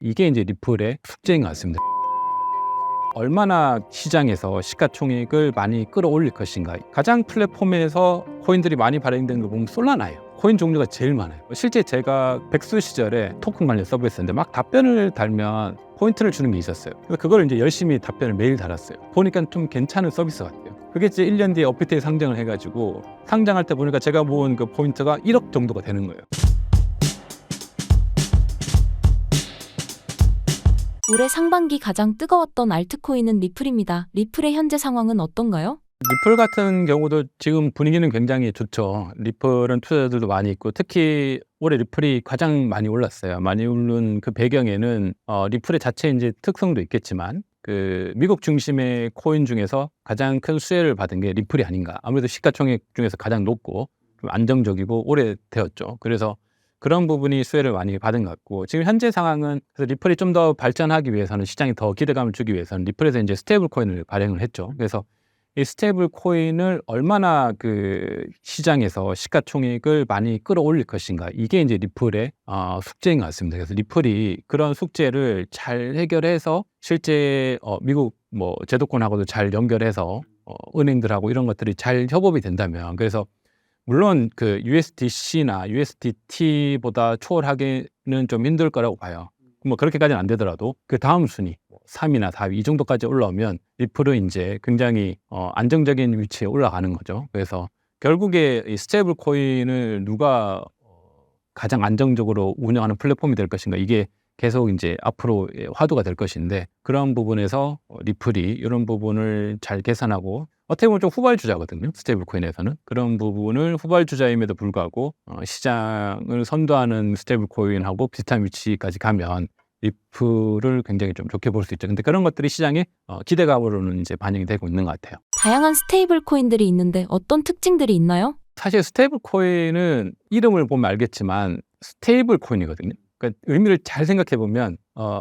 이게 이제 리플의 숙제인 것 같습니다. 얼마나 시장에서 시가총액을 많이 끌어올릴 것인가. 가장 플랫폼에서 코인들이 많이 발행되는 거 보면 솔라나예요. 코인 종류가 제일 많아요. 실제 제가 백수 시절에 토큰 관련 서비스였는데 막 답변을 달면 포인트를 주는 게 있었어요. 그래서 그걸 이제 열심히 답변을 매일 달았어요. 보니까 좀 괜찮은 서비스 같아요. 그게 이제 1년 뒤에 업비트에 상장을 해가지고 상장할 때 보니까 제가 모은 그 포인트가 1억 정도가 되는 거예요. 올해 상반기 가장 뜨거웠던 알트코인은 리플입니다. 리플의 현재 상황은 어떤가요? 리플 같은 경우도 지금 분위기는 굉장히 좋죠. 리플은 투자자들도 많이 있고 특히 올해 리플이 가장 많이 올랐어요. 많이 오른 그 배경에는 리플의 자체 이제 특성도 있겠지만 그 미국 중심의 코인 중에서 가장 큰 수혜를 받은 게 리플이 아닌가. 아무래도 시가총액 중에서 가장 높고 좀 안정적이고 오래되었죠. 그래서 그런 부분이 수혜를 많이 받은 것 같고 지금 현재 상황은 그래서 리플이 좀 더 발전하기 위해서는 시장에 더 기대감을 주기 위해서는 리플에서 이제 스테이블 코인을 발행을 했죠. 그래서 이 스테이블 코인을 얼마나 그 시장에서 시가총액을 많이 끌어올릴 것인가 이게 이제 리플의 숙제인 것 같습니다. 그래서 리플이 그런 숙제를 잘 해결해서 실제 미국 뭐 제도권하고도 잘 연결해서 은행들하고 이런 것들이 잘 협업이 된다면 그래서 물론 그 USDC나 USDT보다 초월하기는 좀 힘들 거라고 봐요. 뭐 그렇게까지는 안 되더라도 그 다음 순위 3위나 4위 이 정도까지 올라오면 리플은 이제 굉장히 안정적인 위치에 올라가는 거죠. 그래서 결국에 이 스테이블 코인을 누가 가장 안정적으로 운영하는 플랫폼이 될 것인가 이게 계속 이제 앞으로의 화두가 될 것인데 그런 부분에서 리플이 이런 부분을 잘 계산하고 어떻게 보면 좀 후발주자거든요. 스테이블 코인에서는 그런 부분을 후발주자임에도 불구하고 시장을 선도하는 스테이블 코인하고 비슷한 위치까지 가면 리플을 굉장히 좀 좋게 볼 수 있죠. 근데 그런 것들이 시장의 기대감으로는 이제 반영이 되고 있는 것 같아요. 다양한 스테이블 코인들이 있는데 어떤 특징들이 있나요? 사실 스테이블 코인은 이름을 보면 알겠지만 스테이블 코인이거든요. 그러니까 의미를 잘 생각해 보면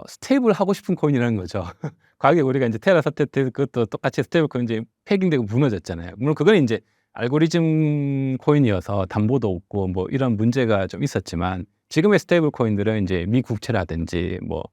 스테이블 하고 싶은 코인이라는 거죠. 과거에 우리가 이제 테라 사태 때 그것도 똑같이 스테이블 코인 이제 패깅되고 무너졌잖아요. 물론 그건 이제 알고리즘 코인이어서 담보도 없고 뭐 이런 문제가 좀 있었지만 지금의 스테이블 코인들은 이제 미국채라든지 뭐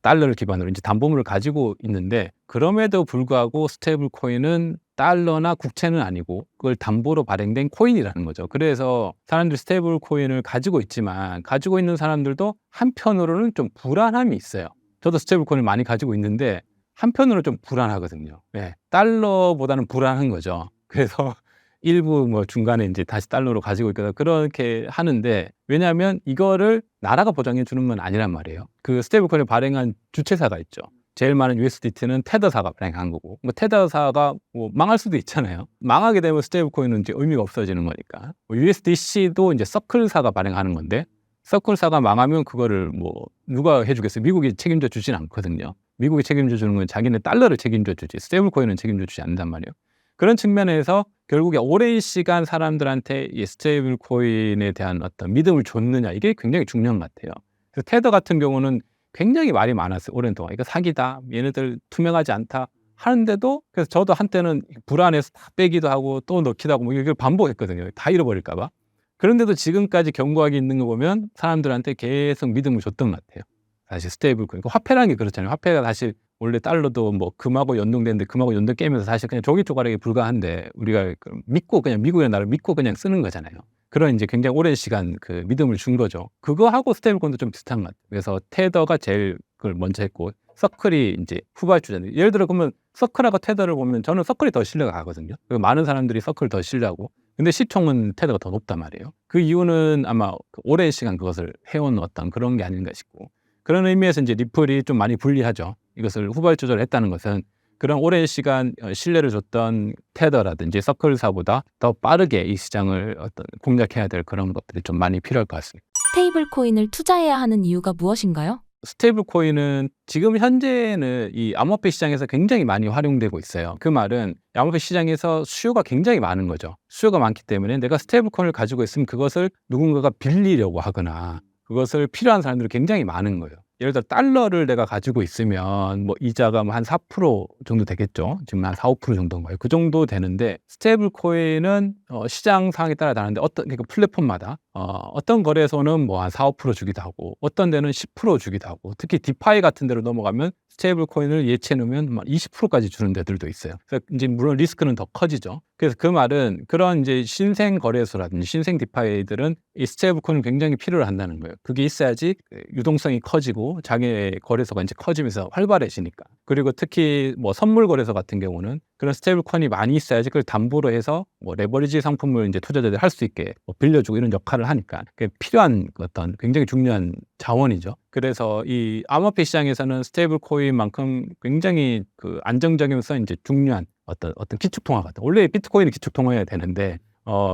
달러를 기반으로 이제 담보물을 가지고 있는데 그럼에도 불구하고 스테이블 코인은 달러나 국채는 아니고 그걸 담보로 발행된 코인이라는 거죠. 그래서 사람들이 스테이블 코인을 가지고 있지만 가지고 있는 사람들도 한편으로는 좀 불안함이 있어요. 저도 스테이블 코인을 많이 가지고 있는데 한편으로 좀 불안하거든요. 네, 달러보다는 불안한 거죠. 그래서 일부 뭐 중간에 이제 다시 달러로 가지고 있거나 그렇게 하는데 왜냐하면 이거를 나라가 보장해 주는 건 아니란 말이에요. 그 스테이블 코인을 발행한 주체사가 있죠. 제일 많은 USDT는 테더사가 발행한 거고 뭐 테더사가 뭐 망할 수도 있잖아요. 망하게 되면 스테이블 코인은 이제 의미가 없어지는 거니까. 뭐 USDC도 이제 서클사가 발행하는 건데 서클사가 망하면 그거를 뭐 누가 해주겠어요? 미국이 책임져 주진 않거든요. 미국이 책임져 주는 건 자기네 달러를 책임져 주지 스테이블 코인은 책임져 주지 않는단 말이에요. 그런 측면에서 결국에 오랜 시간 사람들한테 이 스테이블 코인에 대한 어떤 믿음을 줬느냐 이게 굉장히 중요한 것 같아요. 그래서 테더 같은 경우는 굉장히 말이 많았어요. 오랜 동안 이거 사기다, 얘네들 투명하지 않다 하는데도 그래서 저도 한때는 불안해서 다 빼기도 하고 또 넣기도 하고 뭐 이걸 반복했거든요. 다 잃어버릴까 봐. 그런데도 지금까지 견고하게 있는 거 보면 사람들한테 계속 믿음을 줬던 것 같아요. 사실 스테이블 코인 화폐라는 게 그렇잖아요. 화폐가 사실 원래 달러도 뭐 금하고 연동되는데 금하고 연동 깨면서 사실 그냥 종이 조각에 불과한데 우리가 믿고 그냥 미국의 나라를 믿고 그냥 쓰는 거잖아요. 그런 이제 굉장히 오랜 시간 그 믿음을 준 거죠. 그거하고 스테이블코인도 좀 비슷한 것 같아요. 그래서 테더가 제일 그걸 먼저 했고 서클이 이제 후발주자인데 예를 들어 그러면 서클하고 테더를 보면 저는 서클이 더 신뢰가 가거든요. 많은 사람들이 서클 더 신뢰하고 근데 시총은 테더가 더 높단 말이에요. 그 이유는 아마 오랜 시간 그것을 해온 어떤 그런 게 아닌가 싶고 그런 의미에서 이제 리플이 좀 많이 불리하죠. 이것을 후발주자를 했다는 것은 그런 오랜 시간 신뢰를 줬던 테더라든지 서클사보다 더 빠르게 이 시장을 어떤 공략해야 될 그런 것들이 좀 많이 필요할 것 같습니다. 스테이블 코인을 투자해야 하는 이유가 무엇인가요? 스테이블 코인은 지금 현재는 이 암호화폐 시장에서 굉장히 많이 활용되고 있어요. 그 말은 암호화폐 시장에서 수요가 굉장히 많은 거죠. 수요가 많기 때문에 내가 스테이블 코인을 가지고 있으면 그것을 누군가가 빌리려고 하거나 그것을 필요한 사람들이 굉장히 많은 거예요. 예를 들어 달러를 내가 가지고 있으면 뭐 이자가 뭐 한 4% 정도 되겠죠. 지금 한 4, 5% 정도인 거예요. 그 정도 되는데 스테이블 코인은 시장 상황에 따라 다른데 그러니까 플랫폼마다 어떤 거래소는 뭐 한 4~5% 주기도 하고 어떤 데는 10% 주기도 하고 특히 디파이 같은 데로 넘어가면 스테이블 코인을 예치해 놓으면 막 20%까지 주는 데들도 있어요. 그래서 이제 물론 리스크는 더 커지죠. 그래서 그 말은 그런 이제 신생 거래소라든지 신생 디파이들은 이 스테이블 코인을 굉장히 필요로 한다는 거예요. 그게 있어야지 유동성이 커지고 자기의 거래소가 이제 커지면서 활발해지니까. 그리고 특히 뭐 선물 거래소 같은 경우는 그런 스테이블 코인이 많이 있어야지 그걸 담보로 해서 뭐 레버리지 상품을 이제 투자자들이 할 수 있게 뭐 빌려주고 이런 역할을 하니까 그게 필요한 어떤 굉장히 중요한 자원이죠. 그래서 이 암호화폐 시장에서는 스테이블 코인만큼 굉장히 그 안정적이면서 이제 중요한 어떤 기축통화 같은 원래 비트코인은 기축통화여야 되는데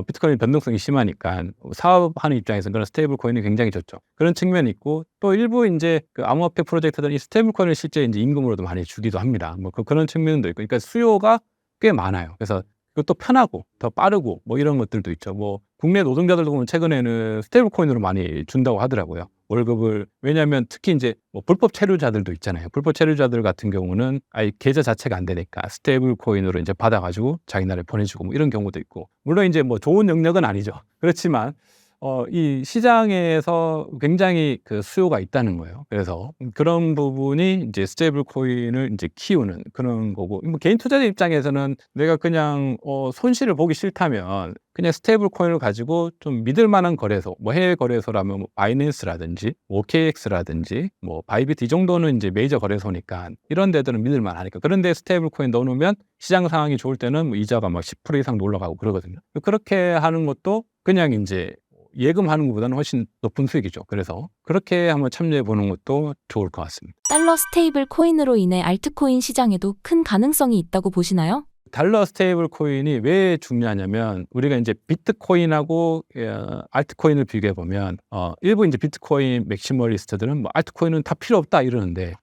비트코인 변동성이 심하니까 사업하는 입장에서는 그런 스테이블 코인이 굉장히 좋죠. 그런 측면이 있고 또 일부 이제 그 암호화폐 프로젝트들은 이 스테이블 코인을 실제 이제 임금으로도 많이 주기도 합니다. 뭐 그런 측면도 있고, 그러니까 수요가 꽤 많아요. 그래서 그것도 편하고 더 빠르고 뭐 이런 것들도 있죠. 뭐 국내 노동자들도 보면 최근에는 스테이블 코인으로 많이 준다고 하더라고요. 월급을. 왜냐하면 특히 이제 뭐 불법 체류자들도 있잖아요. 불법 체류자들 같은 경우는 아예 계좌 자체가 안 되니까 스테이블 코인으로 이제 받아가지고 자기 나라에 보내주고 뭐 이런 경우도 있고. 물론 이제 뭐 좋은 영역은 아니죠. 그렇지만 이 시장에서 굉장히 그 수요가 있다는 거예요. 그래서 그런 부분이 이제 스테이블 코인을 이제 키우는 그런 거고, 뭐 개인 투자자 입장에서는 내가 그냥 손실을 보기 싫다면 그냥 스테이블 코인을 가지고 좀 믿을 만한 거래소, 뭐 해외 거래소라면 뭐 바이낸스라든지 OKX라든지 뭐 바이비트 이 정도는 이제 메이저 거래소니까 이런 데들은 믿을 만하니까. 그런데 스테이블 코인 넣어놓으면 시장 상황이 좋을 때는 뭐 이자가 막 10% 이상 올라가고 그러거든요. 그렇게 하는 것도 그냥 이제 예금하는 것보다는 훨씬 높은 수익이죠. 그래서 그렇게 한번 참여해 보는 것도 좋을 것 같습니다. 달러 스테이블 코인으로 인해 알트코인 시장에도 큰 가능성이 있다고 보시나요? 달러 스테이블 코인이 왜 중요하냐면 우리가 이제 비트코인하고 알트코인을 비교해 보면 일부 이제 비트코인 맥시멀리스트들은 뭐 알트코인은 다 필요 없다 이러는데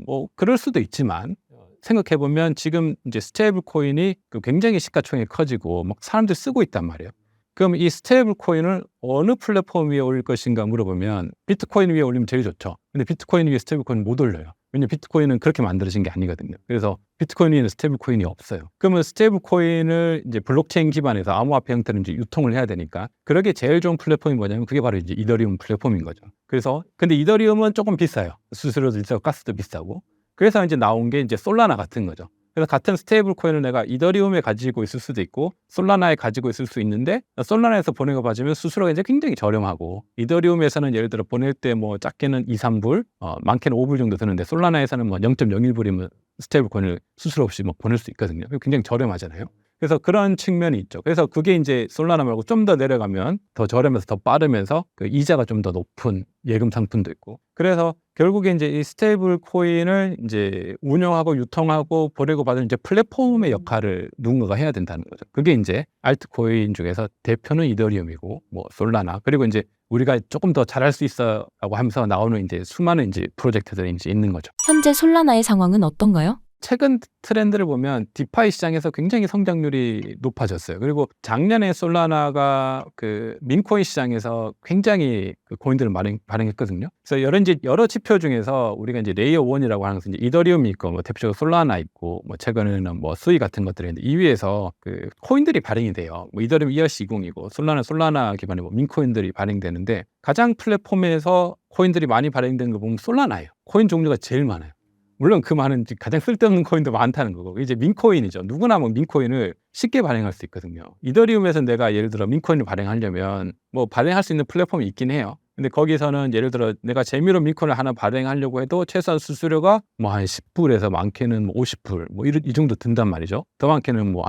뭐 그럴 수도 있지만 생각해 보면 지금 이제 스테이블 코인이 굉장히 시가총액이 커지고 막 사람들이 쓰고 있단 말이에요. 그럼 이 스테이블 코인을 어느 플랫폼 위에 올릴 것인가 물어보면 비트코인 위에 올리면 제일 좋죠. 근데 비트코인 위에 스테이블 코인은 못 올려요. 왜냐면 비트코인은 그렇게 만들어진 게 아니거든요. 그래서 비트코인 위에는 스테이블 코인이 없어요. 그러면 스테이블 코인을 이제 블록체인 기반에서 암호화폐 형태로 이제 유통을 해야 되니까 그러게 제일 좋은 플랫폼이 뭐냐면 그게 바로 이제 이더리움 플랫폼인 거죠. 그래서 근데 이더리움은 조금 비싸요. 수수료도 비싸고 가스도 비싸고. 그래서 이제 나온 게 이제 솔라나 같은 거죠. 그래서 같은 스테이블 코인을 내가 이더리움에 가지고 있을 수도 있고 솔라나에 가지고 있을 수 있는데 솔라나에서 보내고 받으면 수수료가 이제 굉장히 저렴하고 이더리움에서는 예를 들어 보낼 때 뭐 작게는 2~3불, 많게는 5불 정도 드는데 솔라나에서는 뭐 0.01불이면 스테이블 코인을 수수료 없이 뭐 보낼 수 있거든요. 굉장히 저렴하잖아요. 그래서 그런 측면이 있죠. 그래서 그게 이제 솔라나 말고 좀 더 내려가면 더 저렴해서 더 빠르면서 그 이자가 좀 더 높은 예금 상품도 있고. 그래서 결국에 이제 이 스테이블 코인을 이제 운영하고 유통하고 보내고 받은 이제 플랫폼의 역할을 누군가가 해야 된다는 거죠. 그게 이제 알트코인 중에서 대표는 이더리움이고 뭐 솔라나 그리고 이제 우리가 조금 더 잘할 수 있어라고 하면서 나오는 이제 수많은 이제 프로젝트들이 이제 있는 거죠. 현재 솔라나의 상황은 어떤가요? 최근 트렌드를 보면 디파이 시장에서 굉장히 성장률이 높아졌어요. 그리고 작년에 솔라나가 그 민코인 시장에서 굉장히 그 코인들을 발행했거든요. 그래서 여러 지표 중에서 우리가 이제 레이어 1이라고 하는 것은 이제 이더리움이 있고 뭐 대표적으로 솔라나 있고 뭐 최근에는 뭐 수이 같은 것들이 있는데 이 위에서 그 코인들이 발행이 돼요. 뭐 이더리움 ERC20이고 솔라나 기반의 뭐 민코인들이 발행되는데 가장 플랫폼에서 코인들이 많이 발행된 거 보면 솔라나예요. 코인 종류가 제일 많아요. 물론 그 많은 가장 쓸데없는 코인도 많다는 거고 이제 민코인이죠. 누구나 뭐 민코인을 쉽게 발행할 수 있거든요. 이더리움에서 내가 예를 들어 민코인을 발행하려면 뭐 발행할 수 있는 플랫폼이 있긴 해요. 근데 거기서는 예를 들어 내가 재미로 민코인을 하나 발행하려고 해도 최소한 수수료가 뭐 한 10불에서 많게는 뭐 50불 뭐 이 정도 든단 말이죠. 더 많게는 뭐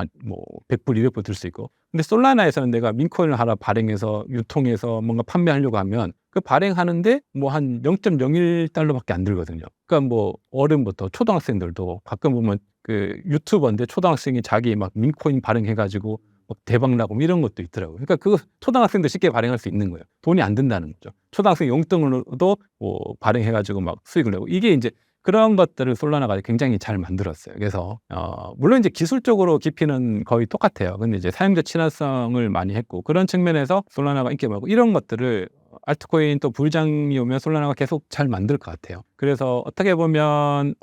100불, 200불 들 수 있고. 근데 솔라나에서는 내가 민코인을 하나 발행해서 유통해서 뭔가 판매하려고 하면 그 발행하는데 뭐 한 0.01달러밖에 안 들거든요. 그러니까 뭐 어른부터 초등학생들도 가끔 보면 그 유튜버인데 초등학생이 자기 막 민코인 발행해가지고 막 대박 나고 뭐 이런 것도 있더라고요. 그러니까 그 초등학생도 쉽게 발행할 수 있는 거예요. 돈이 안 든다는 거죠. 초등학생 용돈으로도 뭐 발행해가지고 막 수익을 내고 이게 이제 그런 것들을 솔라나가 굉장히 잘 만들었어요. 그래서 물론 이제 기술적으로 깊이는 거의 똑같아요. 근데 이제 사용자 친화성을 많이 했고 그런 측면에서 솔라나가 인기 많고 이런 것들을 알트코인 또 불장이 오면 솔라나가 계속 잘 만들 것 같아요. 그래서 어떻게 보면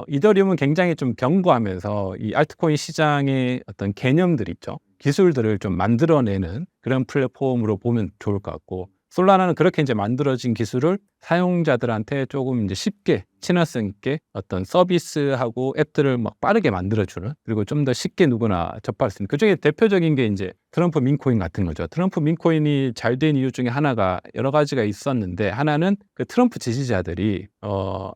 이더리움은 굉장히 좀 견고하면서 이 알트코인 시장의 어떤 개념들 있죠. 기술들을 좀 만들어내는 그런 플랫폼으로 보면 좋을 것 같고, 솔라나는 그렇게 이제 만들어진 기술을 사용자들한테 조금 이제 쉽게 친화성 있게 어떤 서비스하고 앱들을 막 빠르게 만들어주는, 그리고 좀 더 쉽게 누구나 접할 수 있는, 그중에 대표적인 게 이제 트럼프 민코인 같은 거죠. 트럼프 민코인이 잘 된 이유 중에 하나가 여러 가지가 있었는데, 하나는 그 트럼프 지지자들이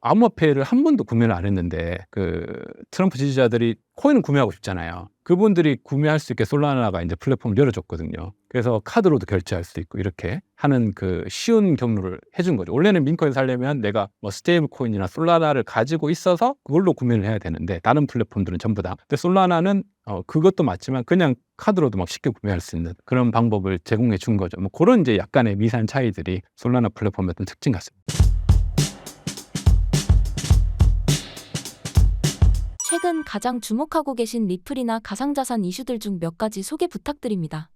암호화폐를 한 번도 구매를 안 했는데, 그 트럼프 지지자들이 코인을 구매하고 싶잖아요. 그분들이 구매할 수 있게 솔라나가 이제 플랫폼을 열어줬거든요. 그래서 카드로도 결제할 수 있고 이렇게 하는 그 쉬운 경로를 해준 거죠. 원래는 민코인 살려면 내가 뭐 스테이블 코인이나 솔라나를 가지고 있어서 그걸로 구매를 해야 되는데, 다른 플랫폼들은 전부 다. 근데 솔라나는 그것도 맞지만 그냥 카드로도 막 쉽게 구매할 수 있는 그런 방법을 제공해 준 거죠. 뭐 그런 이제 약간의 미세한 차이들이 솔라나 플랫폼의 어떤 특징 같습니다. 최근 가장 주목하고 계신 리플이나 가상자산 이슈들 중 몇 가지 소개 부탁드립니다.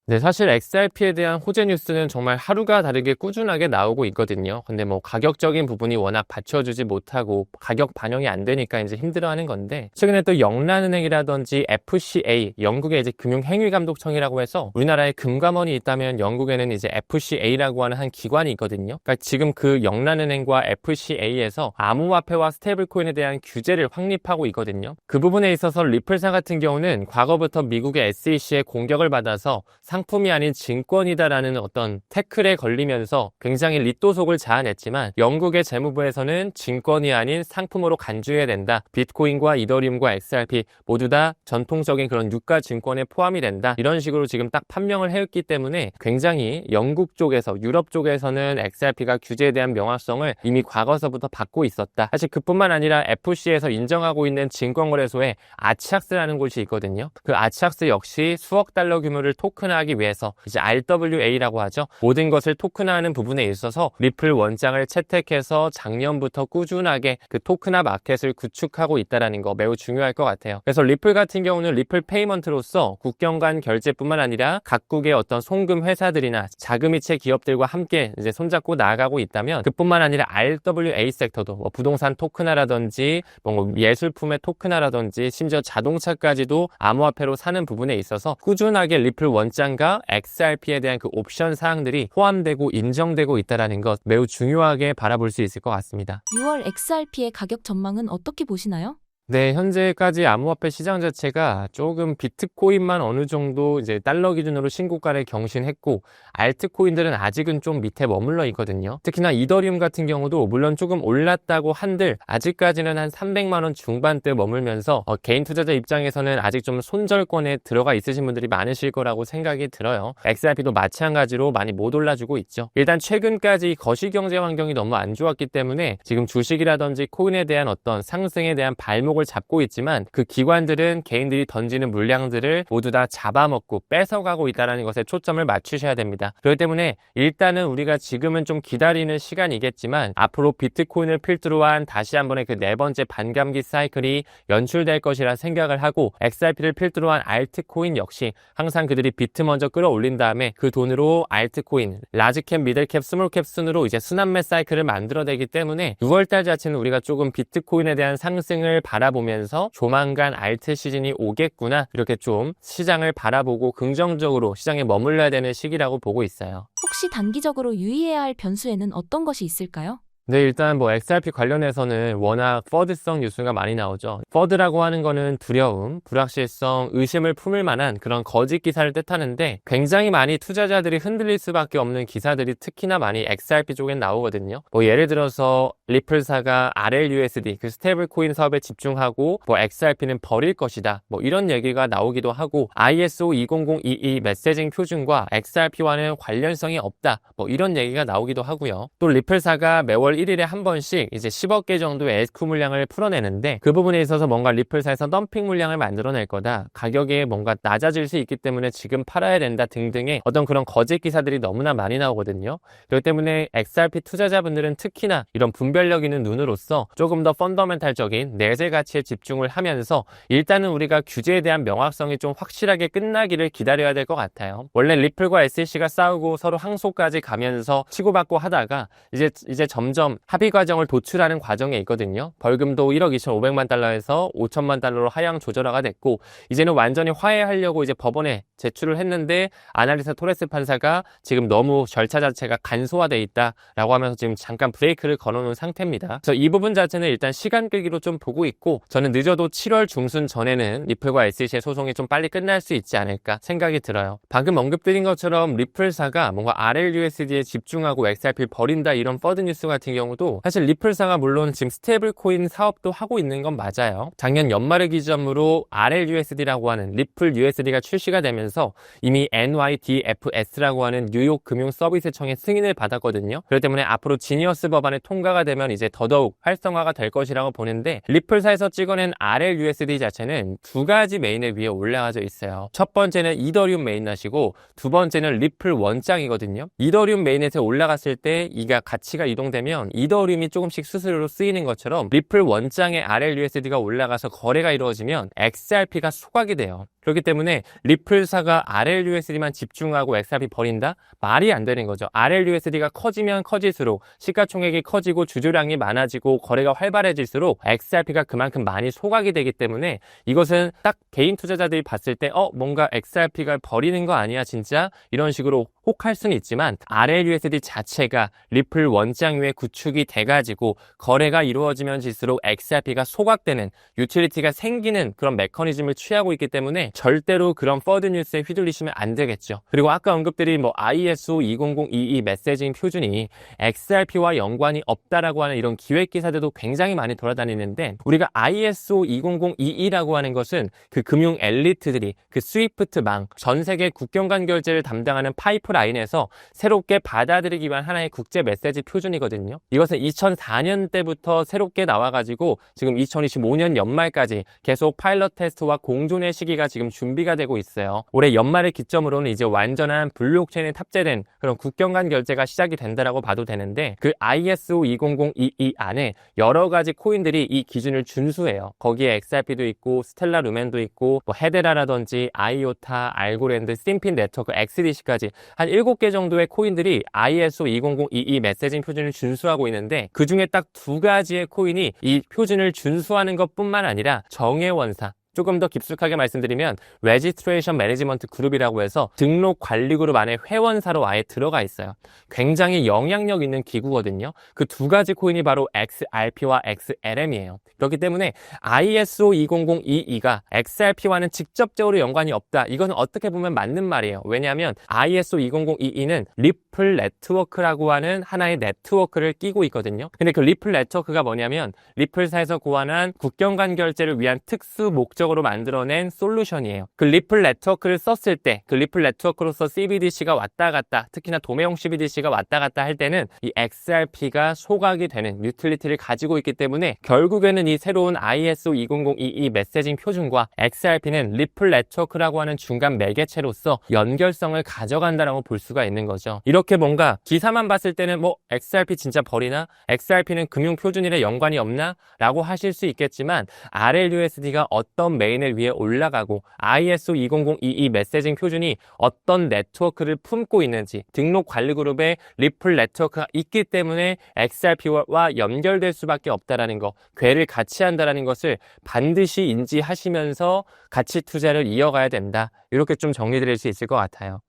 네, 사실 XRP에 대한 호재 뉴스는 정말 하루가 다르게 꾸준하게 나오고 있거든요. 근데 뭐 가격적인 부분이 워낙 받쳐주지 못하고 가격 반영이 안 되니까 이제 힘들어하는 건데, 최근에 또 영란은행이라든지 FCA, 영국의 이제 금융행위감독청이라고 해서 우리나라에 금감원이 있다면 영국에는 이제 FCA라고 하는 한 기관이 있거든요. 그러니까 지금 그 영란은행과 FCA에서 암호화폐와 스테이블코인에 대한 규제를 확립하고 있거든요. 그 부분에 있어서 리플사 같은 경우는 과거부터 미국의 SEC의 공격을 받아서 상품이 아닌 증권이다라는 어떤 태클에 걸리면서 굉장히 리또속을 자아냈지만, 영국의 재무부에서는 증권이 아닌 상품으로 간주해야 된다. 비트코인과 이더리움과 XRP 모두 다 전통적인 그런 유가 증권에 포함이 된다. 이런 식으로 지금 딱 판명을 했기 때문에 굉장히 영국 쪽에서, 유럽 쪽에서는 XRP가 규제에 대한 명확성을 이미 과거서부터 받고 있었다. 사실 그뿐만 아니라 FC에서 인정하고 있는 증권거래소에 아치악스라는 곳이 있거든요. 그 아치악스 역시 수억 달러 규모를 토큰화하기 위해서 이제 RWA라고 하죠. 모든 것을 토큰화하는 부분에 있어서 리플 원장을 채택해서 작년부터 꾸준하게 그 토큰화 마켓을 구축하고 있다는 거 매우 중요할 것 같아요. 그래서 리플 같은 경우는 리플 페이먼트로서 국경 간 결제뿐만 아니라 각국의 어떤 송금 회사들이나 자금이체 기업들과 함께 이제 손잡고 나아가고 있다면, 그뿐만 아니라 RWA 섹터도 뭐 부동산 토큰화라든지 뭐 예술품의 토큰화라든지 심지어 자동차까지도 암호화폐로 사는 부분에 있어서 꾸준하게 리플 원장 과 XRP에 대한 그 옵션 사항들이 포함되고 인정되고 있다는 것 매우 중요하게 바라볼 수 있을 것 같습니다. 6월 XRP의 가격 전망은 어떻게 보시나요? 네, 현재까지 암호화폐 시장 자체가 조금 비트코인만 어느 정도 이제 달러 기준으로 신고가를 경신했고, 알트코인들은 아직은 좀 밑에 머물러 있거든요. 특히나 이더리움 같은 경우도 물론 조금 올랐다고 한들 아직까지는 한 300만 원 중반대 머물면서 개인 투자자 입장에서는 아직 좀 손절권에 들어가 있으신 분들이 많으실 거라고 생각이 들어요. XRP도 마찬가지로 많이 못 올라주고 있죠. 일단 최근까지 거시경제 환경이 너무 안 좋았기 때문에 지금 주식이라든지 코인에 대한 어떤 상승에 대한 발목을 잡고 있지만, 그 기관들은 개인들이 던지는 물량들을 모두 다 잡아먹고 뺏어가고 있다는 것에 초점을 맞추셔야 됩니다. 그렇기 때문에 일단은 우리가 지금은 좀 기다리는 시간이겠지만, 앞으로 비트코인을 필두로 한 다시 한번의 그 네 번째 반감기 사이클이 연출될 것이라 생각을 하고, XRP를 필두로 한 알트코인 역시 항상 그들이 비트 먼저 끌어올린 다음에 그 돈으로 알트코인, 라지캡, 미들캡, 스몰캡 순으로 이제 순환매 사이클을 만들어내기 때문에 6월달 자체는 우리가 조금 비트코인에 대한 상승을 바라보면서 조만간 알트 시즌이 오겠구나, 이렇게 좀 시장을 바라보고 긍정적으로 시장에 머물러야 되는 시기라고 보고 있어요. 혹시 단기적으로 유의해야 할 변수에는 어떤 것이 있을까요? 네, 일단 뭐 XRP 관련해서는 워낙 퍼드성 뉴스가 많이 나오죠. 퍼드라고 하는 거는 두려움, 불확실성, 의심을 품을 만한 그런 거짓 기사를 뜻하는데, 굉장히 많이 투자자들이 흔들릴 수밖에 없는 기사들이 특히나 많이 XRP 쪽엔 나오거든요. 뭐 예를 들어서 리플사가 RLUSD 그 스테이블 코인 사업에 집중하고 뭐 XRP는 버릴 것이다, 뭐 이런 얘기가 나오기도 하고, ISO 20022 메시징 표준과 XRP와는 관련성이 없다, 뭐 이런 얘기가 나오기도 하고요. 또 리플사가 매월 1일에 한 번씩 이제 10억 개 정도의 SQ 물량을 풀어내는데, 그 부분에 있어서 뭔가 리플사에서 덤핑 물량을 만들어낼 거다, 가격이 뭔가 낮아질 수 있기 때문에 지금 팔아야 된다 등등의 어떤 그런 거짓 기사들이 너무나 많이 나오거든요. 그렇기 때문에 XRP 투자자분들은 특히나 이런 분별력 있는 눈으로서 조금 더 펀더멘탈적인 내재 가치에 집중을 하면서, 일단은 우리가 규제에 대한 명확성이 좀 확실하게 끝나기를 기다려야 될 것 같아요. 원래 리플과 SEC가 싸우고 서로 항소까지 가면서 치고받고 하다가 이제 점점 점점 합의 과정을 도출하는 과정에 있거든요. 벌금도 1억 2,500만 달러에서 5천만 달러로 하향 조절화가 됐고 이제는 완전히 화해하려고 이제 법원에 제출을 했는데 아날리사 토레스 판사가 지금 너무 절차 자체가 간소화돼 있다라고 하면서 지금 잠깐 브레이크를 걸어놓은 상태입니다. 그래서 이 부분 자체는 일단 시간 끌기로 좀 보고 있고 저는 늦어도 7월 중순 전에는 리플과 SEC의 소송이 좀 빨리 끝날 수 있지 않을까 생각이 들어요. 방금 언급드린 것처럼 리플사가 뭔가 RLUSD에 집중하고 XRP를 버린다 이런 퍼드 뉴스 같은 경우도 사실 리플사가 물론 지금 스테이블 코인 사업도 하고 있는 건 맞아요. 작년 연말을 기점으로 RLUSD라고 하는 리플 USD가 출시가 되면서 이미 NYDFS라고 하는 뉴욕 금융 서비스청의 승인을 받았거든요. 그렇기 때문에 앞으로 지니어스 법안의 통과가 되면 이제 더더욱 활성화가 될 것이라고 보는데 리플사에서 찍어낸 RLUSD 자체는 두 가지 메인에 위에 올라가져 있어요. 첫 번째는 이더리움 메인낫이고 두 번째는 리플 원장이거든요. 이더리움 메인넷에 올라갔을 때 이가 가치가 이동되면 이더리움이 조금씩 수수료로 쓰이는 것처럼 리플 원장의 RLUSD가 올라가서 거래가 이루어지면 XRP가 소각이 돼요. 그렇기 때문에 리플사가 RLUSD만 집중하고 XRP 버린다? 말이 안 되는 거죠. RLUSD가 커지면 커질수록 시가총액이 커지고 주주량이 많아지고 거래가 활발해질수록 XRP가 그만큼 많이 소각이 되기 때문에 이것은 딱 개인 투자자들이 봤을 때 뭔가 XRP가 버리는 거 아니야 진짜? 이런 식으로 혹할 수는 있지만 RLUSD 자체가 리플 원장 위에 구축이 돼가지고 거래가 이루어지면 질수록 XRP가 소각되는 유틸리티가 생기는 그런 메커니즘을 취하고 있기 때문에 절대로 그런 퍼드 뉴스에 휘둘리시면 안 되겠죠. 그리고 아까 언급드린 ISO 20022 메시징 표준이 XRP와 연관이 없다라고 하는 이런 기획 기사들도 굉장히 많이 돌아다니는데 우리가 ISO 20022라고 하는 것은 그 금융 엘리트들이 그 스위프트망 전 세계 국경 간 결제를 담당하는 파이프라인에서 새롭게 받아들이기 위한 하나의 국제 메시지 표준이거든요. 이것은 2004년 때부터 새롭게 나와가지고 지금 2025년 연말까지 계속 파일럿 테스트와 공존의 시기가 지금 준비가 되고 있어요. 올해 연말을 기점으로는 이제 완전한 블록체인에 탑재된 그런 국경 간 결제가 시작이 된다라고 봐도 되는데 그 ISO 20022 안에 여러 가지 코인들이 이 기준을 준수해요. 거기에 XRP도 있고 스텔라 루멘도 있고 헤데라라든지 아이오타, 알고랜드, 심핀 네트워크, XDC까지 한 7개 정도의 코인들이 ISO 20022 메시징 표준을 준수하고 있는데 그 중에 딱 두 가지의 코인이 이 표준을 준수하는 것뿐만 아니라 정회원사 조금 더 깊숙하게 말씀드리면 레지스트레이션 매니지먼트 그룹이라고 해서 등록 관리 그룹 안에 회원사로 아예 들어가 있어요. 굉장히 영향력 있는 기구거든요. 그 두 가지 코인이 바로 XRP와 XLM이에요. 그렇기 때문에 ISO 20022가 XRP와는 직접적으로 연관이 없다. 이거는 어떻게 보면 맞는 말이에요. 왜냐하면 ISO 20022는 리플 네트워크라고 하는 하나의 네트워크를 끼고 있거든요. 근데 그 리플 네트워크가 뭐냐면 리플사에서 고안한 국경 간 결제를 위한 특수 목적으로 만들어낸 솔루션이에요. 그 리플 네트워크를 썼을 때 그 리플 네트워크로서 CBDC가 왔다 갔다 특히나 도매형 CBDC가 왔다 갔다 할 때는 이 XRP가 소각이 되는 유틸리티를 가지고 있기 때문에 결국에는 이 새로운 ISO 20022 메시징 표준과 XRP는 리플 네트워크라고 하는 중간 매개체로서 연결성을 가져간다라고 볼 수가 있는 거죠. 이렇게 뭔가 기사만 봤을 때는 XRP 진짜 버리나? XRP는 금융 표준이랑 연관이 없나? 라고 하실 수 있겠지만 RLUSD가 어떤 메인을 위에 올라가고 ISO 20022 메시징 표준이 어떤 네트워크를 품고 있는지 등록 관리 그룹에 리플 네트워크가 있기 때문에 XRP와 연결될 수밖에 없다라는 거, 궤를 같이 한다라는 것을 반드시 인지하시면서 가치 투자를 이어가야 된다. 이렇게 좀 정리드릴 수 있을 것 같아요.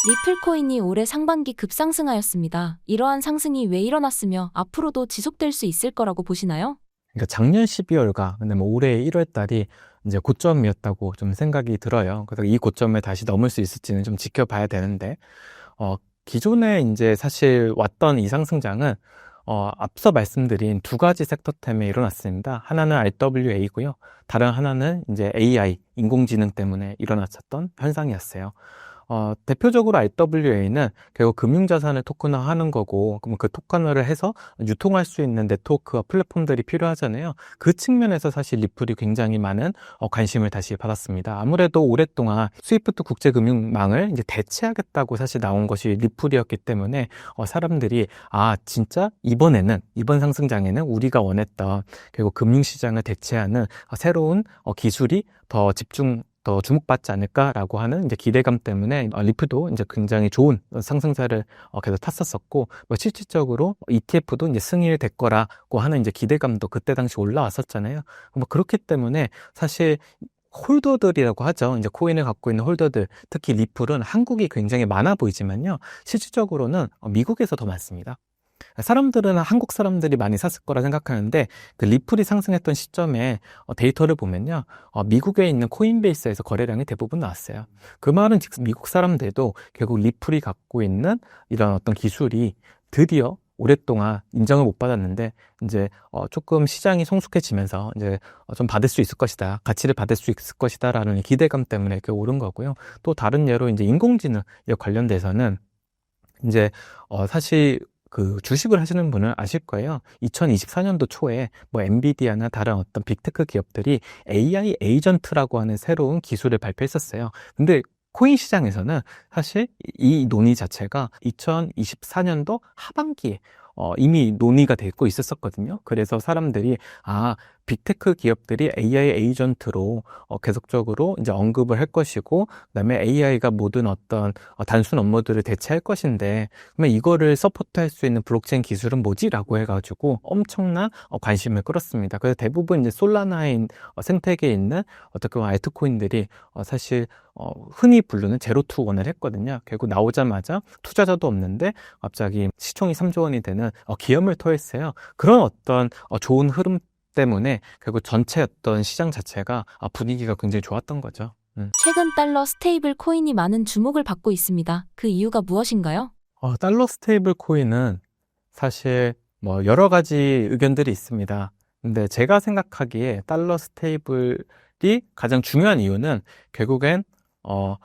리플 코인이 올해 상반기 급상승하였습니다. 이러한 상승이 왜 일어났으며 앞으로도 지속될 수 있을 거라고 보시나요? 그러니까 작년 12월과 근데 올해 1월 달이 이제 고점이었다고 좀 생각이 들어요. 그래서 이 고점을 다시 넘을 수 있을지는 좀 지켜봐야 되는데, 기존에 이제 사실 왔던 이 상승장은 앞서 말씀드린 두 가지 섹터 때문에 일어났습니다. 하나는 RWA고요. 다른 하나는 이제 AI, 인공지능 때문에 일어났었던 현상이었어요. 대표적으로 RWA는 결국 금융자산을 토큰화하는 거고, 그럼 그 토큰화를 해서 유통할 수 있는 네트워크와 플랫폼들이 필요하잖아요. 그 측면에서 사실 리플이 굉장히 많은 관심을 다시 받았습니다. 아무래도 오랫동안 스위프트 국제금융망을 이제 대체하겠다고 사실 나온 것이 리플이었기 때문에 사람들이 진짜 이번 상승장에는 우리가 원했던 결국 금융시장을 대체하는 새로운 기술이 더 집중 더 주목받지 않을까라고 하는 이제 기대감 때문에 리프도 이제 굉장히 좋은 상승세를 계속 탔었었고, 뭐 실질적으로 ETF도 이제 승인이 될 거라고 하는 이제 기대감도 그때 당시 올라왔었잖아요. 뭐 그렇기 때문에 사실 홀더들이라고 하죠. 이제 코인을 갖고 있는 홀더들, 특히 리플은 한국이 굉장히 많아 보이지만요. 실질적으로는 미국에서 더 많습니다. 사람들은 한국 사람들이 많이 샀을 거라 생각하는데, 그 리플이 상승했던 시점에 데이터를 보면요, 미국에 있는 코인베이스에서 거래량이 대부분 나왔어요. 그 말은 즉 미국 사람들도 결국 리플이 갖고 있는 이런 어떤 기술이 드디어 오랫동안 인정을 못 받았는데 이제 조금 시장이 성숙해지면서 이제 좀 받을 수 있을 것이다, 가치를 받을 수 있을 것이다라는 기대감 때문에 이렇게 오른 거고요. 또 다른 예로 이제 인공지능 관련돼서는 이제 사실 그 주식을 하시는 분은 아실 거예요. 2024년도 초에 뭐 엔비디아나 다른 어떤 빅테크 기업들이 AI 에이전트라고 하는 새로운 기술을 발표했었어요. 근데 코인 시장에서는 사실 이 논의 자체가 2024년도 하반기에 이미 논의가 되고 있었거든요. 그래서 사람들이 빅테크 기업들이 AI 에이전트로 계속적으로 이제 언급을 할 것이고, 그다음에 AI가 모든 어떤 단순 업무들을 대체할 것인데, 그러면 이거를 서포트할 수 있는 블록체인 기술은 뭐지라고 해가지고 엄청난 관심을 끌었습니다. 그래서 대부분 이제 솔라나인 생태계에 있는 어떻게 보면 알트코인들이 사실 흔히 부르는 제로 투 원을 했거든요. 결국 나오자마자 투자자도 없는데 갑자기 시총이 3조 원이 되는 기염을 토했어요. 그런 어떤 좋은 흐름 때문에 결국 전체 어떤 시장 자체가 분위기가 굉장히 좋았던 거죠. 최근 달러 스테이블 코인이 많은 주목을 받고 있습니다. 그 이유가 무엇인가요? 달러 스테이블 코인은 사실 뭐 여러 가지 의견들이 있습니다. 근데 제가 생각하기에 달러 스테이블이 가장 중요한 이유는 결국엔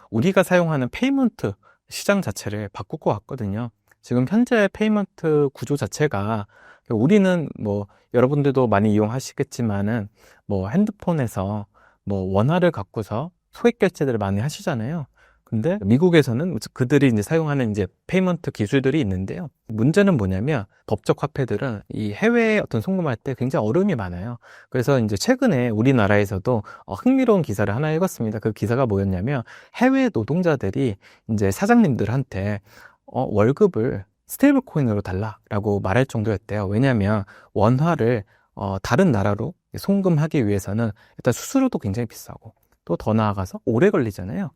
우리가 사용하는 페이먼트 시장 자체를 바꿀 것 같거든요. 지금 현재 페이먼트 구조 자체가, 우리는 뭐 여러분들도 많이 이용하시겠지만은 뭐 핸드폰에서 뭐 원화를 갖고서 소액 결제들을 많이 하시잖아요. 근데 미국에서는 그들이 이제 사용하는 이제 페이먼트 기술들이 있는데요. 문제는 뭐냐면 법적 화폐들은 이 해외에 어떤 송금할 때 굉장히 어려움이 많아요. 그래서 이제 최근에 우리나라에서도 흥미로운 기사를 하나 읽었습니다. 그 기사가 뭐였냐면, 해외 노동자들이 이제 사장님들한테 월급을 스테이블 코인으로 달라라고 말할 정도였대요. 왜냐하면 원화를 다른 나라로 송금하기 위해서는 일단 수수료도 굉장히 비싸고, 또 더 나아가서 오래 걸리잖아요.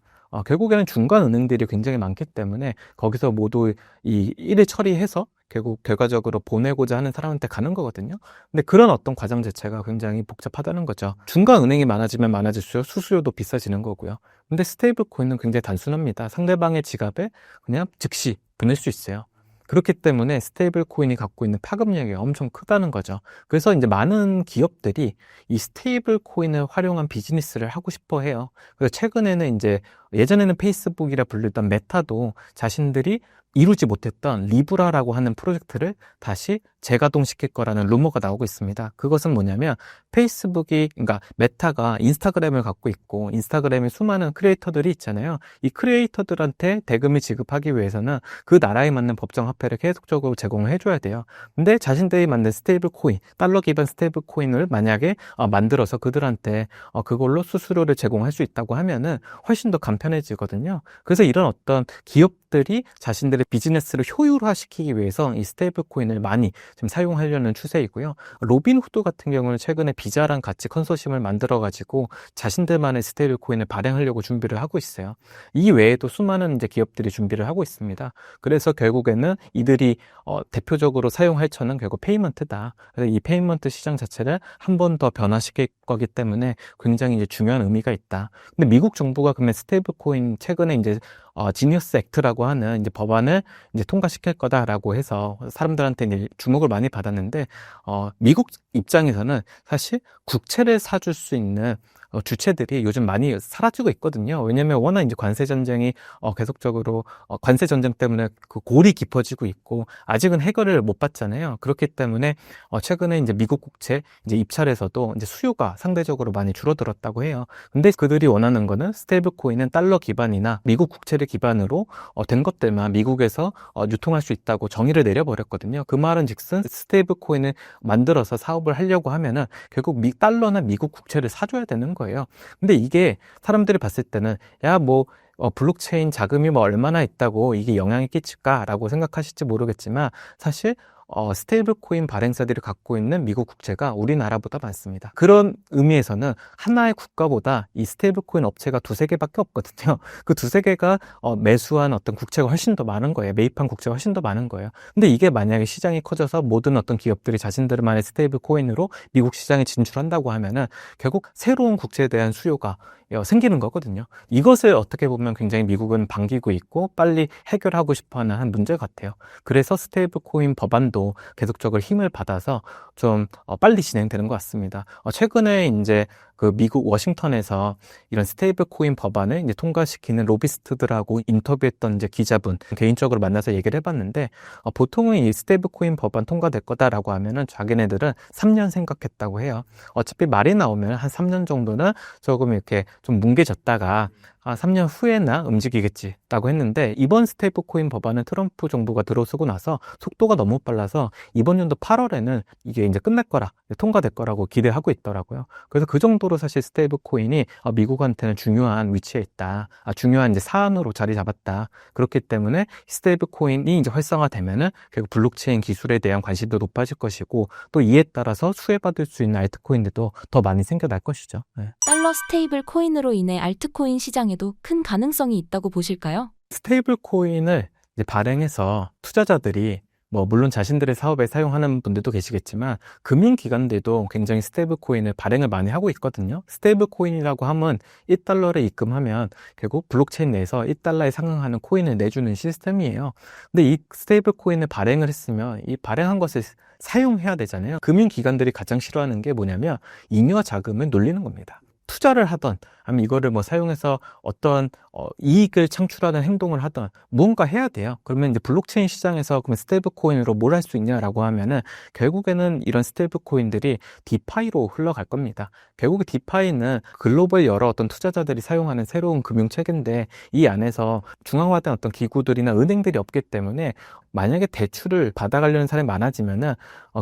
결국에는 중간 은행들이 굉장히 많기 때문에 거기서 모두 이 일을 처리해서 결국 결과적으로 보내고자 하는 사람한테 가는 거거든요. 근데 그런 어떤 과정 자체가 굉장히 복잡하다는 거죠. 중간 은행이 많아지면 많아질수록 수수료도 비싸지는 거고요. 근데 스테이블 코인은 굉장히 단순합니다. 상대방의 지갑에 그냥 즉시 보낼 수 있어요. 그렇기 때문에 스테이블 코인이 갖고 있는 파급력이 엄청 크다는 거죠. 그래서 이제 많은 기업들이 이 스테이블 코인을 활용한 비즈니스를 하고 싶어 해요. 그래서 최근에는 이제 예전에는 페이스북이라 불리던 메타도 자신들이 이루지 못했던 리브라라고 하는 프로젝트를 다시 재가동시킬 거라는 루머가 나오고 있습니다. 그것은 뭐냐면, 그러니까 메타가 인스타그램을 갖고 있고, 인스타그램에 수많은 크리에이터들이 있잖아요. 이 크리에이터들한테 대금을 지급하기 위해서는 그 나라에 맞는 법정 화폐를 계속적으로 제공을 해줘야 돼요. 근데 자신들이 만든 스테이블 코인, 달러 기반 스테이블 코인을 만약에 만들어서 그들한테 그걸로 수수료를 제공할 수 있다고 하면은 훨씬 더 간편해지거든요. 그래서 이런 어떤 기업들이 자신들의 비즈니스를 효율화시키기 위해서 이 스테이블 코인을 많이 지금 사용하려는 추세이고요. 로빈후드 같은 경우는 최근에 비자랑 같이 컨소시엄을 만들어가지고 자신들만의 스테이블 코인을 발행하려고 준비를 하고 있어요. 이 외에도 수많은 이제 기업들이 준비를 하고 있습니다. 그래서 결국에는 이들이 대표적으로 사용할 처는 결국 페이먼트다. 그래서 이 페이먼트 시장 자체를 한 번 더 변화시킬 거기 때문에 굉장히 이제 중요한 의미가 있다. 근데 미국 정부가 그러면 스테이블 코인 최근에 이제 지니어스 액트라고 하는 이제 법안을 이제 통과시킬 거다라고 해서 사람들한테 이제 주목을 많이 받았는데, 미국 입장에서는 사실 국채를 사줄 수 있는 주체들이 요즘 많이 사라지고 있거든요. 왜냐면 워낙 이제 관세 전쟁이 계속적으로 관세 전쟁 때문에 그 골이 깊어지고 있고 아직은 해결을 못 받잖아요. 그렇기 때문에 최근에 이제 미국 국채 이제 입찰에서도 이제 수요가 상대적으로 많이 줄어들었다고 해요. 근데 그들이 원하는 거는 스테이블 코인은 달러 기반이나 미국 국채를 기반으로 된 것들만 미국에서 유통할 수 있다고 정의를 내려버렸거든요. 그 말은 즉슨 스테이블 코인을 만들어서 사업 사업을 하려고 하면은 결국 달러나 미국 국채를 사줘야 되는 거예요. 근데 이게 사람들이 봤을 때는 야, 뭐 블록체인 자금이 뭐 얼마나 있다고 이게 영향이 끼칠까라고 생각하실지 모르겠지만 사실 스테이블 코인 발행사들이 갖고 있는 미국 국채가 우리나라보다 많습니다. 그런 의미에서는 하나의 국가보다 이 스테이블 코인 업체가 두세 개밖에 없거든요. 그 두세 개가 매수한 어떤 국채가 훨씬 더 많은 거예요. 매입한 국채가 훨씬 더 많은 거예요. 근데 이게 만약에 시장이 커져서 모든 어떤 기업들이 자신들만의 스테이블 코인으로 미국 시장에 진출한다고 하면은 결국 새로운 국채에 대한 수요가 생기는 거거든요. 이것을 어떻게 보면 굉장히 미국은 반기고 있고 빨리 해결하고 싶어하는 한 문제 같아요. 그래서 스테이블 코인 법안도 계속적으로 힘을 받아서 좀 빨리 진행되는 것 같습니다. 최근에 이제 그 미국 워싱턴에서 이런 스테이블 코인 법안을 이제 통과시키는 로비스트들하고 인터뷰했던 이제 기자분 개인적으로 만나서 얘기를 해봤는데 보통은 이 스테이블 코인 법안 통과될 거다라고 하면은 자기네들은 3년 생각했다고 해요. 어차피 말이 나오면 한 3년 정도는 조금 이렇게 좀 뭉개졌다가 3년 후에나 움직이겠지라고 했는데 이번 스테이블 코인 법안은 트럼프 정부가 들어서고 나서 속도가 너무 빨라서 이번 연도 8월에는 이게 이제 끝날 거라 통과될 거라고 기대하고 있더라고요. 그래서 그 정도로 사실 스테이블 코인이 미국한테는 중요한 위치에 있다. 중요한 이제 사안으로 자리 잡았다. 그렇기 때문에 스테이블 코인이 이제 활성화되면은 결국 블록체인 기술에 대한 관심도 높아질 것이고 또 이에 따라서 수혜받을 수 있는 알트코인들도 더 많이 생겨날 것이죠. 네. 달러 스테이블 코인으로 인해 알트코인 시장에도 큰 가능성이 있다고 보실까요? 스테이블 코인을 이제 발행해서 투자자들이 뭐 물론 자신들의 사업에 사용하는 분들도 계시겠지만 금융기관들도 굉장히 스테이블 코인을 발행을 많이 하고 있거든요. 스테이블 코인이라고 하면 1달러를 입금하면 결국 블록체인 내에서 1달러에 상응하는 코인을 내주는 시스템이에요. 근데 이 스테이블 코인을 발행을 했으면 이 발행한 것을 사용해야 되잖아요. 금융기관들이 가장 싫어하는 게 뭐냐면 잉여 자금을 놀리는 겁니다. 투자를 하던 아니면 이거를 뭐 사용해서 어떤 이익을 창출하는 행동을 하던 무언가 해야 돼요. 그러면 이제 블록체인 시장에서 그러면 스테이블 코인으로 뭘 할 수 있냐라고 하면은 결국에는 이런 스테이블 코인들이 디파이로 흘러갈 겁니다. 결국 디파이는 글로벌 여러 어떤 투자자들이 사용하는 새로운 금융 체계인데 이 안에서 중앙화된 어떤 기구들이나 은행들이 없기 때문에 만약에 대출을 받아가려는 사람이 많아지면은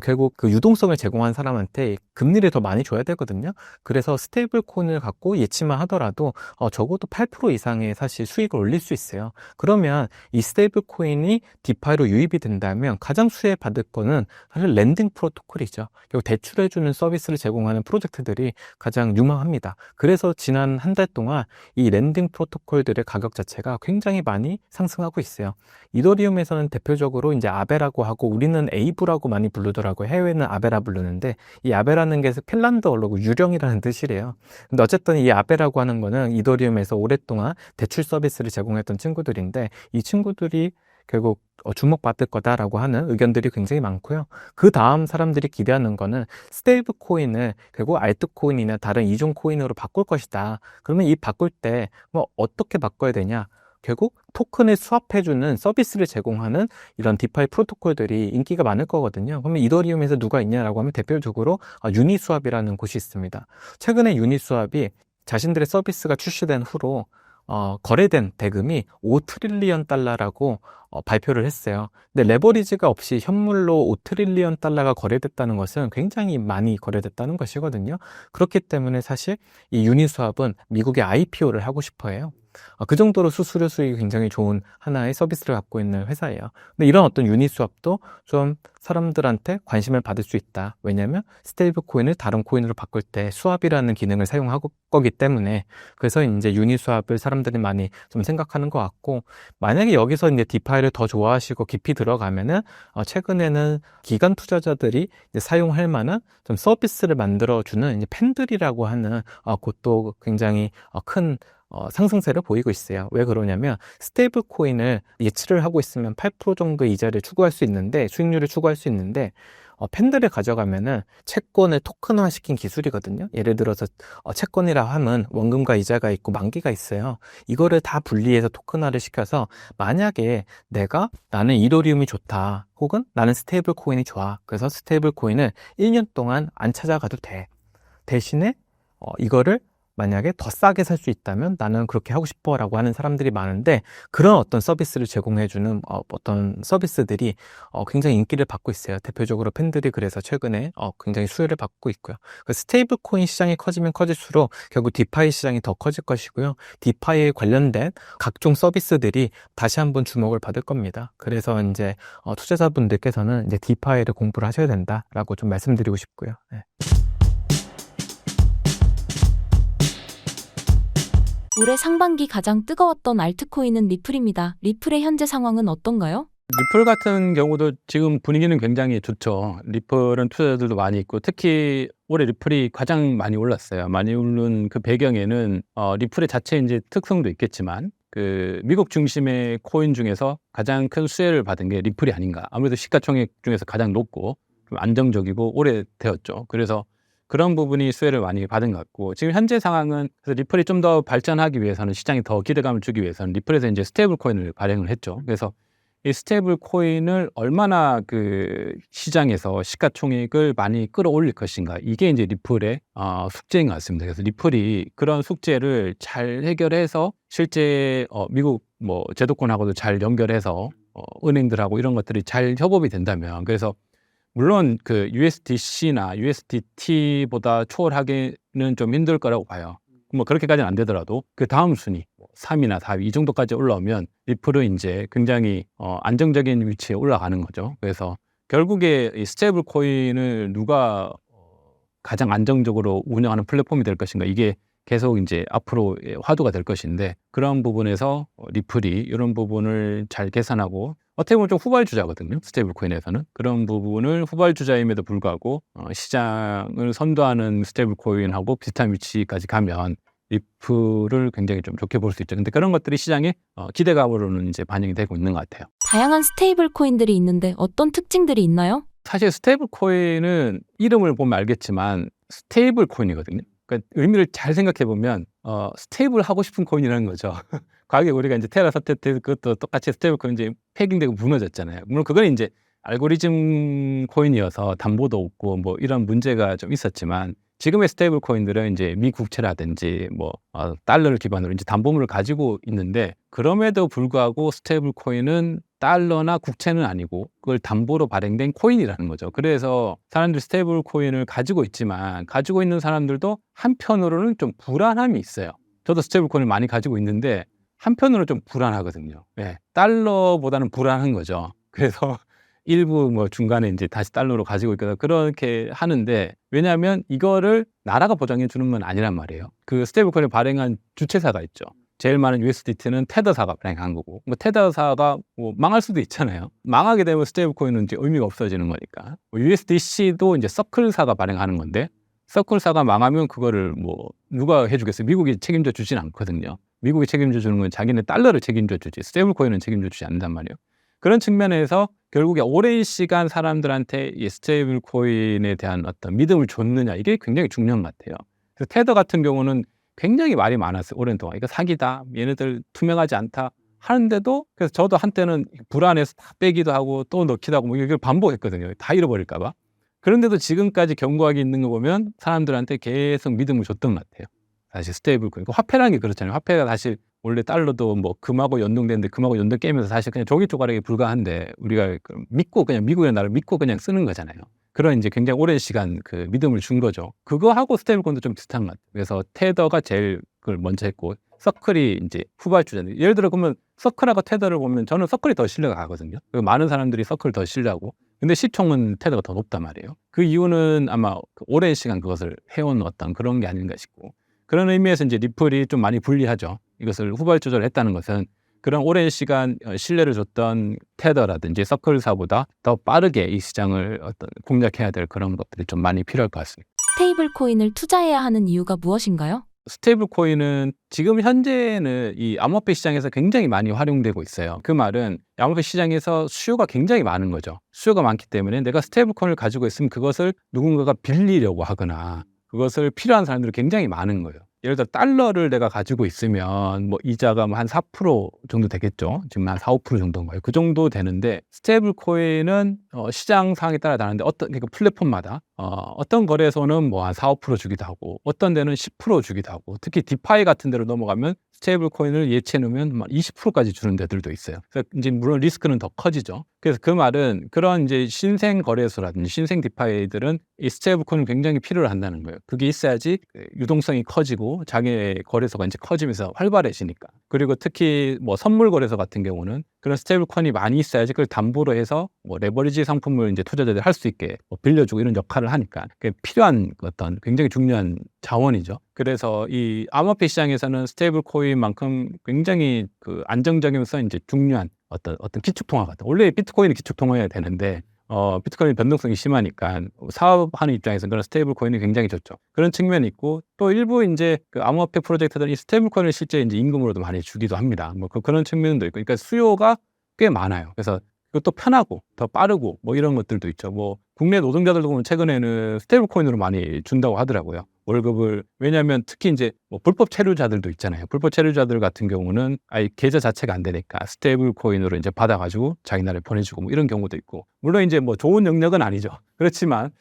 결국 그 유동성을 제공한 사람한테 금리를 더 많이 줘야 되거든요. 그래서 스테이블 코인을 갖고 예치만 하더라도 적어도 8% 이상의 사실 수익을 올릴 수 있어요. 그러면 이 스테이블 코인이 디파이로 유입이 된다면 가장 수혜받을 거는 사실 랜딩 프로토콜이죠. 결국 대출해주는 서비스를 제공하는 프로젝트들이 가장 유망합니다. 그래서 지난 한 달 동안 이 랜딩 프로토콜들의 가격 자체가 굉장히 많이 상승하고 있어요. 이더리움에서는 대표적으로 이제 아베라고 하고 우리는 에이브라고 많이 부르더라고요. 해외는 아베라 부르는데 이 아베라는 게 핀란드어로 유령이라는 뜻이래요. 근데 어쨌든 이 아베라고 하는 거는 이더리움에서 오랫동안 대출 서비스를 제공했던 친구들인데 이 친구들이 결국 주목받을 거다라고 하는 의견들이 굉장히 많고요. 그 다음 사람들이 기대하는 거는 스테이블 코인을 결국 알트코인이나 다른 이종 코인으로 바꿀 것이다. 그러면 이 바꿀 때 뭐 어떻게 바꿔야 되냐? 결국 토큰을 수합해주는 서비스를 제공하는 이런 디파이 프로토콜들이 인기가 많을 거거든요. 그러면 이더리움에서 누가 있냐라고 하면 대표적으로 유니스왑이라는 곳이 있습니다. 최근에 유니스왑이 자신들의 서비스가 출시된 후로 거래된 대금이 5트릴리언 달러라고 발표를 했어요. 근데 레버리지가 없이 현물로 5트릴리언 달러가 거래됐다는 것은 굉장히 많이 거래됐다는 것이거든요. 그렇기 때문에 사실 이 유니스왑은 미국에 IPO를 하고 싶어 해요. 그 정도로 수수료 수익이 굉장히 좋은 하나의 서비스를 갖고 있는 회사예요. 근데 이런 어떤 유니스왑도 좀 사람들한테 관심을 받을 수 있다. 왜냐하면 스테이블 코인을 다른 코인으로 바꿀 때 수합이라는 기능을 사용할 거기 때문에 그래서 이제 유니스왑을 사람들이 많이 좀 생각하는 것 같고 만약에 여기서 이제 디파이를 더 좋아하시고 깊이 들어가면은 최근에는 기관 투자자들이 이제 사용할 만한 좀 서비스를 만들어주는 이제 팬들이라고 하는 곳도 굉장히 큰 상승세를 보이고 있어요. 왜 그러냐면 스테이블 코인을 예치를 하고 있으면 8% 정도의 이자를 추구할 수 있는데 수익률을 추구할 수 있는데 팬들을 가져가면은 채권을 토큰화 시킨 기술이거든요. 예를 들어서 채권이라 하면 원금과 이자가 있고 만기가 있어요. 이거를 다 분리해서 토큰화를 시켜서 만약에 나는 이더리움이 좋다 혹은 나는 스테이블 코인이 좋아. 그래서 스테이블 코인을 1년 동안 안 찾아가도 돼. 대신에 이거를 만약에 더 싸게 살 수 있다면 나는 그렇게 하고 싶어라고 하는 사람들이 많은데 그런 어떤 서비스를 제공해주는 어떤 서비스들이 굉장히 인기를 받고 있어요. 대표적으로 팬들이 그래서 최근에 굉장히 수혜를 받고 있고요. 그 스테이블 코인 시장이 커지면 커질수록 결국 디파이 시장이 더 커질 것이고요. 디파이에 관련된 각종 서비스들이 다시 한번 주목을 받을 겁니다. 그래서 이제 투자자분들께서는 이제 디파이를 공부를 하셔야 된다라고 좀 말씀드리고 싶고요. 네. 올해 상반기 가장 뜨거웠던 알트코인은 리플입니다. 리플의 현재 상황은 어떤가요? 리플 같은 경우도 지금 분위기는 굉장히 좋죠. 리플은 투자자들도 많이 있고 특히 올해 리플이 가장 많이 올랐어요. 많이 오른 그 배경에는 리플의 자체 이제 특성도 있겠지만 그 미국 중심의 코인 중에서 가장 큰 수혜를 받은 게 리플이 아닌가. 아무래도 시가총액 중에서 가장 높고 좀 안정적이고 오래되었죠. 그래서 그런 부분이 수혜를 많이 받은 것 같고 지금 현재 상황은 그래서 리플이 좀 더 발전하기 위해서는 시장에 더 기대감을 주기 위해서는 리플에서 이제 스테이블 코인을 발행을 했죠. 그래서 이 스테이블 코인을 얼마나 그 시장에서 시가총액을 많이 끌어올릴 것인가 이게 이제 리플의 숙제인 것 같습니다. 그래서 리플이 그런 숙제를 잘 해결해서 실제 미국 뭐 제도권하고도 잘 연결해서 은행들하고 이런 것들이 잘 협업이 된다면 그래서 물론 그 USDC나 USDT보다 초월하기는 좀 힘들 거라고 봐요. 뭐 그렇게까지는 안 되더라도 그 다음 순위 3위나 4위 이 정도까지 올라오면 리플은 이제 굉장히 안정적인 위치에 올라가는 거죠. 그래서 결국에 이 스테이블 코인을 누가 가장 안정적으로 운영하는 플랫폼이 될 것인가 이게 계속 이제 앞으로의 화두가 될 것인데 그런 부분에서 리플이 이런 부분을 잘 계산하고 어떻게 보면 좀 후발주자거든요. 스테이블 코인에서는 그런 부분을 후발주자임에도 불구하고 시장을 선도하는 스테이블 코인하고 비슷한 위치까지 가면 리플을 굉장히 좀 좋게 볼 수 있죠. 근데 그런 것들이 시장에 기대감으로는 이제 반영이 되고 있는 것 같아요. 다양한 스테이블 코인들이 있는데 어떤 특징들이 있나요? 사실 스테이블 코인은 이름을 보면 알겠지만 스테이블 코인이거든요. 그러니까 의미를 잘 생각해 보면 스테이블 하고 싶은 코인이라는 거죠. 과거에 우리가 이제 테라 사태 때 그것도 똑같이 스테이블 코인 이제 패깅되고 무너졌잖아요. 물론 그건 이제 알고리즘 코인이어서 담보도 없고 뭐 이런 문제가 좀 있었지만 지금의 스테이블 코인들은 이제 미국채라든지 뭐 달러를 기반으로 이제 담보물을 가지고 있는데 그럼에도 불구하고 스테이블 코인은 달러나 국채는 아니고 그걸 담보로 발행된 코인이라는 거죠. 그래서 사람들이 스테이블 코인을 가지고 있지만 가지고 있는 사람들도 한편으로는 좀 불안함이 있어요. 저도 스테이블 코인을 많이 가지고 있는데 한편으로 좀 불안하거든요. 네, 달러보다는 불안한 거죠. 그래서 일부 뭐 중간에 이제 다시 달러로 가지고 있거나 그렇게 하는데 왜냐하면 이거를 나라가 보장해 주는 건 아니란 말이에요. 그 스테이블 코인을 발행한 주체사가 있죠. 제일 많은 USDT는 테더사가 발행한 거고 뭐 테더사가 뭐 망할 수도 있잖아요. 망하게 되면 스테이블 코인은 이제 의미가 없어지는 거니까. 뭐 USDC도 이제 서클사가 발행하는 건데 서클사가 망하면 그거를 뭐 누가 해주겠어요? 미국이 책임져 주진 않거든요. 미국이 책임져 주는 건 자기네 달러를 책임져 주지 스테이블 코인은 책임져 주지 않는단 말이에요. 그런 측면에서 결국에 오랜 시간 사람들한테 이 스테이블 코인에 대한 어떤 믿음을 줬느냐 이게 굉장히 중요한 것 같아요. 그래서 테더 같은 경우는 굉장히 말이 많았어요. 오랜 동안 이거 사기다, 얘네들 투명하지 않다 하는데도 그래서 저도 한때는 불안해서 다 빼기도 하고 또 넣기도 하고 뭐 이걸 반복했거든요. 다 잃어버릴까 봐. 그런데도 지금까지 견고하게 있는 거 보면 사람들한테 계속 믿음을 줬던 것 같아요. 사실 스테이블 코인 화폐라는 게 그렇잖아요. 화폐가 사실 원래 달러도 뭐 금하고 연동되는데 금하고 연동 깨면서 사실 그냥 종이 조각에 불과한데 우리가 믿고 그냥 미국의 나라를 믿고 그냥 쓰는 거잖아요. 그런 이제 굉장히 오랜 시간 그 믿음을 준 거죠. 그거하고 스테이블코인도 좀 비슷한 것 같아요. 그래서 테더가 제일 그걸 먼저 했고 서클이 이제 후발주자인데 예를 들어 그러면 서클하고 테더를 보면 저는 서클이 더 신뢰가 가거든요. 많은 사람들이 서클을 더 신뢰하고 근데 시총은 테더가 더 높단 말이에요. 그 이유는 아마 그 오랜 시간 그것을 해온 어떤 그런 게 아닌가 싶고 그런 의미에서 이제 리플이 좀 많이 불리하죠. 이것을 후발주자를 했다는 것은 그런 오랜 시간 신뢰를 줬던 테더라든지 서클사보다 더 빠르게 이 시장을 어떤 공략해야 될 그런 것들이 좀 많이 필요할 것 같습니다. 스테이블 코인을 투자해야 하는 이유가 무엇인가요? 스테이블 코인은 지금 현재는 이 암호화폐 시장에서 굉장히 많이 활용되고 있어요. 그 말은 암호화폐 시장에서 수요가 굉장히 많은 거죠. 수요가 많기 때문에 내가 스테이블 코인을 가지고 있으면 그것을 누군가가 빌리려고 하거나 그것을 필요한 사람들이 굉장히 많은 거예요. 예를 들어 달러를 내가 가지고 있으면 뭐 이자가 한 4% 정도 되겠죠. 지금 한 4, 5% 정도인 거예요. 그 정도 되는데 스테이블 코인은 시장 상황에 따라 다른데 어떤 그러니까 플랫폼마다 어떤 거래소는 뭐 한 4~5% 주기도 하고 어떤 데는 10% 주기도 하고 특히 디파이 같은 데로 넘어가면 스테이블 코인을 예치해 놓으면 막 20%까지 주는 데들도 있어요. 그래서 이제 물론 리스크는 더 커지죠. 그래서 그 말은 그런 이제 신생 거래소라든지 신생 디파이들은 이 스테이블 코인을 굉장히 필요로 한다는 거예요. 그게 있어야지 유동성이 커지고 자기 거래소가 이제 커지면서 활발해지니까. 그리고 특히 뭐 선물 거래소 같은 경우는 그런 스테이블 코인이 많이 있어야지 그걸 담보로 해서 뭐 레버리지 상품을 이제 투자자들이 할 수 있게 뭐 빌려주고 이런 역할을 하니까 그게 필요한 어떤 굉장히 중요한 자원이죠. 그래서 이 암호화폐 시장에서는 스테이블 코인만큼 굉장히 그 안정적이면서 이제 중요한 어떤 기축통화 같은. 원래 비트코인이 기축통화여야 되는데 비트코인 변동성이 심하니까 사업하는 입장에서는 그런 스테이블 코인이 굉장히 좋죠. 그런 측면이 있고 또 일부 이제 그 암호화폐 프로젝트들은 이 스테이블 코인을 실제 이제 임금으로도 많이 주기도 합니다. 뭐 그런 측면도 있고, 그러니까 수요가 꽤 많아요. 그래서 그것도 편하고 더 빠르고 뭐 이런 것들도 있죠. 뭐 국내 노동자들도 보면 최근에는 스테이블 코인으로 많이 준다고 하더라고요. 월급을. 왜냐하면 특히 이제 뭐 불법 체류자들도 있잖아요. 불법 체류자들 같은 경우는 아예 계좌 자체가 안 되니까 스테이블 코인으로 이제 받아가지고 자기 나라에 보내주고 뭐 이런 경우도 있고. 물론 이제 뭐 좋은 영역은 아니죠. 그렇지만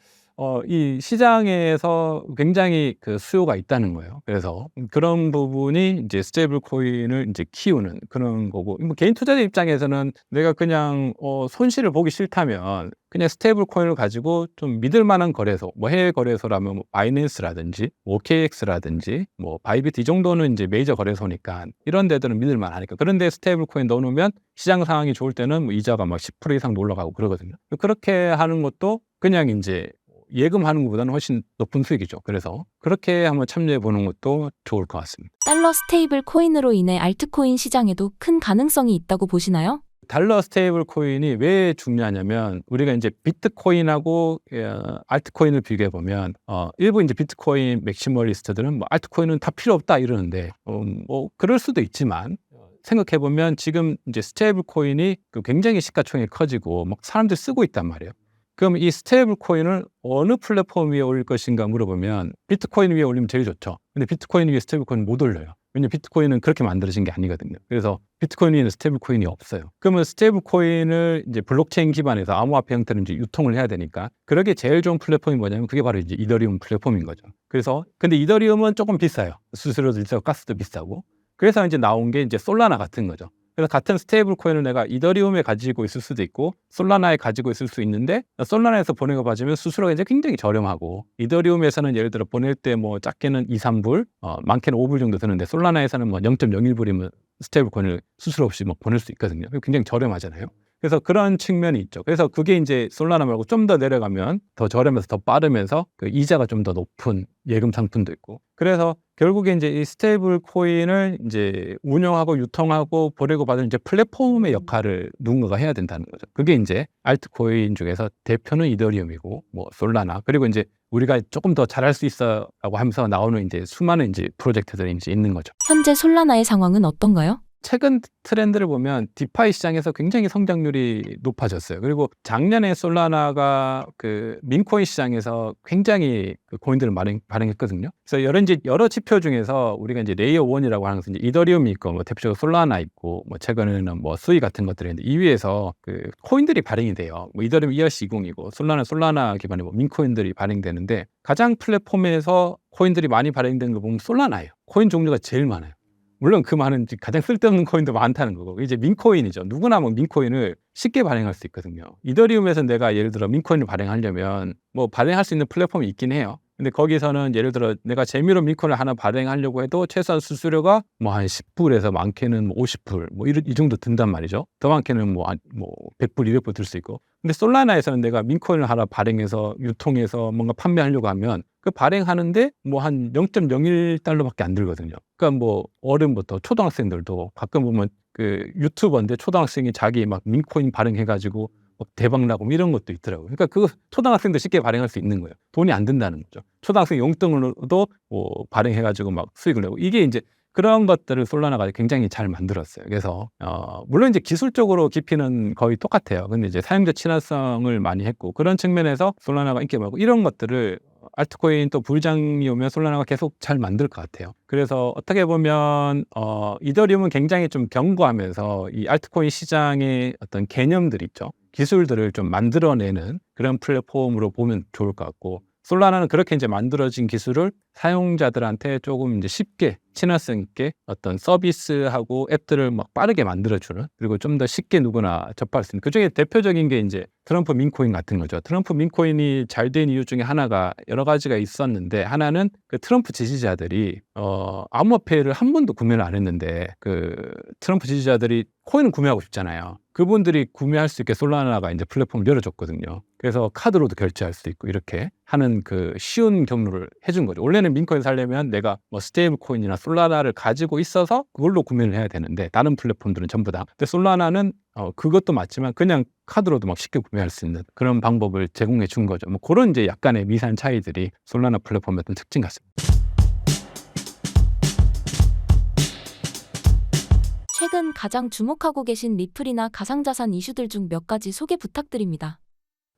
이 시장에서 굉장히 그 수요가 있다는 거예요. 그래서 그런 부분이 이제 스테이블 코인을 이제 키우는 그런 거고, 뭐 개인 투자자 입장에서는 내가 그냥 손실을 보기 싫다면 그냥 스테이블 코인을 가지고 좀 믿을 만한 거래소, 뭐 해외 거래소라면 뭐 바이낸스라든지 OKX라든지 뭐 바이비트 이 정도는 이제 메이저 거래소니까 이런 데들은 믿을 만하니까. 그런데 스테이블 코인 넣어놓으면 시장 상황이 좋을 때는 뭐 이자가 막 10% 이상 올라가고 그러거든요. 그렇게 하는 것도 그냥 이제 예금하는 것보다는 훨씬 높은 수익이죠. 그래서 그렇게 한번 참여해 보는 것도 좋을 것 같습니다. 달러 스테이블 코인으로 인해 알트코인 시장에도 큰 가능성이 있다고 보시나요? 달러 스테이블 코인이 왜 중요하냐면 우리가 이제 비트코인하고 알트코인을 비교해 보면 일부 이제 비트코인 맥시멀리스트들은 뭐 알트코인은 다 필요 없다 이러는데 뭐 그럴 수도 있지만 생각해 보면 지금 이제 스테이블 코인이 굉장히 시가총액이 커지고 막 사람들이 쓰고 있단 말이에요. 그럼 이 스테이블 코인을 어느 플랫폼 위에 올릴 것인가 물어보면 비트코인 위에 올리면 제일 좋죠. 근데 비트코인 위에 스테이블 코인은 못 올려요. 왜냐면 비트코인은 그렇게 만들어진 게 아니거든요. 그래서 비트코인 위에는 스테이블 코인이 없어요. 그러면 스테이블 코인을 이제 블록체인 기반에서 암호화폐 형태로 이제 유통을 해야 되니까 그러게 제일 좋은 플랫폼이 뭐냐면 그게 바로 이제 이더리움 플랫폼인 거죠. 그래서 근데 이더리움은 조금 비싸요. 수수료도 비싸고 가스도 비싸고. 그래서 이제 나온 게 이제 솔라나 같은 거죠. 그래서 같은 스테이블 코인을 내가 이더리움에 가지고 있을 수도 있고 솔라나에 가지고 있을 수 있는데 솔라나에서 보내고 받으면 수수료가 이제 굉장히 저렴하고 이더리움에서는 예를 들어 보낼 때 뭐 작게는 2~3불, 많게는 5불 정도 드는데 솔라나에서는 뭐 0.01불이면 스테이블 코인을 수수료 없이 막 보낼 수 있거든요. 굉장히 저렴하잖아요. 그래서 그런 측면이 있죠. 그래서 그게 이제 솔라나 말고 좀 더 내려가면 더 저렴해서 더 빠르면서 그 이자가 좀 더 높은 예금 상품도 있고. 그래서 결국에 이제 이 스테이블 코인을 이제 운영하고 유통하고 보내고 받은 이제 플랫폼의 역할을 누군가가 해야 된다는 거죠. 그게 이제 알트코인 중에서 대표는 이더리움이고 뭐 솔라나 그리고 이제 우리가 조금 더 잘할 수 있어라고 하면서 나오는 이제 수많은 이제 프로젝트들이 이제 있는 거죠. 현재 솔라나의 상황은 어떤가요? 최근 트렌드를 보면 디파이 시장에서 굉장히 성장률이 높아졌어요. 그리고 작년에 솔라나가 그 민코인 시장에서 굉장히 그 코인들을 발행했거든요. 그래서 여러 지표 중에서 우리가 이제 레이어 1이라고 하는 것은 이제 이더리움이 있고 뭐 대표적으로 솔라나 있고 뭐 최근에는 뭐 수이 같은 것들이 있는데 이 위에서 그 코인들이 발행이 돼요. 뭐 이더리움 ERC20이고 솔라나 기반의 뭐 민코인들이 발행되는데 가장 플랫폼에서 코인들이 많이 발행된 거 보면 솔라나예요. 코인 종류가 제일 많아요. 물론 그 많은 가장 쓸데없는 코인도 많다는 거고 이제 민코인이죠. 누구나 뭐 민코인을 쉽게 발행할 수 있거든요. 이더리움에서 내가 예를 들어 민코인을 발행하려면 뭐 발행할 수 있는 플랫폼이 있긴 해요. 근데 거기서는 예를 들어 내가 재미로 민코인을 하나 발행하려고 해도 최소한 수수료가 뭐 한 10불에서 많게는 뭐 50불 뭐 이 정도 든단 말이죠. 더 많게는 뭐 100불, 200불 들 수 있고. 근데 솔라나에서는 내가 민코인을 하나 발행해서 유통해서 뭔가 판매하려고 하면 그 발행하는데 뭐 한 0.01달러밖에 안 들거든요. 그러니까 뭐 어른부터 초등학생들도 가끔 보면 그 유튜버인데 초등학생이 자기 막 민코인 발행해가지고 대박 나고 뭐 이런 것도 있더라고요. 그러니까 그 초등학생도 쉽게 발행할 수 있는 거예요. 돈이 안 든다는 거죠. 초등학생 용돈으로도 뭐 발행해가지고 막 수익을 내고 이게 이제 그런 것들을 솔라나가 굉장히 잘 만들었어요. 그래서 물론 이제 기술적으로 깊이는 거의 똑같아요. 근데 이제 사용자 친화성을 많이 했고 그런 측면에서 솔라나가 인기 많고 이런 것들을 알트코인 또 부장이 오면 솔라나가 계속 잘 만들 것 같아요. 그래서 어떻게 보면 이더리움은 굉장히 좀 견고하면서 이 알트코인 시장의 어떤 개념들 있죠. 기술들을 좀 만들어내는 그런 플랫폼으로 보면 좋을 것 같고 솔라나는 그렇게 이제 만들어진 기술을 사용자들한테 조금 이제 쉽게 친화성 있게 어떤 서비스하고 앱들을 막 빠르게 만들어주는, 그리고 좀 더 쉽게 누구나 접할 수 있는, 그중에 대표적인 게 이제 트럼프 민코인 같은 거죠. 트럼프 민코인이 잘 된 이유 중에 하나가 여러 가지가 있었는데, 하나는 그 트럼프 지지자들이 암호화폐를 한 번도 구매를 안 했는데, 그 트럼프 지지자들이 코인을 구매하고 싶잖아요. 그분들이 구매할 수 있게 솔라나가 이제 플랫폼을 열어줬거든요. 그래서 카드로도 결제할 수 있고 이렇게 하는 그 쉬운 경로를 해준 거죠. 원래는 민코인 살려면 내가 뭐 스테이블 코인이나 솔라나를 가지고 있어서 그걸로 구매를 해야 되는데, 다른 플랫폼들은 전부 다. 근데 솔라나는 그것도 맞지만 그냥 카드로도 막 쉽게 구매할 수 있는 그런 방법을 제공해 준 거죠. 뭐 그런 이제 약간의 미세한 차이들이 솔라나 플랫폼의 어떤 특징 같습니다. 최근 가장 주목하고 계신 리플이나 가상자산 이슈들 중 몇 가지 소개 부탁드립니다.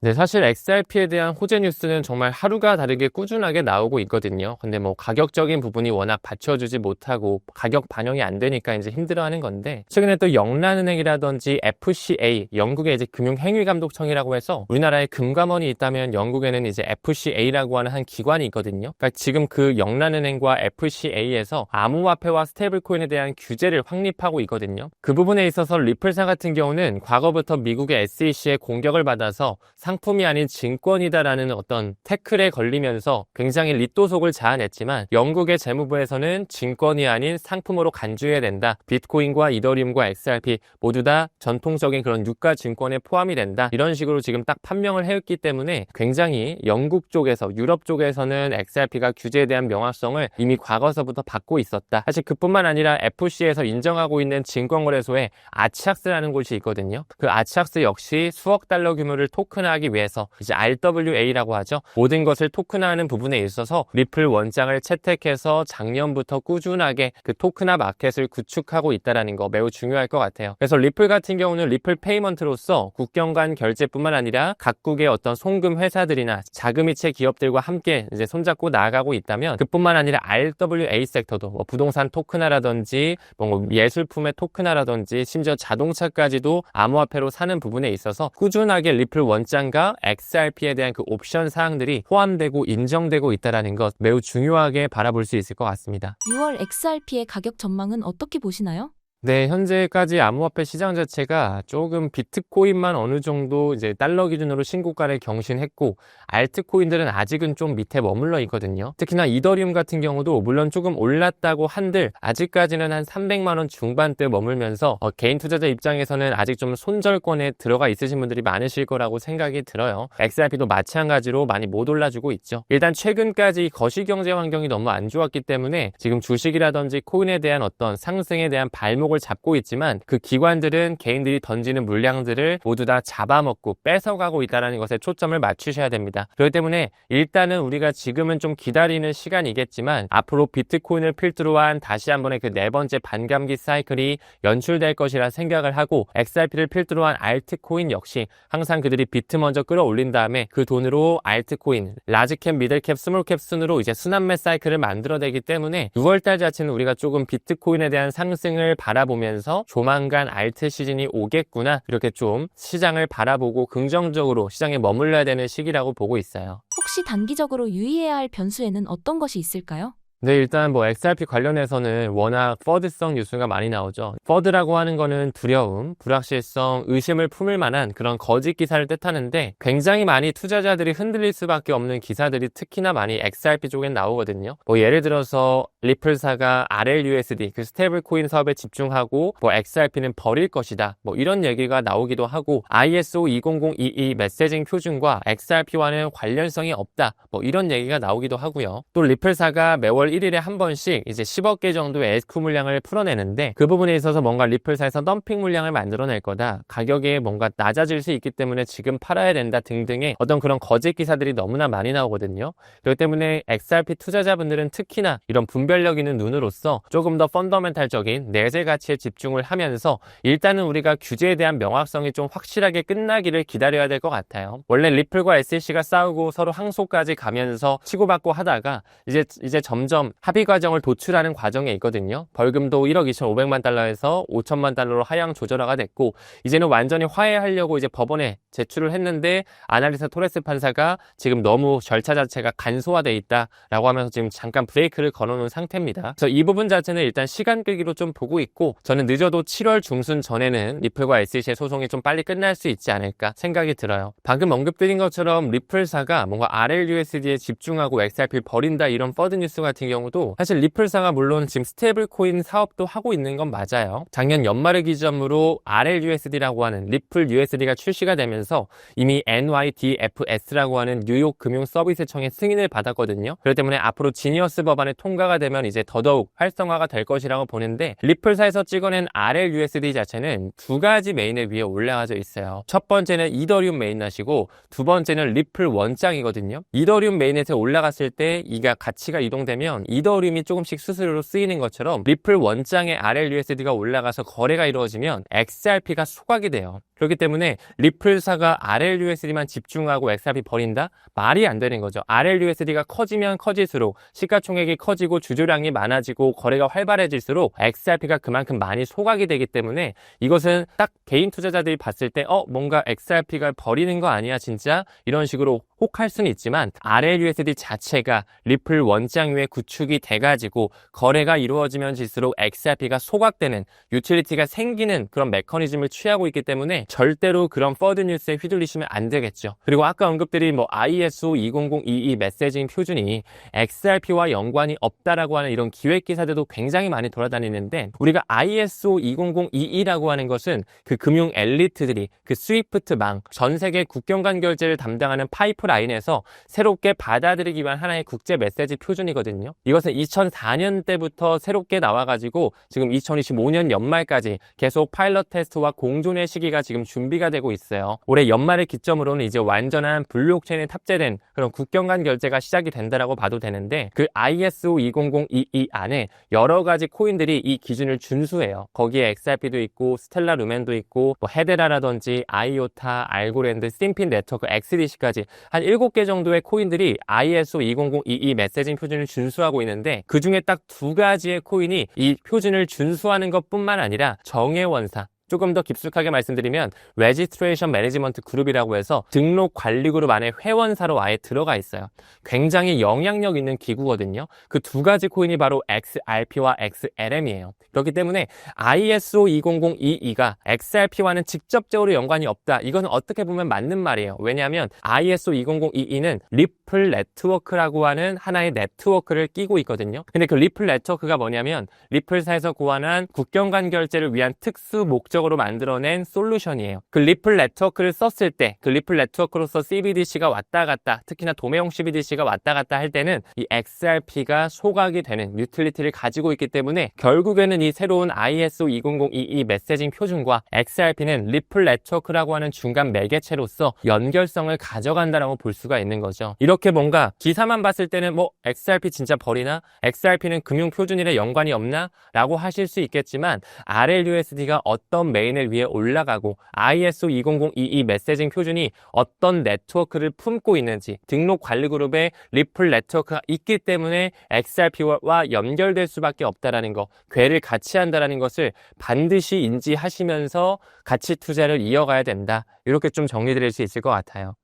네, 사실 XRP에 대한 호재 뉴스는 정말 하루가 다르게 꾸준하게 나오고 있거든요. 근데 뭐 가격적인 부분이 워낙 받쳐주지 못하고 가격 반영이 안 되니까 이제 힘들어하는 건데, 최근에 또 영란은행이라든지 FCA, 영국의 이제 금융행위감독청이라고 해서 우리나라에 금감원이 있다면 영국에는 이제 FCA라고 하는 한 기관이 있거든요. 그러니까 지금 그 영란은행과 FCA에서 암호화폐와 스테이블코인에 대한 규제를 확립하고 있거든요. 그 부분에 있어서 리플사 같은 경우는 과거부터 미국의 SEC의 공격을 받아서 상품이 아닌 증권이다라는 어떤 태클에 걸리면서 굉장히 리또속을 자아냈지만, 영국의 재무부에서는 증권이 아닌 상품으로 간주해야 된다. 비트코인과 이더리움과 XRP 모두 다 전통적인 그런 유가 증권에 포함이 된다. 이런 식으로 지금 딱 판명을 해왔기 때문에 굉장히 영국 쪽에서, 유럽 쪽에서는 XRP가 규제에 대한 명확성을 이미 과거서부터 받고 있었다. 사실 그뿐만 아니라 FC에서 인정하고 있는 증권거래소에 아치악스라는 곳이 있거든요. 그 아치악스 역시 수억 달러 규모를 토큰화하기 위해서 이제 RWA라고 하죠. 모든 것을 토큰화하는 부분에 있어서 리플 원장을 채택해서 작년부터 꾸준하게 그 토큰화 마켓을 구축하고 있다는 거 매우 중요할 것 같아요. 그래서 리플 같은 경우는 리플 페이먼트로서 국경 간 결제뿐만 아니라 각국의 어떤 송금 회사들이나 자금이체 기업들과 함께 이제 손잡고 나아가고 있다면, 그뿐만 아니라 RWA 섹터도 뭐 부동산 토큰화라든지 뭐 예술품의 토큰화라든지 심지어 자동차까지도 암호화폐로 사는 부분에 있어서 꾸준하게 리플 원장 과 XRP에 대한 그 옵션 사항들이 포함되고 인정되고 있다는 것 매우 중요하게 바라볼 수 있을 것 같습니다. 6월 XRP의 가격 전망은 어떻게 보시나요? 네, 현재까지 암호화폐 시장 자체가 조금 비트코인만 어느 정도 이제 달러 기준으로 신고가를 경신했고, 알트코인들은 아직은 좀 밑에 머물러 있거든요. 특히나 이더리움 같은 경우도 물론 조금 올랐다고 한들 아직까지는 한 300만 원 중반대 머물면서 개인 투자자 입장에서는 아직 좀 손절권에 들어가 있으신 분들이 많으실 거라고 생각이 들어요. XRP도 마찬가지로 많이 못 올라주고 있죠. 일단 최근까지 거시경제 환경이 너무 안 좋았기 때문에 지금 주식이라든지 코인에 대한 어떤 상승에 대한 발목 을 잡고 있지만, 그 기관들은 개인들이 던지는 물량들을 모두 다 잡아먹고 뺏어가고 있다는 것에 초점을 맞추셔야 됩니다. 그렇기 때문에 일단은 우리가 지금은 좀 기다리는 시간이겠지만, 앞으로 비트코인을 필두로 한 다시 한번의 그 네 번째 반감기 사이클이 연출될 것이라 생각을 하고, XRP를 필두로 한 알트코인 역시 항상 그들이 비트 먼저 끌어올린 다음에 그 돈으로 알트코인, 라지캡, 미들캡, 스몰캡 순으로 이제 순환매 사이클을 만들어내기 때문에 6월달 자체는 우리가 조금 비트코인에 대한 상승을 바라보면서 조만간 알트 시즌이 오겠구나, 이렇게 좀 시장을 바라보고 긍정적으로 시장에 머물러야 되는 시기라고 보고 있어요. 혹시 단기적으로 유의해야 할 변수에는 어떤 것이 있을까요? 네, 일단 뭐 XRP 관련해서는 워낙 퍼드성 뉴스가 많이 나오죠. 퍼드라고 하는 거는 두려움, 불확실성, 의심을 품을 만한 그런 거짓 기사를 뜻하는데, 굉장히 많이 투자자들이 흔들릴 수밖에 없는 기사들이 특히나 많이 XRP 쪽엔 나오거든요. 뭐 예를 들어서 리플사가 RLUSD 그 스테이블 코인 사업에 집중하고 뭐 XRP는 버릴 것이다, 뭐 이런 얘기가 나오기도 하고, ISO 20022 메시징 표준과 XRP와는 관련성이 없다, 뭐 이런 얘기가 나오기도 하고요. 또 리플사가 매월 1일에 한 번씩 이제 10억 개 정도의 SQ 물량을 풀어내는데, 그 부분에 있어서 뭔가 리플사에서 덤핑 물량을 만들어낼 거다, 가격이 뭔가 낮아질 수 있기 때문에 지금 팔아야 된다 등등의 어떤 그런 거짓 기사들이 너무나 많이 나오거든요. 그렇기 때문에 XRP 투자자분들은 특히나 이런 분별력 있는 눈으로서 조금 더 펀더멘탈적인 내재 가치에 집중을 하면서, 일단은 우리가 규제에 대한 명확성이 좀 확실하게 끝나기를 기다려야 될 것 같아요. 원래 리플과 SEC가 싸우고 서로 항소까지 가면서 치고받고 하다가 이제 점점 것처럼 합의 과정을 도출하는 과정에 있거든요. 벌금도 1억 2,500만 달러에서 5천만 달러로 하향 조절화가 됐고 이제는 완전히 화해하려고 이제 법원에 제출을 했는데 아날리사 토레스 판사가 지금 너무 절차 자체가 간소화돼 있다라고 하면서 지금 잠깐 브레이크를 걸어놓은 상태입니다. 그래서 이 부분 자체는 일단 시간 끌기로 좀 보고 있고 저는 늦어도 7월 중순 전에는 리플과 SEC의 소송이 좀 빨리 끝날 수 있지 않을까 생각이 들어요. 방금 언급드린 것처럼 리플사가 뭔가 RLUSD에 집중하고 XRP를 버린다 이런 퍼드 뉴스 같은 경우도 사실 리플사가 물론 지금 스테이블 코인 사업도 하고 있는 건 맞아요. 작년 연말을 기점으로 RLUSD라고 하는 리플 USD가 출시가 되면서 이미 NYDFS라고 하는 뉴욕 금융 서비스청의 승인을 받았거든요. 그렇기 때문에 앞으로 지니어스 법안이 통과가 되면 이제 더더욱 활성화가 될 것이라고 보는데 리플사에서 찍어낸 RLUSD 자체는 두 가지 메인을 위에 올라가져 있어요. 첫 번째는 이더리움 메인넷이고 두 번째는 리플 원장이거든요. 이더리움 메인넷에 올라갔을 때 이가 가치가 이동되면 이더리움이 조금씩 수수료로 쓰이는 것처럼 리플 원장의 RLUSD가 올라가서 거래가 이루어지면 XRP가 소각이 돼요. 그렇기 때문에 리플사가 RLUSD만 집중하고 XRP 버린다? 말이 안 되는 거죠. RLUSD가 커지면 커질수록 시가총액이 커지고 주조량이 많아지고 거래가 활발해질수록 XRP가 그만큼 많이 소각이 되기 때문에 이것은 딱 개인 투자자들이 봤을 때 뭔가 XRP가 버리는 거 아니야 진짜? 이런 식으로 혹할 수는 있지만 RLUSD 자체가 리플 원장 위에 구축이 돼가지고 거래가 이루어지면 질수록 XRP가 소각되는 유틸리티가 생기는 그런 메커니즘을 취하고 있기 때문에 절대로 그런 퍼드 뉴스에 휘둘리시면 안 되겠죠. 그리고 아까 언급드린 ISO 20022 메시징 표준이 XRP와 연관이 없다라고 하는 이런 기획 기사들도 굉장히 많이 돌아다니는데 우리가 ISO 20022라고 하는 것은 그 금융 엘리트들이 그 스위프트망 전 세계 국경 간 결제를 담당하는 파이프라인에서 새롭게 받아들이기 위한 하나의 국제 메시지 표준이거든요. 이것은 2004년 때부터 새롭게 나와가지고 지금 2025년 연말까지 계속 파일럿 테스트와 공존의 시기가 지금 준비가 되고 있어요. 올해 연말을 기점으로는 이제 완전한 블록체인에 탑재된 그런 국경 간 결제가 시작이 된다라고 봐도 되는데 그 ISO 20022 안에 여러 가지 코인들이 이 기준을 준수해요. 거기에 XRP도 있고 스텔라 루멘도 있고 헤데라라든지 아이오타, 알고랜드, 심핀 네트워크, XDC까지 한 7개 정도의 코인들이 ISO 20022 메시징 표준을 준수하고 있는데 그 중에 딱 두 가지의 코인이 이 표준을 준수하는 것뿐만 아니라 정회원사 조금 더 깊숙하게 말씀드리면 레지스트레이션 매니지먼트 그룹이라고 해서 등록 관리 그룹 안에 회원사로 아예 들어가 있어요. 굉장히 영향력 있는 기구거든요. 그 두 가지 코인이 바로 XRP와 XLM이에요. 그렇기 때문에 ISO 20022가 XRP와는 직접적으로 연관이 없다. 이건 어떻게 보면 맞는 말이에요. 왜냐하면 ISO 2022는 리플 네트워크라고 하는 하나의 네트워크를 끼고 있거든요. 근데 그 리플 네트워크가 뭐냐면 리플사에서 고안한 국경 간 결제를 위한 특수 목적으로 만들어낸 솔루션이에요. 그 리플 네트워크를 썼을 때 그 리플 네트워크로서 CBDC가 왔다 갔다 특히나 도매형 CBDC가 왔다 갔다 할 때는 이 XRP가 소각이 되는 유틸리티를 가지고 있기 때문에 결국에는 이 새로운 ISO 20022 메시징 표준과 XRP는 리플 네트워크라고 하는 중간 매개체로서 연결성을 가져간다라고 볼 수가 있는 거죠. 이렇게 뭔가 기사만 봤을 때는 XRP 진짜 버리나? XRP는 금융 표준이랑 연관이 없나? 라고 하실 수 있겠지만 RLUSD가 어떤 메인을 위해 올라가고 ISO 20022 메시징 표준이 어떤 네트워크를 품고 있는지 등록 관리 그룹에 리플 네트워크가 있기 때문에 XRP와 연결될 수밖에 없다라는 거, 궤를 같이 한다라는 것을 반드시 인지하시면서 가치 투자를 이어가야 된다. 이렇게 좀 정리드릴 수 있을 것 같아요.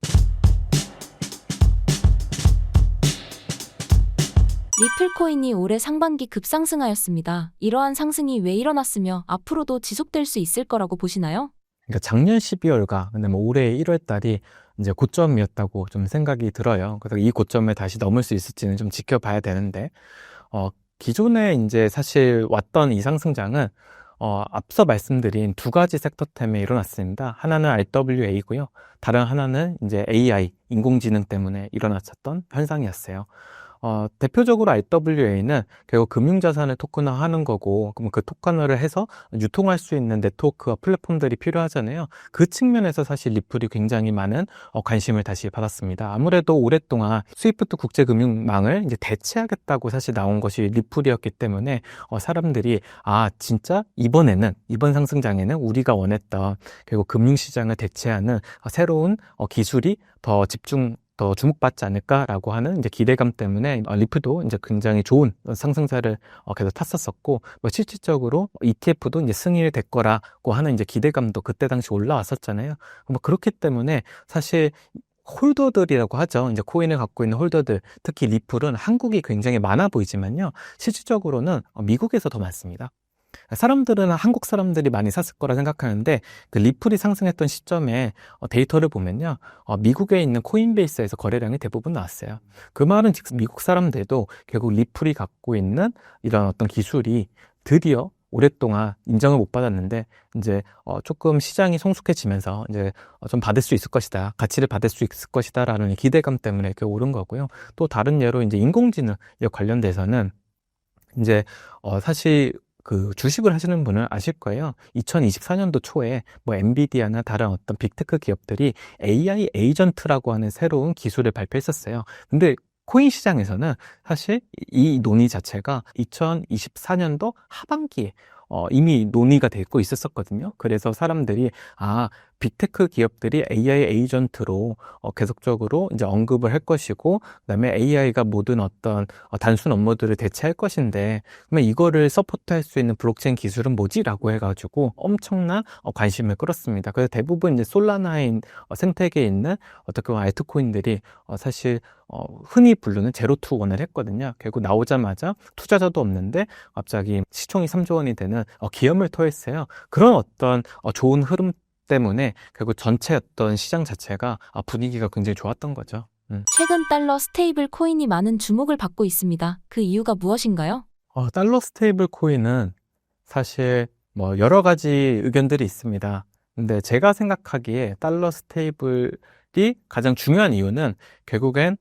리플 코인이 올해 상반기 급상승하였습니다. 이러한 상승이 왜 일어났으며 앞으로도 지속될 수 있을 거라고 보시나요? 그러니까 작년 12월과 근데 올해 1월 달이 이제 고점이었다고 좀 생각이 들어요. 그래서 이 고점을 다시 넘을 수 있을지는 좀 지켜봐야 되는데, 기존에 이제 사실 왔던 이 상승장은 앞서 말씀드린 두 가지 섹터 때문에 일어났습니다. 하나는 RWA고요. 다른 하나는 이제 AI, 인공지능 때문에 일어났었던 현상이었어요. 대표적으로 RWA는 결국 금융자산을 토큰화하는 거고, 그럼 그 토큰화를 해서 유통할 수 있는 네트워크와 플랫폼들이 필요하잖아요. 그 측면에서 사실 리플이 굉장히 많은 관심을 다시 받았습니다. 아무래도 오랫동안 스위프트 국제금융망을 이제 대체하겠다고 사실 나온 것이 리플이었기 때문에 사람들이 진짜 이번 상승장에는 우리가 원했던 결국 금융시장을 대체하는 새로운 기술이 더 집중 더 주목받지 않을까라고 하는 이제 기대감 때문에 리프도 이제 굉장히 좋은 상승세를 계속 탔었었고, 뭐 실질적으로 ETF도 이제 승인이 될 거라고 하는 이제 기대감도 그때 당시 올라왔었잖아요. 뭐 그렇기 때문에 사실 홀더들이라고 하죠. 이제 코인을 갖고 있는 홀더들, 특히 리플은 한국이 굉장히 많아 보이지만요. 실질적으로는 미국에서 더 많습니다. 사람들은 한국 사람들이 많이 샀을 거라 생각하는데, 그 리플이 상승했던 시점에 데이터를 보면요, 미국에 있는 코인베이스에서 거래량이 대부분 나왔어요. 그 말은 즉 미국 사람들도 결국 리플이 갖고 있는 이런 어떤 기술이 드디어 오랫동안 인정을 못 받았는데 이제 조금 시장이 성숙해지면서 이제 좀 받을 수 있을 것이다, 가치를 받을 수 있을 것이다라는 기대감 때문에 이렇게 오른 거고요. 또 다른 예로 이제 인공지능 관련돼서는 이제 사실 그 주식을 하시는 분은 아실 거예요. 2024년도 초에 뭐 엔비디아나 다른 어떤 빅테크 기업들이 AI 에이전트라고 하는 새로운 기술을 발표했었어요. 근데 코인 시장에서는 사실 이 논의 자체가 2024년도 하반기에 이미 논의가 되고 있었거든요. 그래서 사람들이 빅테크 기업들이 AI 에이전트로 계속적으로 이제 언급을 할 것이고, 그다음에 AI가 모든 어떤 단순 업무들을 대체할 것인데, 그러면 이거를 서포트할 수 있는 블록체인 기술은 뭐지라고 해가지고 엄청난 관심을 끌었습니다. 그래서 대부분 이제 솔라나인 생태계에 있는 어떻게 보면 알트코인들이 사실 흔히 부르는 제로 투 원을 했거든요. 결국 나오자마자 투자자도 없는데 갑자기 시총이 3조 원이 되는 기염을 토했어요. 그런 어떤 좋은 흐름 때문에 결국 전체 어떤 시장 자체가 분위기가 굉장히 좋았던 거죠. 최근 달러 스테이블 코인이 많은 주목을 받고 있습니다. 그 이유가 무엇인가요? 달러 스테이블 코인은 사실 뭐 여러 가지 의견들이 있습니다. 근데 제가 생각하기에 달러 스테이블이 가장 중요한 이유는 결국엔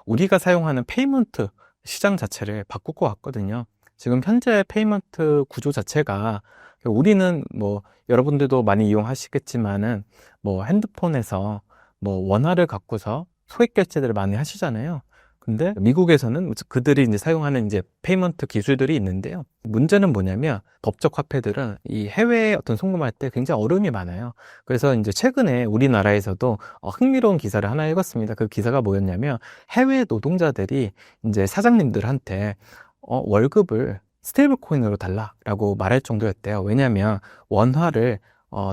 우리가 사용하는 페이먼트 시장 자체를 바꿀 것 같거든요. 지금 현재 페이먼트 구조 자체가, 우리는 뭐 여러분들도 많이 이용하시겠지만은 뭐 핸드폰에서 뭐 원화를 갖고서 소액 결제들을 많이 하시잖아요. 근데 미국에서는 그들이 이제 사용하는 이제 페이먼트 기술들이 있는데요. 문제는 뭐냐면 법적 화폐들은 이 해외에 어떤 송금할 때 굉장히 어려움이 많아요. 그래서 이제 최근에 우리나라에서도 흥미로운 기사를 하나 읽었습니다. 그 기사가 뭐였냐면, 해외 노동자들이 이제 사장님들한테 월급을 스테이블 코인으로 달라라고 말할 정도였대요. 왜냐하면 원화를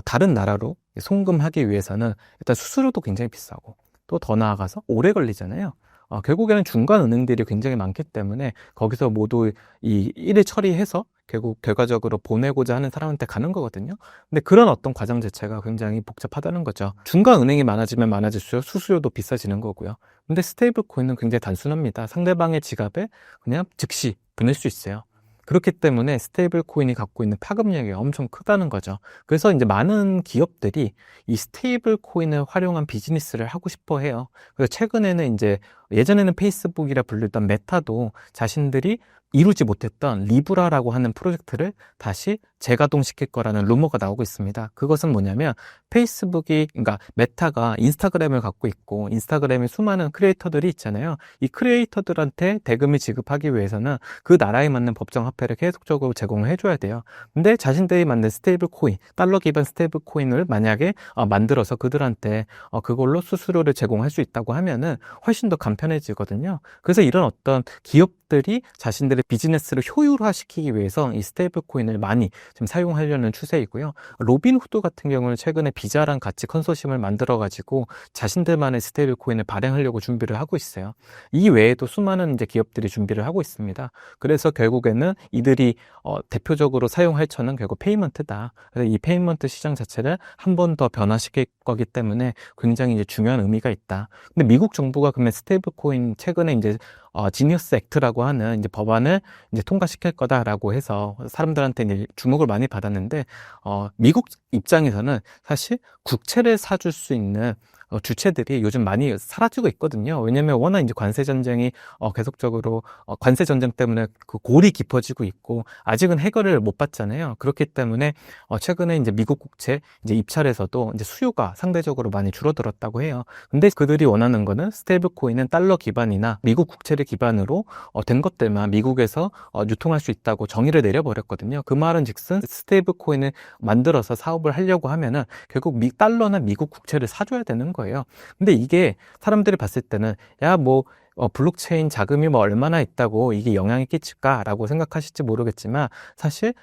다른 나라로 송금하기 위해서는 일단 수수료도 굉장히 비싸고, 또 더 나아가서 오래 걸리잖아요. 결국에는 중간 은행들이 굉장히 많기 때문에 거기서 모두 이 일을 처리해서 결국 결과적으로 보내고자 하는 사람한테 가는 거거든요. 근데 그런 어떤 과정 자체가 굉장히 복잡하다는 거죠. 중간 은행이 많아지면 많아질수록 수수료도 비싸지는 거고요. 근데 스테이블 코인은 굉장히 단순합니다. 상대방의 지갑에 그냥 즉시 보낼 수 있어요. 그렇기 때문에 스테이블 코인이 갖고 있는 파급력이 엄청 크다는 거죠. 그래서 이제 많은 기업들이 이 스테이블 코인을 활용한 비즈니스를 하고 싶어 해요. 그래서 최근에는 이제 예전에는 페이스북이라 불리던 메타도 자신들이 이루지 못했던 리브라라고 하는 프로젝트를 다시 재가동시킬 거라는 루머가 나오고 있습니다. 그것은 뭐냐면, 페이스북이, 그러니까 메타가 인스타그램을 갖고 있고, 인스타그램에 수많은 크리에이터들이 있잖아요. 이 크리에이터들한테 대금을 지급하기 위해서는 그 나라에 맞는 법정 화폐를 계속적으로 제공을 해줘야 돼요. 근데 자신들이 만든 스테이블 코인, 달러 기반 스테이블 코인을 만약에 만들어서 그들한테 그걸로 수수료를 제공할 수 있다고 하면은 훨씬 더 간편해지거든요. 그래서 이런 어떤 기업들이 자신들의 비즈니스를 효율화시키기 위해서 이 스테이블 코인을 많이 지금 사용하려는 추세이고요. 로빈후드 같은 경우는 최근에 비자랑 같이 컨소시엄을 만들어가지고 자신들만의 스테이블 코인을 발행하려고 준비를 하고 있어요. 이 외에도 수많은 이제 기업들이 준비를 하고 있습니다. 그래서 결국에는 이들이 대표적으로 사용할 처는 결국 페이먼트다. 그래서 이 페이먼트 시장 자체를 한 번 더 변화시킬 거기 때문에 굉장히 이제 중요한 의미가 있다. 근데 미국 정부가 그러면 스테이블 코인 최근에 이제 지니어스 액트라고 하는 이제 법안을 이제 통과시킬 거다라고 해서 사람들한테 이제 주목을 많이 받았는데, 미국 입장에서는 사실 국채를 사줄 수 있는 주체들이 요즘 많이 사라지고 있거든요. 왜냐면 워낙 이제 관세 전쟁이 계속적으로 관세 전쟁 때문에 그 골이 깊어지고 있고 아직은 해결을 못 받잖아요. 그렇기 때문에 최근에 이제 미국 국채 이제 입찰에서도 이제 수요가 상대적으로 많이 줄어들었다고 해요. 근데 그들이 원하는 거는 스테이블 코인은 달러 기반이나 미국 국채를 기반으로 된 것들만 미국에서 유통할 수 있다고 정의를 내려버렸거든요. 그 말은 즉슨 스테이블 코인을 만들어서 사업을 하려고 하면은 결국 달러나 미국 국채를 사줘야 되는 거예요. 거예요. 근데 이게 사람들이 봤을 때는 야, 뭐 블록체인 자금이 뭐 얼마나 있다고 이게 영향이 끼칠까라고 생각하실지 모르겠지만 사실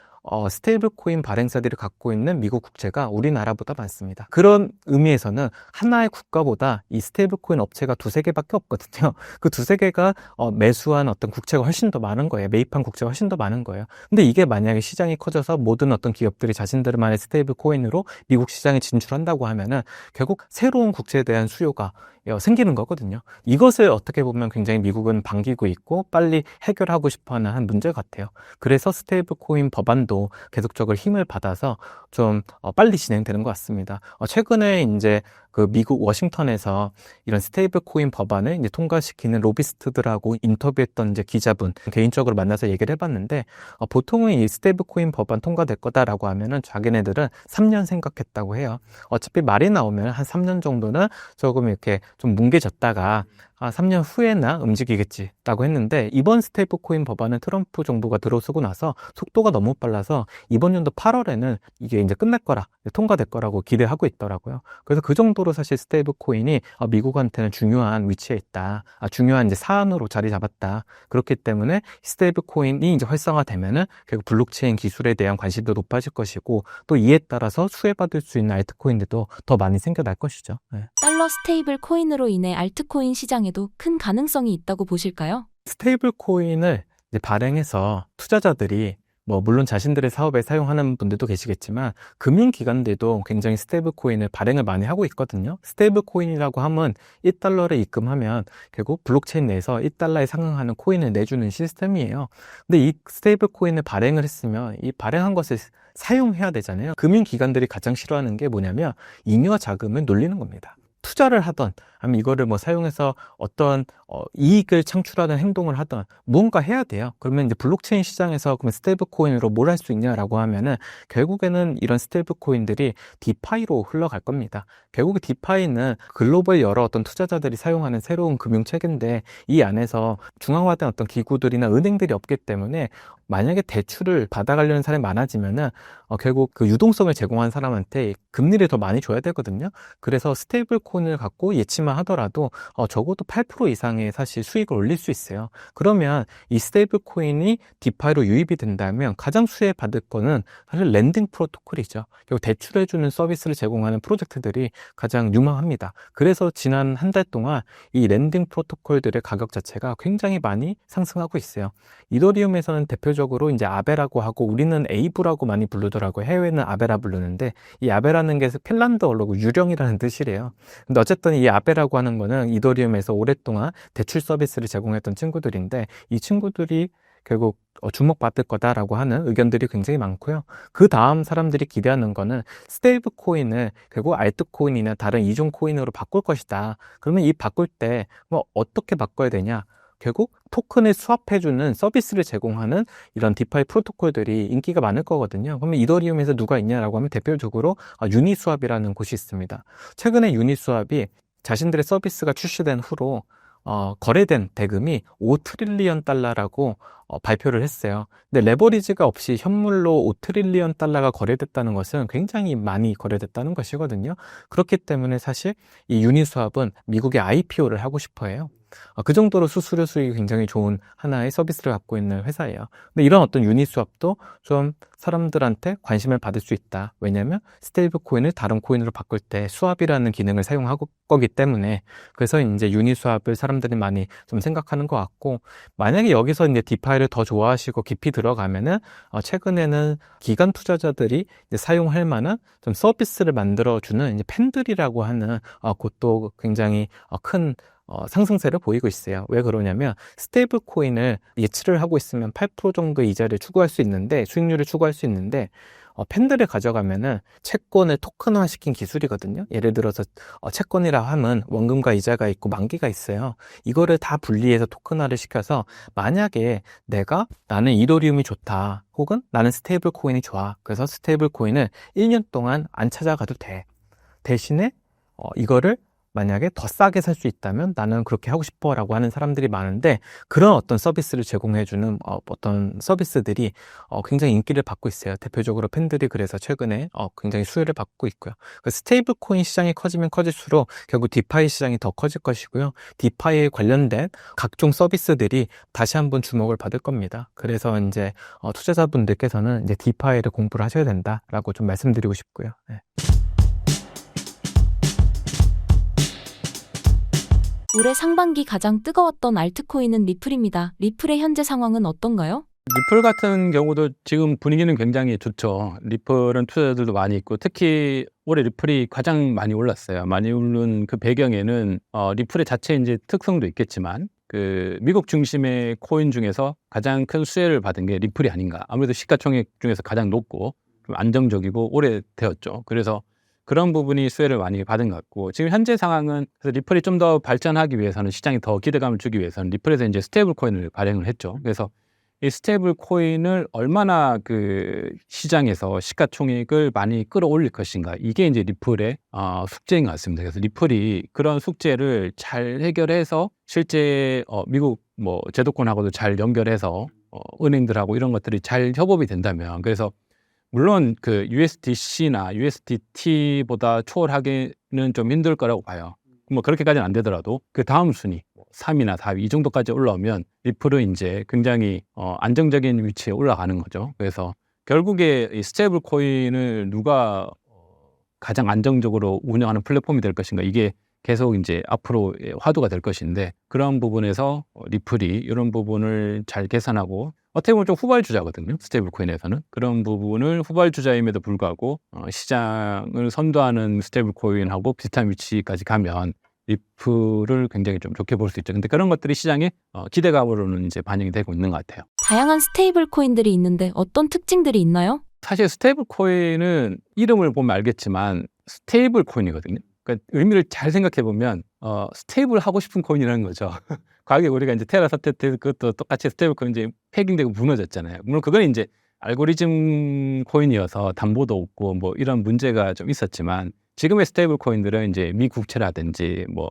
스테이블 코인 발행사들이 갖고 있는 미국 국채가 우리나라보다 많습니다. 그런 의미에서는 하나의 국가보다 이 스테이블 코인 업체가 두세 개밖에 없거든요. 그 두세 개가 매수한 어떤 국채가 훨씬 더 많은 거예요. 매입한 국채가 훨씬 더 많은 거예요. 근데 이게 만약에 시장이 커져서 모든 어떤 기업들이 자신들만의 스테이블 코인으로 미국 시장에 진출한다고 하면은 결국 새로운 국채에 대한 수요가 생기는 거거든요. 이것을 어떻게 보면 굉장히 미국은 반기고 있고 빨리 해결하고 싶어하는 한 문제 같아요. 그래서 스테이블 코인 법안도 계속적으로 힘을 받아서 좀 빨리 진행되는 것 같습니다. 최근에 이제 그 미국 워싱턴에서 이런 스테이블 코인 법안을 이제 통과시키는 로비스트들하고 인터뷰했던 이제 기자분 개인적으로 만나서 얘기를 해봤는데 보통은 이 스테이블 코인 법안 통과될 거다라고 하면은 자기네들은 3년 생각했다고 해요. 어차피 말이 나오면 한 3년 정도는 조금 이렇게 좀 뭉개졌다가 3년 후에나 움직이겠지라고 했는데 이번 스테이블 코인 법안은 트럼프 정부가 들어서고 나서 속도가 너무 빨라서 이번 연도 8월에는 이게 이제 끝날 거라 통과될 거라고 기대하고 있더라고요. 그래서 그 정도로 사실 스테이블 코인이 미국한테는 중요한 위치에 있다. 중요한 이제 사안으로 자리 잡았다. 그렇기 때문에 스테이블 코인이 이제 활성화되면은 결국 블록체인 기술에 대한 관심도 높아질 것이고 또 이에 따라서 수혜받을 수 있는 알트코인들도 더 많이 생겨날 것이죠. 네. 달러 스테이블 코인으로 인해 알트코인 시장에도 큰 가능성이 있다고 보실까요? 스테이블 코인을 이제 발행해서 투자자들이 물론 자신들의 사업에 사용하는 분들도 계시겠지만 금융기관들도 굉장히 스테이블 코인을 발행을 많이 하고 있거든요. 스테이블 코인이라고 하면 1달러를 입금하면 결국 블록체인 내에서 1달러에 상응하는 코인을 내주는 시스템이에요. 근데 이 스테이블 코인을 발행을 했으면 이 발행한 것을 사용해야 되잖아요. 금융기관들이 가장 싫어하는 게 뭐냐면 잉여 자금을 놀리는 겁니다. 투자를 하던 아니면 이거를 사용해서 어떤 이익을 창출하는 행동을 하던 무언가 해야 돼요. 그러면 이제 블록체인 시장에서 그러면 스테이블 코인으로 뭘 할 수 있냐라고 하면은 결국에는 이런 스테이블 코인들이 디파이로 흘러갈 겁니다. 결국 디파이는 글로벌 여러 어떤 투자자들이 사용하는 새로운 금융 체계인데 이 안에서 중앙화된 어떤 기구들이나 은행들이 없기 때문에 만약에 대출을 받아가려는 사람이 많아지면은 결국 그 유동성을 제공한 사람한테 금리를 더 많이 줘야 되거든요. 그래서 스테이블 코인을 갖고 예치만 하더라도 적어도 8% 이상의 사실 수익을 올릴 수 있어요. 그러면 이 스테이블 코인이 디파이로 유입이 된다면 가장 수혜받을 거는 사실 랜딩 프로토콜이죠. 결국 대출해주는 서비스를 제공하는 프로젝트들이 가장 유망합니다. 그래서 지난 한 달 동안 이 랜딩 프로토콜들의 가격 자체가 굉장히 많이 상승하고 있어요. 이더리움에서는 대표적으로 이제 아베라고 하고 우리는 에이브라고 많이 부르더라고요. 해외는 아베라 부르는데 이 아베라는 게 핀란드어로 유령이라는 뜻이래요. 근데 어쨌든 이 아베라고 하는 거는 이더리움에서 오랫동안 대출 서비스를 제공했던 친구들인데 이 친구들이 결국 주목받을 거다라고 하는 의견들이 굉장히 많고요. 그 다음 사람들이 기대하는 거는 스테이블 코인을 결국 알트코인이나 다른 이종 코인으로 바꿀 것이다. 그러면 이 바꿀 때 어떻게 바꿔야 되냐? 결국 토큰을 수합해주는 서비스를 제공하는 이런 디파이 프로토콜들이 인기가 많을 거거든요. 그러면 이더리움에서 누가 있냐라고 하면 대표적으로 유니스왑이라는 곳이 있습니다. 최근에 유니스왑이 자신들의 서비스가 출시된 후로 거래된 대금이 5트릴리언 달러라고 발표를 했어요. 근데 레버리지가 없이 현물로 5트릴리언 달러가 거래됐다는 것은 굉장히 많이 거래됐다는 것이거든요. 그렇기 때문에 사실 이 유니스왑은 미국에 IPO를 하고 싶어 해요. 그 정도로 수수료 수익이 굉장히 좋은 하나의 서비스를 갖고 있는 회사예요. 근데 이런 어떤 유니스왑도 좀 사람들한테 관심을 받을 수 있다. 왜냐하면 스테이블 코인을 다른 코인으로 바꿀 때 수합이라는 기능을 사용할 거기 때문에 그래서 이제 유니스왑을 사람들이 많이 좀 생각하는 것 같고 만약에 여기서 이제 디파이를 더 좋아하시고 깊이 들어가면은 최근에는 기관 투자자들이 이제 사용할 만한 좀 서비스를 만들어주는 이제 팬들이라고 하는 곳도 굉장히 큰 상승세를 보이고 있어요. 왜 그러냐면 스테이블 코인을 예치를 하고 있으면 8% 정도의 이자를 추구할 수 있는데 수익률을 추구할 수 있는데 팬들을 가져가면은 채권을 토큰화 시킨 기술이거든요. 예를 들어서 채권이라 하면 원금과 이자가 있고 만기가 있어요. 이거를 다 분리해서 토큰화를 시켜서 만약에 나는 이더리움이 좋다 혹은 나는 스테이블 코인이 좋아. 그래서 스테이블 코인을 1년 동안 안 찾아가도 돼. 대신에 이거를 만약에 더 싸게 살 수 있다면 나는 그렇게 하고 싶어라고 하는 사람들이 많은데 그런 어떤 서비스를 제공해주는 어떤 서비스들이 굉장히 인기를 받고 있어요. 대표적으로 팬들이 그래서 최근에 굉장히 수혜를 받고 있고요. 그 스테이블 코인 시장이 커지면 커질수록 결국 디파이 시장이 더 커질 것이고요. 디파이에 관련된 각종 서비스들이 다시 한번 주목을 받을 겁니다. 그래서 이제 투자자분들께서는 이제 디파이를 공부를 하셔야 된다라고 좀 말씀드리고 싶고요. 네. 올해 상반기 가장 뜨거웠던 알트코인은 리플입니다. 리플의 현재 상황은 어떤가요? 리플 같은 경우도 지금 분위기는 굉장히 좋죠. 리플은 투자자들도 많이 있고 특히 올해 리플이 가장 많이 올랐어요. 많이 오른 그 배경에는 리플의 자체 이제 특성도 있겠지만 그 미국 중심의 코인 중에서 가장 큰 수혜를 받은 게 리플이 아닌가. 아무래도 시가총액 중에서 가장 높고 좀 안정적이고 오래되었죠. 그래서 그런 부분이 수혜를 많이 받은 것 같고 지금 현재 상황은 그래서 리플이 좀 더 발전하기 위해서는 시장에 더 기대감을 주기 위해서는 리플에서 이제 스테이블 코인을 발행을 했죠. 그래서 이 스테이블 코인을 얼마나 그 시장에서 시가총액을 많이 끌어올릴 것인가 이게 이제 리플의 숙제인 것 같습니다. 그래서 리플이 그런 숙제를 잘 해결해서 실제 미국 뭐 제도권하고도 잘 연결해서 은행들하고 이런 것들이 잘 협업이 된다면 그래서 물론 그 USDC나 USDT보다 초월하기는 좀 힘들 거라고 봐요. 뭐 그렇게까지는 안 되더라도 그 다음 순위 3위나 4위 이 정도까지 올라오면 리플은 이제 굉장히 안정적인 위치에 올라가는 거죠. 그래서 결국에 이 스테이블 코인을 누가 가장 안정적으로 운영하는 플랫폼이 될 것인가 이게 계속 이제 앞으로 화두가 될 것인데 그런 부분에서 리플이 이런 부분을 잘 계산하고 어떻게 보면 좀 후발주자거든요. 스테이블 코인에서는 그런 부분을 후발주자임에도 불구하고 시장을 선도하는 스테이블 코인하고 비슷한 위치까지 가면 리플을 굉장히 좀 좋게 볼 수 있죠. 근데 그런 것들이 시장에 기대감으로는 이제 반영이 되고 있는 것 같아요. 다양한 스테이블 코인들이 있는데 어떤 특징들이 있나요? 사실 스테이블 코인은 이름을 보면 알겠지만 스테이블 코인이거든요. 그러니까 의미를 잘 생각해 보면 스테이블 하고 싶은 코인이라는 거죠. 과거에 우리가 이제 테라 사태 때 그것도 똑같이 스테이블 코인 이제 패깅되고 무너졌잖아요. 물론 그건 이제 알고리즘 코인이어서 담보도 없고 뭐 이런 문제가 좀 있었지만 지금의 스테이블 코인들은 이제 미국채라든지 뭐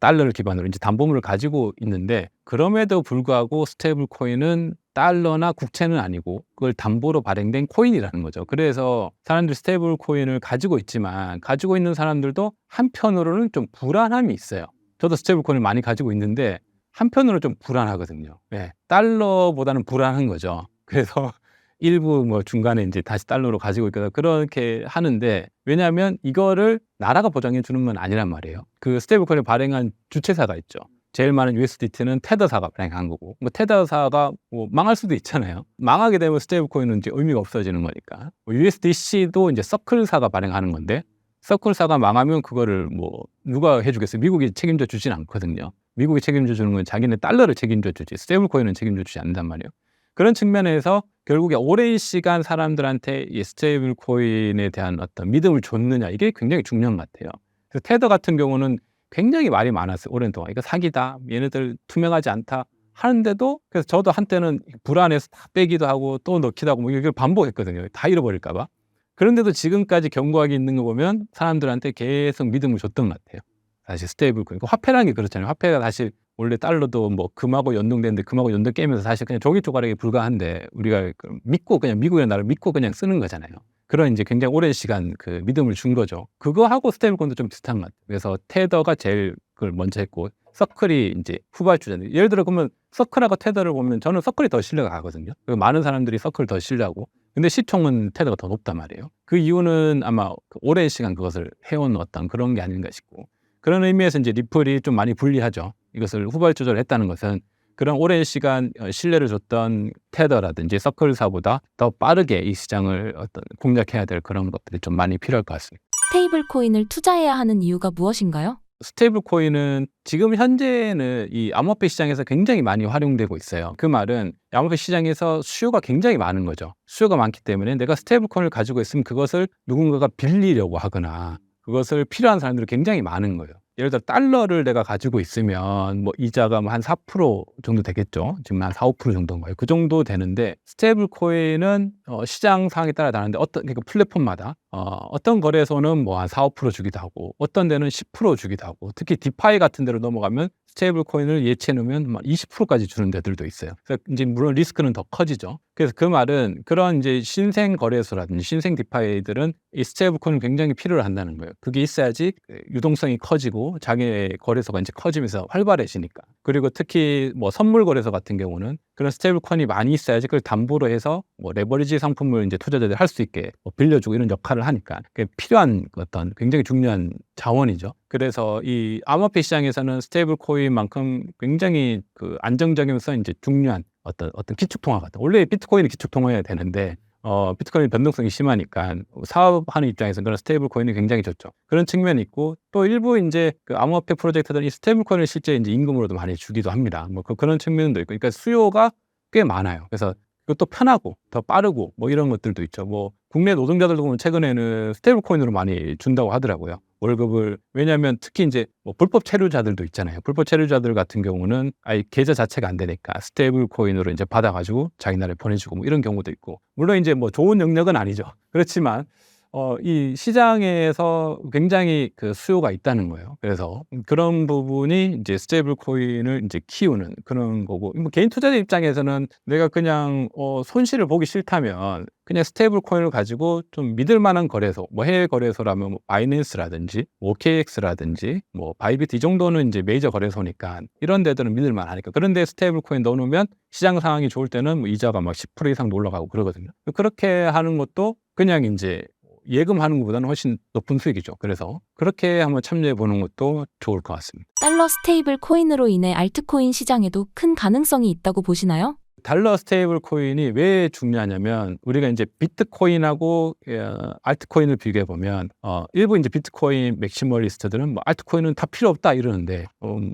달러를 기반으로 이제 담보물을 가지고 있는데 그럼에도 불구하고 스테이블 코인은 달러나 국채는 아니고 그걸 담보로 발행된 코인이라는 거죠. 그래서 사람들이 스테이블 코인을 가지고 있지만 가지고 있는 사람들도 한편으로는 좀 불안함이 있어요. 저도 스테이블 코인을 많이 가지고 있는데 한편으로 좀 불안하거든요. 네, 달러보다는 불안한 거죠. 그래서 일부 뭐 중간에 이제 다시 달러로 가지고 있거나 그렇게 하는데 왜냐하면 이거를 나라가 보장해 주는 건 아니란 말이에요. 그 스테이블 코인을 발행한 주체사가 있죠. 제일 많은 USDT는 테더사가 발행한 거고 뭐 테더사가 뭐 망할 수도 있잖아요. 망하게 되면 스테이블 코인은 이제 의미가 없어지는 거니까. 뭐 USDC도 이제 서클사가 발행하는 건데 서클사가 망하면 그거를 뭐 누가 해주겠어요? 미국이 책임져 주진 않거든요. 미국이 책임져 주는 건 자기네 달러를 책임져 주지 스테이블 코인은 책임져 주지 않는단 말이에요. 그런 측면에서 결국에 오랜 시간 사람들한테 이 스테이블 코인에 대한 어떤 믿음을 줬느냐 이게 굉장히 중요한 것 같아요. 그래서 테더 같은 경우는 굉장히 말이 많았어요. 오랜 동안 이거 사기다, 얘네들 투명하지 않다 하는데도 그래서 저도 한때는 불안해서 다 빼기도 하고 또 넣기도 하고 뭐 이걸 반복했거든요. 다 잃어버릴까 봐. 그런데도 지금까지 견고하게 있는 거 보면 사람들한테 계속 믿음을 줬던 것 같아요. 사실 스테이블 코인 화폐라는 게 그렇잖아요. 화폐가 사실 원래 달러도 뭐 금하고 연동되는데 금하고 연동 깨면서 사실 그냥 종이 조각에 불과한데 우리가 믿고 그냥 미국의 나라를 믿고 그냥 쓰는 거잖아요. 그런 이제 굉장히 오랜 시간 그 믿음을 준 거죠. 그거하고 스테이블코인도 좀 비슷한 것 같아요. 그래서 테더가 제일 그걸 먼저 했고 서클이 이제 후발주자인데 예를 들어 그러면 서클하고 테더를 보면 저는 서클이 더 신뢰가 가거든요. 많은 사람들이 서클을 더 신뢰하고 근데 시총은 테더가 더 높단 말이에요. 그 이유는 아마 오랜 시간 그것을 해온 어떤 그런 게 아닌가 싶고 그런 의미에서 이제 리플이 좀 많이 불리하죠. 이것을 후발주자를 했다는 것은 그런 오랜 시간 신뢰를 줬던 테더라든지 서클사보다 더 빠르게 이 시장을 어떤 공략해야 될 그런 것들이 좀 많이 필요할 것 같습니다. 스테이블 코인을 투자해야 하는 이유가 무엇인가요? 스테이블 코인은 지금 현재는 이 암호화폐 시장에서 굉장히 많이 활용되고 있어요. 그 말은 암호화폐 시장에서 수요가 굉장히 많은 거죠. 수요가 많기 때문에 내가 스테이블 코인을 가지고 있으면 그것을 누군가가 빌리려고 하거나 그것을 필요한 사람들이 굉장히 많은 거예요. 예를 들어 달러를 내가 가지고 있으면 뭐 이자가 뭐 한 4% 정도 되겠죠. 지금 한 4, 5% 정도인 거예요. 그 정도 되는데 스테이블 코인은 시장 상황에 따라 다른데 그러니까 플랫폼마다 어떤 거래소는 뭐 한 4~5% 주기도 하고 어떤 데는 10% 주기도 하고 특히 디파이 같은 데로 넘어가면 스테이블 코인을 예치해 놓으면 막 20%까지 주는 데들도 있어요. 그래서 이제 물론 리스크는 더 커지죠. 그래서 그 말은 그런 이제 신생 거래소라든지 신생 디파이들은 이 스테이블 코인을 굉장히 필요로 한다는 거예요. 그게 있어야지 유동성이 커지고 자기 거래소가 이제 커지면서 활발해지니까. 그리고 특히 뭐 선물 거래소 같은 경우는 그런 스테이블 코인이 많이 있어야지 그걸 담보로 해서 뭐 레버리지 상품을 이제 투자자들이 할 수 있게 뭐 빌려주고 이런 역할을 하니까 그게 필요한 어떤 굉장히 중요한 자원이죠. 그래서 이 암호화폐 시장에서는 스테이블 코인만큼 굉장히 그 안정적이면서 이제 중요한 어떤 기축 통화 같은. 원래 비트코인이 기축 통화해야 되는데 비트코인 변동성이 심하니까 사업하는 입장에서는 그런 스테이블 코인이 굉장히 좋죠. 그런 측면이 있고 또 일부 이제 그 암호화폐 프로젝트들이 스테이블 코인을 실제 이제 임금으로도 많이 주기도 합니다. 뭐 그런 측면도 있고, 그러니까 수요가 꽤 많아요. 그래서 그것도 편하고 더 빠르고 뭐 이런 것들도 있죠. 뭐 국내 노동자들도 보면 최근에는 스테이블 코인으로 많이 준다고 하더라고요. 월급을. 왜냐하면 특히 이제 뭐 불법 체류자들도 있잖아요. 불법 체류자들 같은 경우는 아예 계좌 자체가 안 되니까 스테이블 코인으로 이제 받아가지고 자기 나라에 보내주고 뭐 이런 경우도 있고. 물론 이제 뭐 좋은 영역은 아니죠. 그렇지만 이 시장에서 굉장히 그 수요가 있다는 거예요. 그래서 그런 부분이 이제 스테이블 코인을 이제 키우는 그런 거고, 뭐 개인 투자자 입장에서는 내가 그냥 손실을 보기 싫다면 그냥 스테이블 코인을 가지고 좀 믿을 만한 거래소, 뭐 해외 거래소라면 뭐 바이낸스라든지 OKX라든지 뭐 바이비트 이 정도는 이제 메이저 거래소니까 이런 데들은 믿을 만하니까. 그런데 스테이블 코인 넣어놓으면 시장 상황이 좋을 때는 뭐 이자가 막 10% 이상 올라가고 그러거든요. 그렇게 하는 것도 그냥 이제 예금하는 것보다는 훨씬 높은 수익이죠. 그래서 그렇게 한번 참여해 보는 것도 좋을 것 같습니다. 달러 스테이블 코인으로 인해 알트코인 시장에도 큰 가능성이 있다고 보시나요? 달러 스테이블 코인이 왜 중요하냐면 우리가 이제 비트코인하고 알트코인을 비교해 보면 일부 이제 비트코인 맥시멀리스트들은 뭐 알트코인은 다 필요 없다 이러는데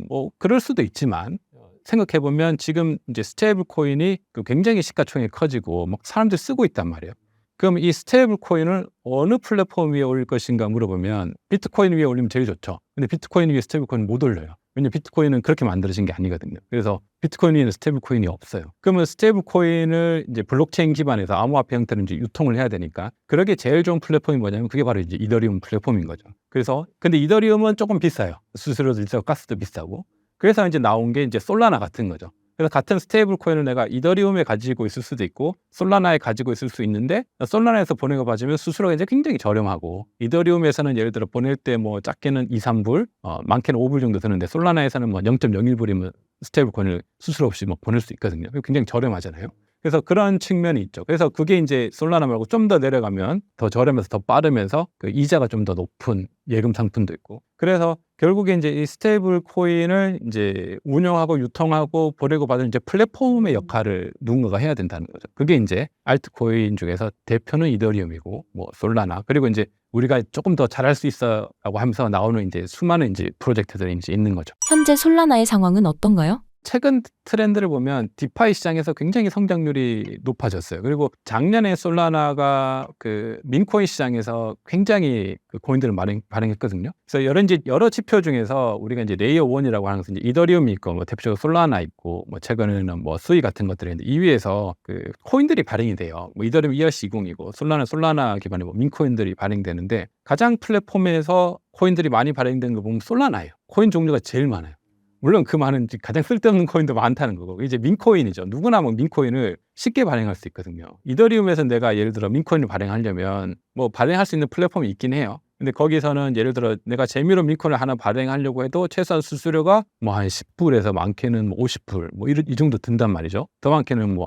뭐 그럴 수도 있지만 생각해 보면 지금 이제 스테이블 코인이 굉장히 시가총액이 커지고 막 사람들이 쓰고 있단 말이에요. 그럼 이 스테이블 코인을 어느 플랫폼 위에 올릴 것인가 물어보면 비트코인 위에 올리면 제일 좋죠. 근데 비트코인 위에 스테이블 코인은 못 올려요. 왜냐면 비트코인은 그렇게 만들어진 게 아니거든요. 그래서 비트코인 위에는 스테이블 코인이 없어요. 그러면 스테이블 코인을 이제 블록체인 기반에서 암호화폐 형태로 이제 유통을 해야 되니까 그러게 제일 좋은 플랫폼이 뭐냐면 그게 바로 이제 이더리움 플랫폼인 거죠. 그래서 근데 이더리움은 조금 비싸요. 수수료도 비싸고 가스도 비싸고. 그래서 이제 나온 게 이제 솔라나 같은 거죠. 그래서 같은 스테이블 코인을 내가 이더리움에 가지고 있을 수도 있고 솔라나에 가지고 있을 수 있는데 솔라나에서 보내고 받으면 수수료가 이제 굉장히 저렴하고 이더리움에서는 예를 들어 보낼 때 뭐 작게는 2~3불, 많게는 5불 정도 드는데 솔라나에서는 뭐 0.01불이면 스테이블 코인을 수수료 없이 뭐 보낼 수 있거든요. 굉장히 저렴하잖아요. 그래서 그런 측면이 있죠. 그래서 그게 이제 솔라나 말고 좀 더 내려가면 더 저렴해서 더 빠르면서 그 이자가 좀 더 높은 예금 상품도 있고. 그래서 결국에 이제 이 스테이블 코인을 이제 운영하고 유통하고 보내고 받은 이제 플랫폼의 역할을 누군가가 해야 된다는 거죠. 그게 이제 알트코인 중에서 대표는 이더리움이고 뭐 솔라나 그리고 이제 우리가 조금 더 잘할 수 있어라고 하면서 나오는 이제 수많은 이제 프로젝트들이 이제 있는 거죠. 현재 솔라나의 상황은 어떤가요? 최근 트렌드를 보면 디파이 시장에서 굉장히 성장률이 높아졌어요. 그리고 작년에 솔라나가 그 민코인 시장에서 굉장히 그 코인들을 발행했거든요. 그래서 여러 지표 중에서 우리가 이제 레이어 1이라고 하는 것은 이제 이더리움이 있고 뭐 대표적으로 솔라나 있고 뭐 최근에는 뭐 수이 같은 것들이 있는데 이 위에서 그 코인들이 발행이 돼요. 뭐 이더리움 ERC20이고 솔라나 기반의 뭐 민코인들이 발행되는데 가장 플랫폼에서 코인들이 많이 발행된 거 보면 솔라나예요. 코인 종류가 제일 많아요. 물론 그 많은 가장 쓸데없는 코인도 많다는 거고 이제 민코인이죠. 누구나 뭐 민코인을 쉽게 발행할 수 있거든요. 이더리움에서 내가 예를 들어 민코인을 발행하려면 뭐 발행할 수 있는 플랫폼이 있긴 해요. 근데 거기서는 예를 들어 내가 재미로 민코인을 하나 발행하려고 해도 최소한 수수료가 뭐 한 10불에서 많게는 뭐 50불 뭐 이 정도 든단 말이죠. 더 많게는 뭐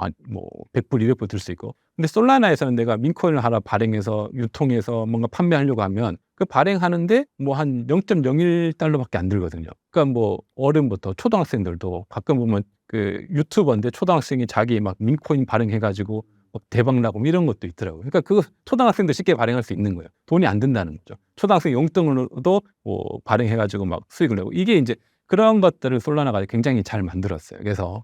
100불, 200불 들 수 있고. 근데 솔라나에서는 내가 민코인을 하나 발행해서 유통해서 뭔가 판매하려고 하면 그 발행하는데 뭐 한 0.01달러밖에 안 들거든요. 그러니까 뭐 어른부터 초등학생들도 가끔 보면 그 유튜버인데 초등학생이 자기 막 민코인 발행해가지고 대박 나고 이런 것도 있더라고요. 그러니까 그 초등학생도 쉽게 발행할 수 있는 거예요. 돈이 안 든다는 거죠. 초등학생 용돈으로도 뭐 발행해가지고 막 수익을 내고 이게 이제 그런 것들을 솔라나가 굉장히 잘 만들었어요. 그래서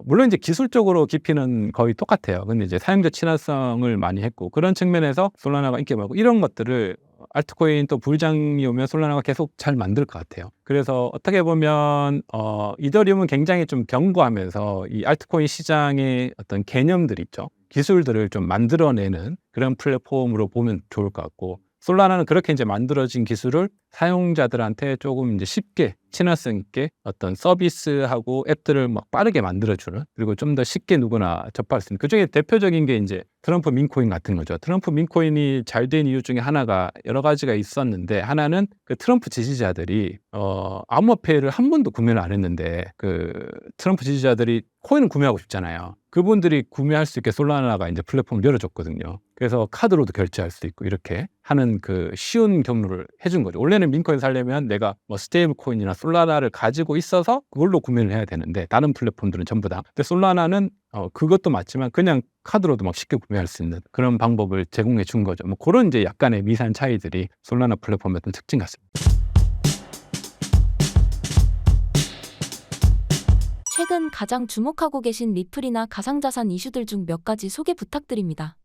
물론 이제 기술적으로 깊이는 거의 똑같아요. 근데 이제 사용자 친화성을 많이 했고 그런 측면에서 솔라나가 인기 많고 이런 것들을 알트코인 또 불장이 오면 솔라나가 계속 잘 만들 것 같아요. 그래서 어떻게 보면 이더리움은 굉장히 좀 견고하면서 이 알트코인 시장의 어떤 개념들 있죠. 기술들을 좀 만들어내는 그런 플랫폼으로 보면 좋을 것 같고 솔라나는 그렇게 이제 만들어진 기술을 사용자들한테 조금 이제 쉽게 친화성 있게 어떤 서비스하고 앱들을 막 빠르게 만들어주는, 그리고 좀 더 쉽게 누구나 접할 수 있는, 그중에 대표적인 게 이제 트럼프 민코인 같은 거죠. 트럼프 민코인이 잘 된 이유 중에 하나가 여러 가지가 있었는데, 하나는 그 트럼프 지지자들이 암호화폐를 한 번도 구매를 안 했는데 그 트럼프 지지자들이 코인을 구매하고 싶잖아요. 그분들이 구매할 수 있게 솔라나가 이제 플랫폼을 열어줬거든요. 그래서 카드로도 결제할 수 있고 이렇게 하는 그 쉬운 경로를 해준 거죠. 원래는 민코인 살려면 내가 뭐 스테이블 코인이나 솔라나를 가지고 있어서 그걸로 구매를 해야 되는데, 다른 플랫폼들은 전부 다. 근데 솔라나는 그것도 맞지만 그냥 카드로도 막 쉽게 구매할 수 있는 그런 방법을 제공해 준 거죠. 뭐 그런 이제 약간의 미세한 차이들이 솔라나 플랫폼의 어떤 특징 같습니다. 최근 가장 주목하고 계신 리플이나 가상자산 이슈들 중 몇 가지 소개 부탁드립니다.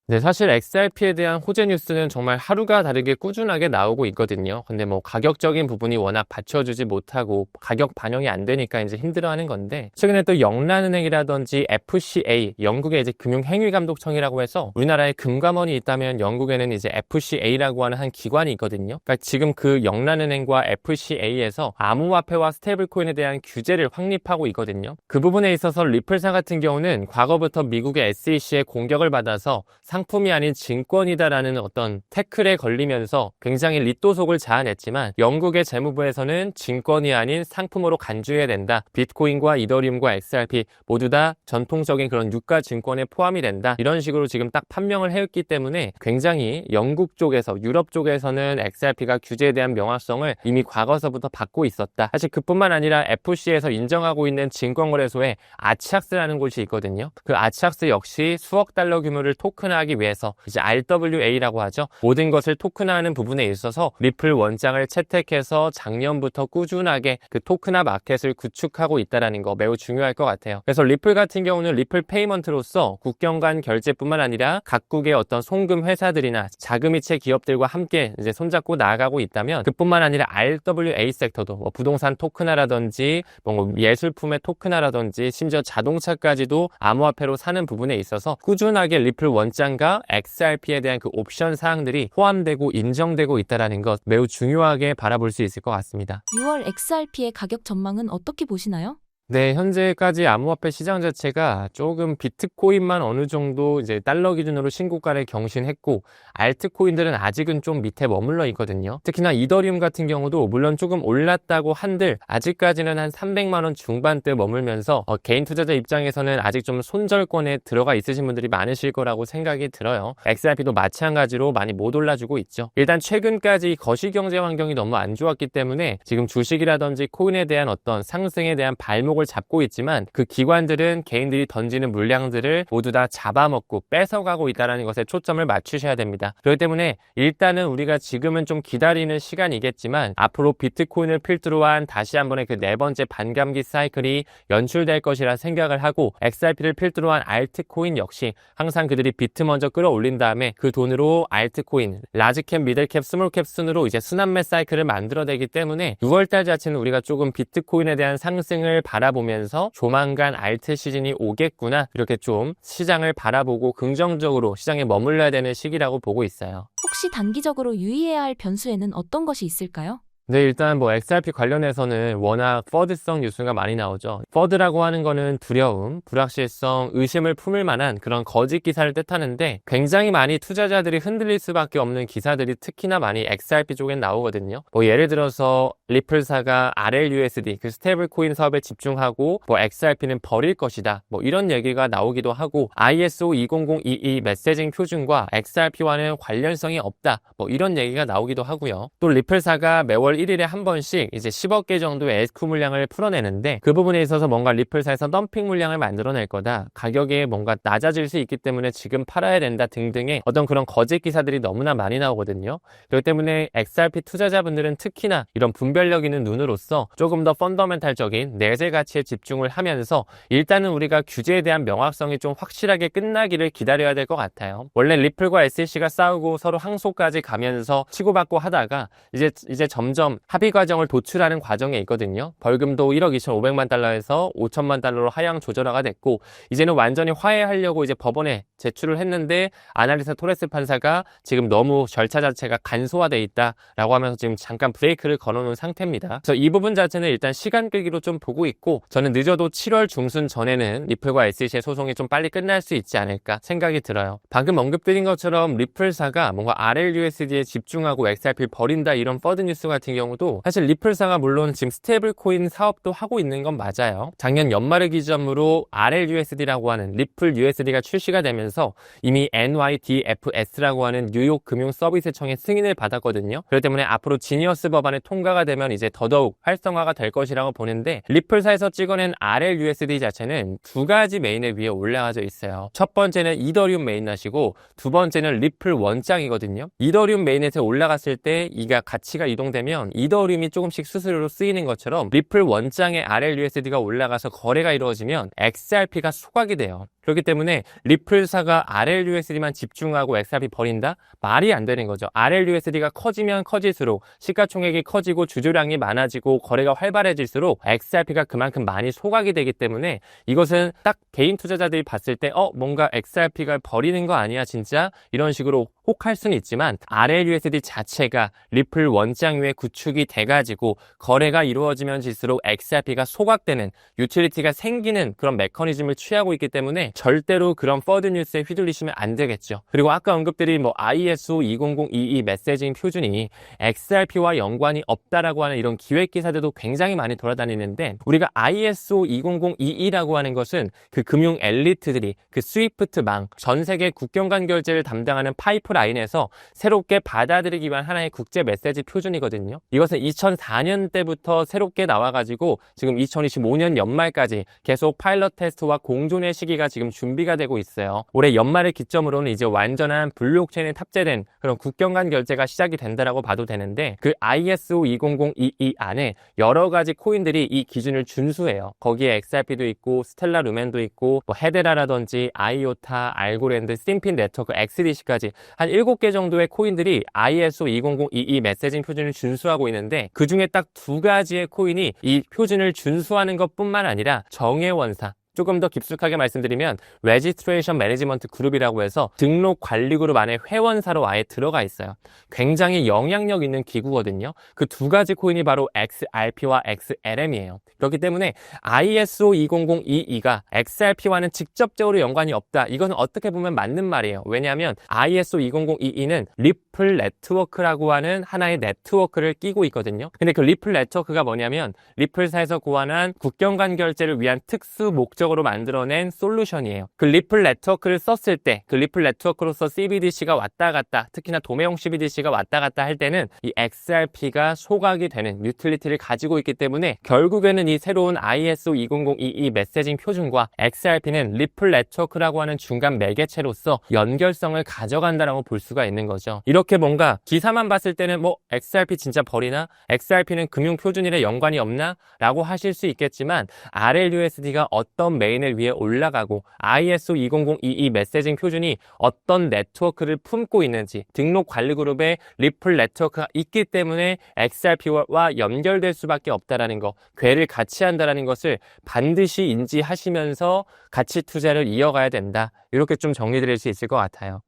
네, 사실 XRP에 대한 호재 뉴스는 정말 하루가 다르게 꾸준하게 나오고 있거든요. 근데 뭐 가격적인 부분이 워낙 받쳐주지 못하고 가격 반영이 안 되니까 이제 힘들어하는 건데, 최근에 또 영란은행이라든지 FCA, 영국의 이제 금융행위감독청이라고 해서 우리나라에 금감원이 있다면 영국에는 이제 FCA라고 하는 한 기관이 있거든요. 그러니까 지금 그 영란은행과 FCA에서 암호화폐와 스테이블코인에 대한 규제를 확립하고 있거든요. 그 부분에 있어서 리플사 같은 경우는 과거부터 미국의 SEC의 공격을 받아서 상품이 아닌 증권이다라는 어떤 태클에 걸리면서 굉장히 리또속을 자아냈지만, 영국의 재무부에서는 증권이 아닌 상품으로 간주해야 된다. 비트코인과 이더리움과 XRP 모두 다 전통적인 그런 유가 증권에 포함이 된다. 이런 식으로 지금 딱 판명을 해왔기 때문에 굉장히 영국 쪽에서, 유럽 쪽에서는 XRP가 규제에 대한 명확성을 이미 과거서부터 받고 있었다. 사실 그뿐만 아니라 FC에서 인정하고 있는 증권거래소에 아치악스라는 곳이 있거든요. 그 아치악스 역시 수억 달러 규모를 토큰화하기 위해서 이제 RWA라고 하죠. 모든 것을 토큰화하는 부분에 있어서 리플 원장을 채택해서 작년부터 꾸준하게 그 토큰화 마켓을 구축하고 있다는 거 매우 중요할 것 같아요. 그래서 리플 같은 경우는 리플 페이먼트로서 국경 간 결제뿐만 아니라 각국의 어떤 송금 회사들이나 자금이체 기업들과 함께 이제 손잡고 나아가고 있다면, 그뿐만 아니라 RWA 섹터도 뭐 부동산 토큰화라든지 뭐 예술품의 토큰화라든지 심지어 자동차까지도 암호화폐로 사는 부분에 있어서 꾸준하게 리플 원장 과 XRP에 대한 그 옵션 사항들이 포함되고 인정되고 있다는 것 매우 중요하게 바라볼 수 있을 것 같습니다. 6월 XRP의 가격 전망은 어떻게 보시나요? 네, 현재까지 암호화폐 시장 자체가 조금 비트코인만 어느 정도 이제 달러 기준으로 신고가를 경신했고, 알트코인들은 아직은 좀 밑에 머물러 있거든요. 특히나 이더리움 같은 경우도 물론 조금 올랐다고 한들 아직까지는 한 300만 원 중반대 머물면서 개인 투자자 입장에서는 아직 좀 손절권에 들어가 있으신 분들이 많으실 거라고 생각이 들어요. XRP도 마찬가지로 많이 못 올라주고 있죠. 일단 최근까지 거시경제 환경이 너무 안 좋았기 때문에 지금 주식이라든지 코인에 대한 어떤 상승에 대한 발목 을 잡고 있지만, 그 기관들은 개인들이 던지는 물량들을 모두 다 잡아먹고 뺏어가고 있다는 것에 초점을 맞추셔야 됩니다. 그렇기 때문에 일단은 우리가 지금은 좀 기다리는 시간이겠지만, 앞으로 비트코인을 필두로 한 다시 한번의 그 네 번째 반감기 사이클이 연출될 것이라 생각을 하고, XRP를 필두로 한 알트코인 역시 항상 그들이 비트 먼저 끌어올린 다음에 그 돈으로 알트코인, 라지캡, 미들캡, 스몰캡 순으로 이제 순환매 사이클을 만들어내기 때문에 6월달 자체는 우리가 조금 비트코인에 대한 상승을 바라보면서 조만간 알트 시즌이 오겠구나, 이렇게 좀 시장을 바라보고 긍정적으로 시장에 머물러야 되는 시기라고 보고 있어요. 혹시 단기적으로 유의해야 할 변수에는 어떤 것이 있을까요? 네, 일단 뭐 XRP 관련해서는 워낙 퍼드성 뉴스가 많이 나오죠. 퍼드라고 하는 거는 두려움, 불확실성, 의심을 품을 만한 그런 거짓 기사를 뜻하는데, 굉장히 많이 투자자들이 흔들릴 수밖에 없는 기사들이 특히나 많이 XRP 쪽엔 나오거든요. 뭐 예를 들어서 리플사가 RLUSD 그 스테이블 코인 사업에 집중하고 뭐 XRP는 버릴 것이다, 뭐 이런 얘기가 나오기도 하고, ISO 20022 메시징 표준과 XRP와는 관련성이 없다, 뭐 이런 얘기가 나오기도 하고요. 또 리플사가 매월 1일에 한 번씩 이제 10억 개 정도의 SQ 물량을 풀어내는데, 그 부분에 있어서 뭔가 리플사에서 덤핑 물량을 만들어낼 거다, 가격이 뭔가 낮아질 수 있기 때문에 지금 팔아야 된다 등등의 어떤 그런 거짓 기사들이 너무나 많이 나오거든요. 그렇기 때문에 XRP 투자자분들은 특히나 이런 분별력 있는 눈으로서 조금 더 펀더멘탈적인 내재 가치에 집중을 하면서, 일단은 우리가 규제에 대한 명확성이 좀 확실하게 끝나기를 기다려야 될 것 같아요. 원래 리플과 SEC가 싸우고 서로 항소까지 가면서 치고받고 하다가 이제 점점 것처럼 합의 과정을 도출하는 과정에 있거든요. 벌금도 1억 2,500만 달러에서 5천만 달러로 하향 조절화가 됐고 이제는 완전히 화해하려고 이제 법원에 제출을 했는데 아날리사 토레스 판사가 지금 너무 절차 자체가 간소화돼 있다라고 하면서 지금 잠깐 브레이크를 걸어놓은 상태입니다. 그래서 이 부분 자체는 일단 시간 끌기로 좀 보고 있고 저는 늦어도 7월 중순 전에는 리플과 SEC의 소송이 좀 빨리 끝날 수 있지 않을까 생각이 들어요. 방금 언급드린 것처럼 리플사가 뭔가 RLUSD에 집중하고 XRP를 버린다 이런 퍼드 뉴스 같은 경우도 사실 리플사가 물론 지금 스테이블 코인 사업도 하고 있는 건 맞아요. 작년 연말을 기점으로 RLUSD라고 하는 리플 USD가 출시가 되면서 이미 NYDFS라고 하는 뉴욕 금융 서비스청의 승인을 받았거든요. 그렇기 때문에 앞으로 지니어스 법안이 통과가 되면 이제 더더욱 활성화가 될 것이라고 보는데 리플사에서 찍어낸 RLUSD 자체는 두 가지 메인에 위에 올라가져 있어요. 첫 번째는 이더리움 메인넷이고 두 번째는 리플 원장이거든요. 이더리움 메인넷에 올라갔을 때 이가 가치가 이동되면 이더리움이 조금씩 수수료로 쓰이는 것처럼 리플 원장의 RLUSD가 올라가서 거래가 이루어지면 XRP가 소각이 돼요. 그렇기 때문에 리플사가 RLUSD만 집중하고 XRP 버린다? 말이 안 되는 거죠. RLUSD가 커지면 커질수록 시가총액이 커지고 주조량이 많아지고 거래가 활발해질수록 XRP가 그만큼 많이 소각이 되기 때문에 이것은 딱 개인 투자자들이 봤을 때 뭔가 XRP가 버리는 거 아니야 진짜? 이런 식으로 혹할 수는 있지만 RLUSD 자체가 리플 원장 위에 구축이 돼가지고 거래가 이루어지면 질수록 XRP가 소각되는 유틸리티가 생기는 그런 메커니즘을 취하고 있기 때문에 절대로 그런 퍼드 뉴스에 휘둘리시면 안 되겠죠. 그리고 아까 언급드린 ISO 20022 메시징 표준이 XRP와 연관이 없다라고 하는 이런 기획 기사들도 굉장히 많이 돌아다니는데 우리가 ISO 20022라고 하는 것은 그 금융 엘리트들이 그 스위프트망 전 세계 국경 간 결제를 담당하는 파이프라인에서 새롭게 받아들이기 위한 하나의 국제 메시지 표준이거든요. 이것은 2004년 때부터 새롭게 나와가지고 지금 2025년 연말까지 계속 파일럿 테스트와 공존의 시기가 지금 준비가 되고 있어요. 올해 연말을 기점으로는 이제 완전한 블록체인에 탑재된 그런 국경 간 결제가 시작이 된다라고 봐도 되는데 그 ISO 20022 안에 여러 가지 코인들이 이 기준을 준수해요. 거기에 XRP도 있고 스텔라 루멘도 있고 헤데라라든지 아이오타, 알고랜드, 스팀핀 네트워크, XDC까지 한 7개 정도의 코인들이 ISO 20022 메시징 표준을 준수하고 있는데 그 중에 딱 2가지의 코인이 이 표준을 준수하는 것뿐만 아니라 정회원사 조금 더 깊숙하게 말씀드리면 레지스트레이션 매니지먼트 그룹이라고 해서 등록 관리 그룹 안에 회원사로 아예 들어가 있어요. 굉장히 영향력 있는 기구거든요. 그 2가지 코인이 바로 XRP와 XLM이에요. 그렇기 때문에 ISO 20022가 XRP와는 직접적으로 연관이 없다. 이건 어떻게 보면 맞는 말이에요. 왜냐하면 ISO 20022는 리플 네트워크라고 하는 하나의 네트워크를 끼고 있거든요. 근데 그 리플 네트워크가 뭐냐면 리플사에서 고안한 국경 간 결제를 위한 특수 목적 으로 만들어낸 솔루션이에요. 그 리플 네트워크를 썼을 때 그 리플 네트워크로서 CBDC가 왔다 갔다 특히나 도매형 CBDC가 왔다 갔다 할 때는 이 XRP가 소각이 되는 유틸리티를 가지고 있기 때문에 결국에는 이 새로운 ISO 20022 메시징 표준과 XRP는 리플 네트워크라고 하는 중간 매개체로서 연결성을 가져간다라고 볼 수가 있는 거죠. 이렇게 뭔가 기사만 봤을 때는 XRP 진짜 버리나? XRP는 금융 표준이랑 연관이 없나? 라고 하실 수 있겠지만 RLUSD가 어떤 메인을 위해 올라가고 ISO 20022 메시징 표준이 어떤 네트워크를 품고 있는지 등록 관리 그룹에 리플 네트워크가 있기 때문에 XRP와 연결될 수밖에 없다라는 거, 궤를 같이 한다라는 것을 반드시 인지하시면서 가치 투자를 이어가야 된다. 이렇게 좀 정리드릴 수 있을 것 같아요.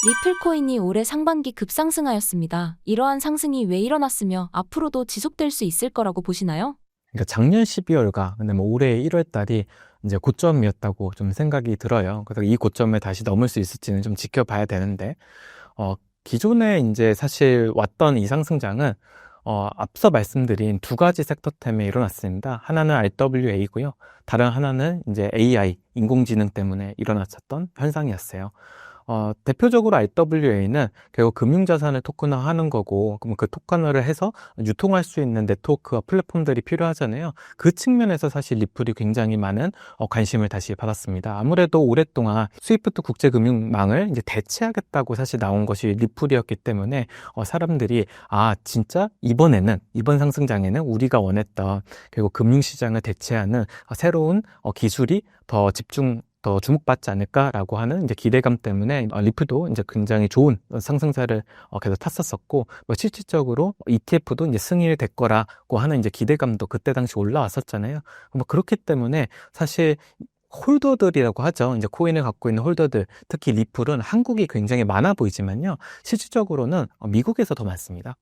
리플 코인이 올해 상반기 급상승하였습니다. 이러한 상승이 왜 일어났으며 앞으로도 지속될 수 있을 거라고 보시나요? 그러니까 작년 12월과 근데 올해 1월 달이 이제 고점이었다고 좀 생각이 들어요. 그래서 이 고점을 다시 넘을 수 있을지는 좀 지켜봐야 되는데, 기존에 이제 사실 왔던 이 상승장은 앞서 말씀드린 2가지 섹터 때문에 일어났습니다. 하나는 RWA고요. 다른 하나는 이제 AI, 인공지능 때문에 일어났었던 현상이었어요. 대표적으로 RWA는 결국 금융자산을 토큰화하는 거고, 그럼 그 토큰화를 해서 유통할 수 있는 네트워크와 플랫폼들이 필요하잖아요. 그 측면에서 사실 리플이 굉장히 많은 관심을 다시 받았습니다. 아무래도 오랫동안 스위프트 국제금융망을 이제 대체하겠다고 사실 나온 것이 리플이었기 때문에 사람들이 진짜 이번 상승장에는 우리가 원했던 결국 금융시장을 대체하는 새로운 기술이 더 집중 더 주목받지 않을까라고 하는 이제 기대감 때문에 리플도 이제 굉장히 좋은 상승세를 계속 탔었었고, 뭐 실질적으로 ETF도 이제 승인이 될 거라고 하는 이제 기대감도 그때 당시 올라왔었잖아요. 뭐 그렇기 때문에 사실 홀더들이라고 하죠. 이제 코인을 갖고 있는 홀더들, 특히 리플은 한국이 굉장히 많아 보이지만요. 실질적으로는 미국에서 더 많습니다.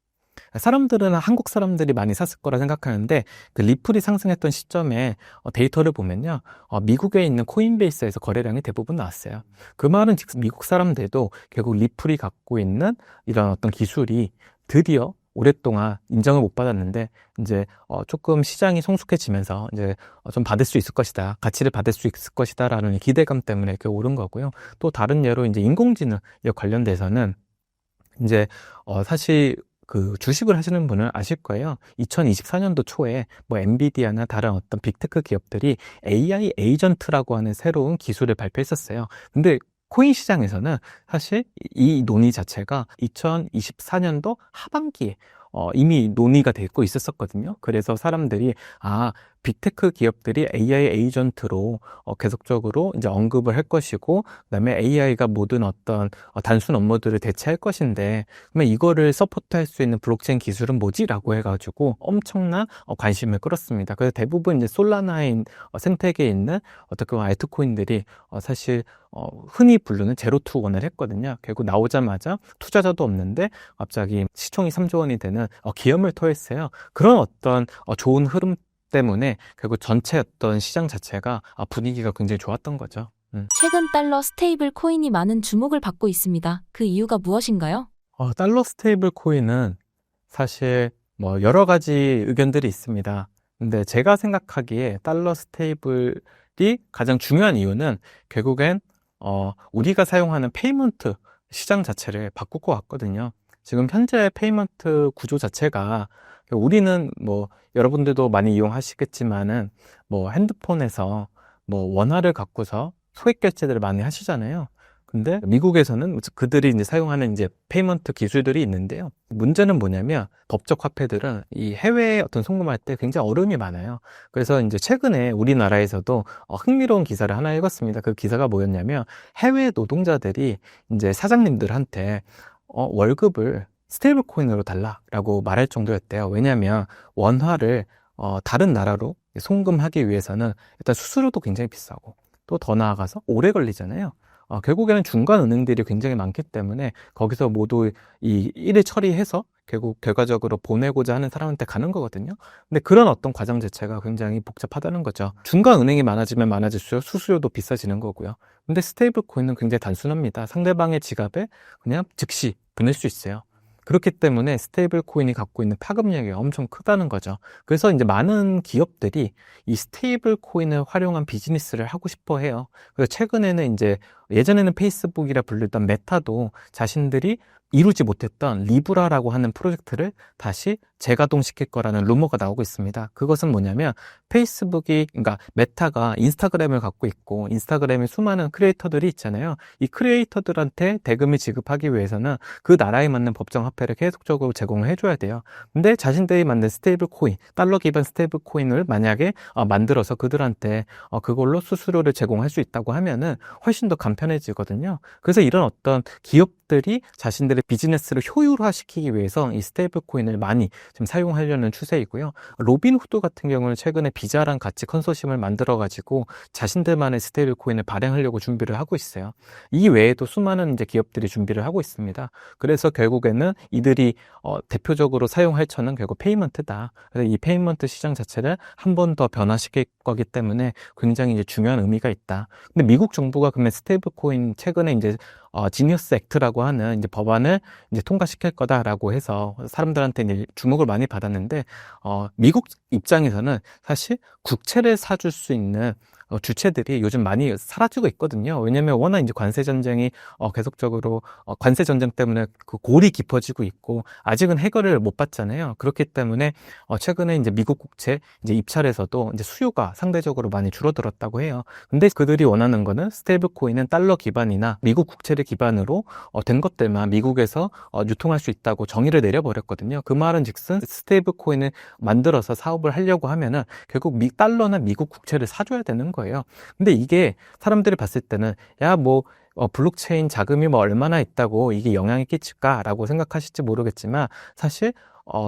사람들은 한국 사람들이 많이 샀을 거라 생각하는데, 그 리플이 상승했던 시점에 데이터를 보면요, 미국에 있는 코인베이스에서 거래량이 대부분 나왔어요. 그 말은 즉 미국 사람들도 결국 리플이 갖고 있는 이런 어떤 기술이 드디어 오랫동안 인정을 못 받았는데 이제 조금 시장이 성숙해지면서 이제 좀 받을 수 있을 것이다, 가치를 받을 수 있을 것이다라는 기대감 때문에 이렇게 오른 거고요. 또 다른 예로 이제 인공지능 관련돼서는 이제 사실 그 주식을 하시는 분은 아실 거예요. 2024년도 초에 뭐 엔비디아나 다른 어떤 빅테크 기업들이 AI 에이전트라고 하는 새로운 기술을 발표했었어요. 근데 코인 시장에서는 사실 이 논의 자체가 2024년도 하반기에 이미 논의가 되고 있었거든요. 그래서 사람들이 빅테크 기업들이 AI 에이전트로 계속적으로 이제 언급을 할 것이고, 그다음에 AI가 모든 어떤 단순 업무들을 대체할 것인데, 그러면 이거를 서포트할 수 있는 블록체인 기술은 뭐지라고 해가지고 엄청난 관심을 끌었습니다. 그래서 대부분 이제 솔라나인 생태계에 있는 어떻게 보면 알트코인들이 사실 흔히 부르는 제로 투 원을 했거든요. 결국 나오자마자 투자자도 없는데 갑자기 시총이 3조 원이 되는 기염을 토했어요. 그런 어떤 좋은 흐름 때문에 결국 전체 어떤 시장 자체가 분위기가 굉장히 좋았던 거죠. 최근 달러 스테이블 코인이 많은 주목을 받고 있습니다. 그 이유가 무엇인가요? 달러 스테이블 코인은 사실 뭐 여러 가지 의견들이 있습니다. 근데 제가 생각하기에 달러 스테이블이 가장 중요한 이유는 결국엔 우리가 사용하는 페이먼트 시장 자체를 바꿀 것 같거든요. 지금 현재 페이먼트 구조 자체가, 우리는 뭐 여러분들도 많이 이용하시겠지만은 뭐 핸드폰에서 뭐 원화를 갖고서 소액 결제들을 많이 하시잖아요. 근데 미국에서는 그들이 이제 사용하는 이제 페이먼트 기술들이 있는데요. 문제는 뭐냐면 법적 화폐들은 이 해외에 어떤 송금할 때 굉장히 어려움이 많아요. 그래서 이제 최근에 우리나라에서도 흥미로운 기사를 하나 읽었습니다. 그 기사가 뭐였냐면, 해외 노동자들이 이제 사장님들한테 월급을 스테이블 코인으로 달라라고 말할 정도였대요. 왜냐하면 원화를 다른 나라로 송금하기 위해서는 일단 수수료도 굉장히 비싸고, 또 더 나아가서 오래 걸리잖아요. 결국에는 중간 은행들이 굉장히 많기 때문에 거기서 모두 이 일을 처리해서 결국 결과적으로 보내고자 하는 사람한테 가는 거거든요. 근데 그런 어떤 과정 자체가 굉장히 복잡하다는 거죠. 중간 은행이 많아지면 많아질수록 수수료도 비싸지는 거고요. 근데 스테이블 코인은 굉장히 단순합니다. 상대방의 지갑에 그냥 즉시 보낼 수 있어요. 그렇기 때문에 스테이블 코인이 갖고 있는 파급력이 엄청 크다는 거죠. 그래서 이제 많은 기업들이 이 스테이블 코인을 활용한 비즈니스를 하고 싶어 해요. 그래서 최근에는 이제 예전에는 페이스북이라 불리던 메타도 자신들이 이루지 못했던 리브라라고 하는 프로젝트를 다시 재가동시킬 거라는 루머가 나오고 있습니다. 그것은 뭐냐면, 페이스북이, 그러니까 메타가 인스타그램을 갖고 있고, 인스타그램에 수많은 크리에이터들이 있잖아요. 이 크리에이터들한테 대금을 지급하기 위해서는 그 나라에 맞는 법정 화폐를 계속적으로 제공을 해줘야 돼요. 근데 자신들이 만든 스테이블 코인, 달러 기반 스테이블 코인을 만약에 만들어서 그들한테 그걸로 수수료를 제공할 수 있다고 하면은 훨씬 더 간편해지거든요. 그래서 이런 어떤 기업들이 자신들의 비즈니스를 효율화시키기 위해서 이 스테이블 코인을 많이 지금 사용하려는 추세이고요. 로빈후드 같은 경우는 최근에 비자랑 같이 컨소시엄을 만들어가지고 자신들만의 스테이블 코인을 발행하려고 준비를 하고 있어요. 이 외에도 수많은 이제 기업들이 준비를 하고 있습니다. 그래서 결국에는 이들이 대표적으로 사용할 처는 결국 페이먼트다. 그래서 이 페이먼트 시장 자체를 한 번 더 변화시킬 거기 때문에 굉장히 이제 중요한 의미가 있다. 근데 미국 정부가 그러면 스테이블 코인 최근에 이제 지니어스 액트라고 하는 이제 법안을 이제 통과시킬 거다라고 해서 사람들한테 이제 주목을 많이 받았는데, 미국 입장에서는 사실 국채를 사줄 수 있는 주체들이 요즘 많이 사라지고 있거든요. 왜냐면 워낙 이제 관세 전쟁이 계속적으로 관세 전쟁 때문에 그 골이 깊어지고 있고 아직은 해결을 못 받잖아요. 그렇기 때문에 최근에 이제 미국 국채 이제 입찰에서도 이제 수요가 상대적으로 많이 줄어들었다고 해요. 근데 그들이 원하는 거는 스테이블 코인은 달러 기반이나 미국 국채를 기반으로 된 것들만 미국에서 유통할 수 있다고 정의를 내려버렸거든요. 그 말은 즉슨 스테이블 코인을 만들어서 사업을 하려고 하면은 결국 달러나 미국 국채를 사줘야 되는 거예요. 거예요. 근데 이게 사람들이 봤을 때는 야, 뭐 블록체인 자금이 뭐 얼마나 있다고 이게 영향이 끼칠까라고 생각하실지 모르겠지만 사실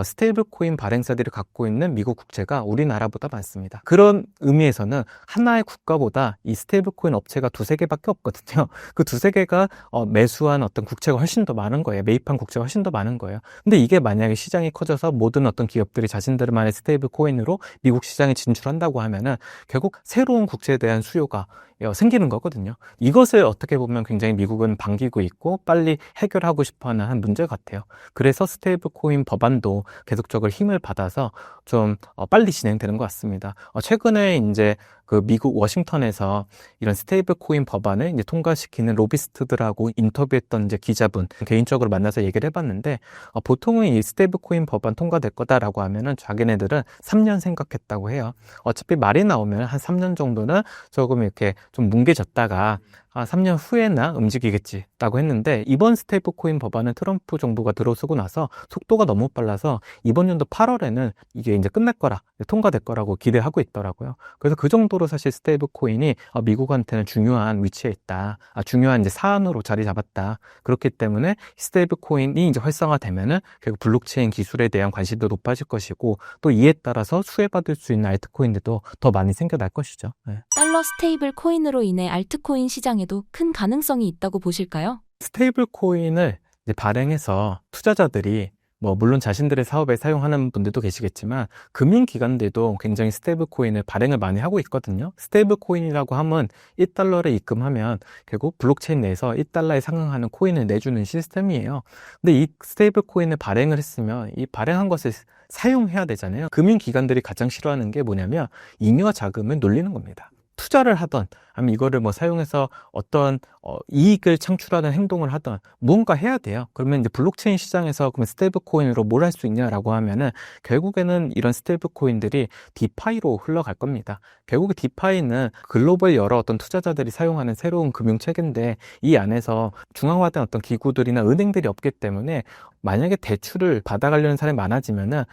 스테이블 코인 발행사들이 갖고 있는 미국 국채가 우리나라보다 많습니다. 그런 의미에서는 하나의 국가보다 이 스테이블 코인 업체가 두세 개밖에 없거든요. 그 두세 개가 매수한 어떤 국채가 훨씬 더 많은 거예요. 매입한 국채가 훨씬 더 많은 거예요. 근데 이게 만약에 시장이 커져서 모든 어떤 기업들이 자신들만의 스테이블 코인으로 미국 시장에 진출한다고 하면은 결국 새로운 국채에 대한 수요가 생기는 거거든요. 이것을 어떻게 보면 굉장히 미국은 반기고 있고 빨리 해결하고 싶어하는 한 문제 같아요. 그래서 스테이블 코인 법안도 계속적으로 힘을 받아서 좀 빨리 진행되는 것 같습니다. 최근에 이제 그 미국 워싱턴에서 이런 스테이블 코인 법안을 이제 통과시키는 로비스트들하고 인터뷰했던 이제 기자분 개인적으로 만나서 얘기를 해봤는데 보통은 이 스테이블 코인 법안 통과될 거다라고 하면은 자기네들은 3년 생각했다고 해요. 어차피 말이 나오면 한 3년 정도는 조금 이렇게 좀 뭉개졌다가 3년 후에나 움직이겠지라고 했는데 이번 스테이블 코인 법안은 트럼프 정부가 들어서고 나서 속도가 너무 빨라서 이번 연도 8월에는 이게 이제 끝날 거라 통과될 거라고 기대하고 있더라고요. 그래서 그 정도로 사실 스테이블 코인이 미국한테는 중요한 위치에 있다. 중요한 이제 사안으로 자리 잡았다. 그렇기 때문에 스테이블 코인이 이제 활성화되면은 결국 블록체인 기술에 대한 관심도 높아질 것이고 또 이에 따라서 수혜받을 수 있는 알트코인들도 더 많이 생겨날 것이죠. 네. 달러 스테이블 코인으로 인해 알트코인 시장에도 큰 가능성이 있다고 보실까요? 스테이블 코인을 이제 발행해서 투자자들이 물론 자신들의 사업에 사용하는 분들도 계시겠지만 금융기관들도 굉장히 스테이블 코인을 발행을 많이 하고 있거든요. 스테이블 코인이라고 하면 1달러를 입금하면 결국 블록체인 내에서 1달러에 상응하는 코인을 내주는 시스템이에요. 근데 이 스테이블 코인을 발행을 했으면 이 발행한 것을 사용해야 되잖아요. 금융기관들이 가장 싫어하는 게 뭐냐면 잉여 자금을 놀리는 겁니다. 투자를 하던 아니면 이거를 사용해서 어떤 이익을 창출하는 행동을 하던 무언가 해야 돼요. 그러면 이제 블록체인 시장에서 그러면 스테이블 코인으로 뭘 할 수 있냐라고 하면은 결국에는 이런 스테이블 코인들이 디파이로 흘러갈 겁니다. 결국 디파이는 글로벌 여러 어떤 투자자들이 사용하는 새로운 금융 체계인데 이 안에서 중앙화된 어떤 기구들이나 은행들이 없기 때문에 만약에 대출을 받아가려는 사람이 많아지면은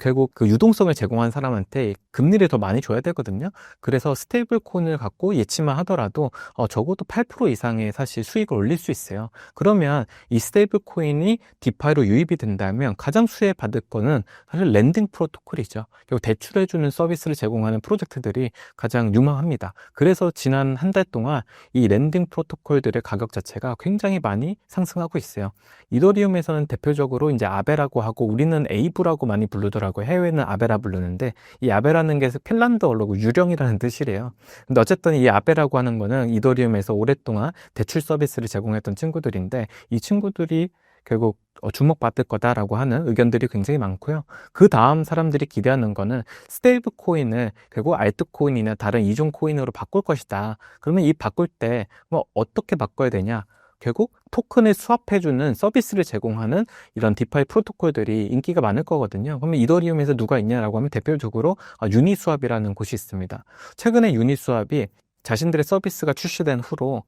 결국 그 유동성을 제공한 사람한테 금리를 더 많이 줘야 되거든요. 그래서 스테이블 코인을 갖고 예치만 하더라도 적어도 8% 이상의 사실 수익을 올릴 수 있어요. 그러면 이 스테이블 코인이 디파이로 유입이 된다면 가장 수혜받을 거는 사실 랜딩 프로토콜이죠. 결국 대출해주는 서비스를 제공하는 프로젝트들이 가장 유망합니다. 그래서 지난 한 달 동안 이 랜딩 프로토콜들의 가격 자체가 굉장히 많이 상승하고 있어요. 이더리움에서는 대표적으로 이제 아베라고 하고 우리는 에이브라고 많이 부르더라고요. 해외는 아베라 부르는데 이 아베라는 게 핀란드어로 유령이라는 뜻이래요. 근데 어쨌든 이 아베라고 하는 거는 이더리움에서 오랫동안 대출 서비스를 제공했던 친구들인데 이 친구들이 결국 주목받을 거다라고 하는 의견들이 굉장히 많고요. 그 다음 사람들이 기대하는 거는 스테이블 코인을 결국 알트코인이나 다른 이종 코인으로 바꿀 것이다. 그러면 이 바꿀 때 어떻게 바꿔야 되냐? 결국 토큰을 수합해주는 서비스를 제공하는 이런 디파이 프로토콜들이 인기가 많을 거거든요. 그러면 이더리움에서 누가 있냐라고 하면 대표적으로 유니스왑이라는 곳이 있습니다. 최근에 유니스왑이 자신들의 서비스가 출시된 후로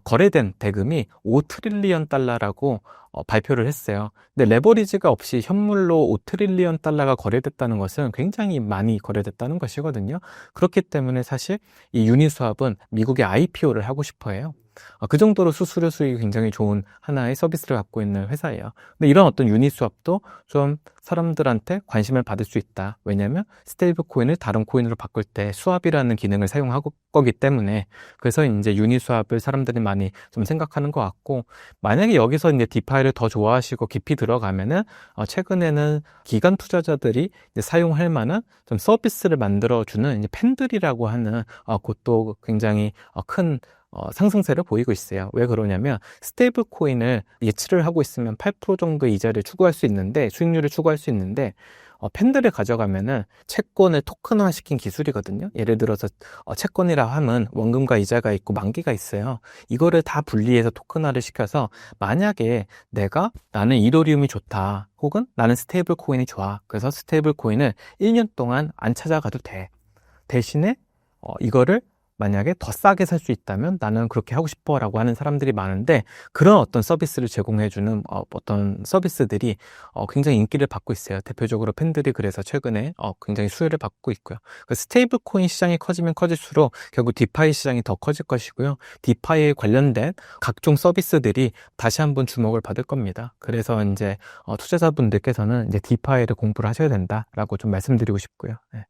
거래된 대금이 5트릴리언 달러라고 발표를 했어요. 근데 레버리지가 없이 현물로 5트릴리언 달러가 거래됐다는 것은 굉장히 많이 거래됐다는 것이거든요. 그렇기 때문에 사실 이 유니스왑은 미국에 IPO를 하고 싶어 해요. 그 정도로 수수료 수익이 굉장히 좋은 하나의 서비스를 갖고 있는 회사예요. 근데 이런 어떤 유니스왑도 좀 사람들한테 관심을 받을 수 있다. 왜냐하면 스테이블 코인을 다른 코인으로 바꿀 때 수합이라는 기능을 사용할 거기 때문에 그래서 이제 유니스왑을 사람들이 많이 좀 생각하는 것 같고 만약에 여기서 이제 디파이를 더 좋아하시고 깊이 들어가면은 최근에는 기관 투자자들이 이제 사용할 만한 좀 서비스를 만들어주는 이제 팬들이라고 하는 곳도 굉장히 큰 상승세를 보이고 있어요. 왜 그러냐면 스테이블 코인을 예치를 하고 있으면 8% 정도의 이자를 추구할 수 있는데 수익률을 추구할 수 있는데 팬들을 가져가면은 채권을 토큰화 시킨 기술이거든요. 예를 들어서 채권이라 하면 원금과 이자가 있고 만기가 있어요. 이거를 다 분리해서 토큰화를 시켜서 만약에 나는 이더리움이 좋다 혹은 나는 스테이블 코인이 좋아. 그래서 스테이블 코인을 1년 동안 안 찾아가도 돼. 대신에 이거를 만약에 더 싸게 살 수 있다면 나는 그렇게 하고 싶어 라고 하는 사람들이 많은데, 그런 어떤 서비스를 제공해주는 어떤 서비스들이 굉장히 인기를 받고 있어요. 대표적으로 팬들이 그래서 최근에 굉장히 수혜를 받고 있고요. 그 스테이블 코인 시장이 커지면 커질수록 결국 디파이 시장이 더 커질 것이고요. 디파이에 관련된 각종 서비스들이 다시 한번 주목을 받을 겁니다. 그래서 이제 투자자분들께서는 이제 디파이를 공부를 하셔야 된다라고 좀 말씀드리고 싶고요. 네.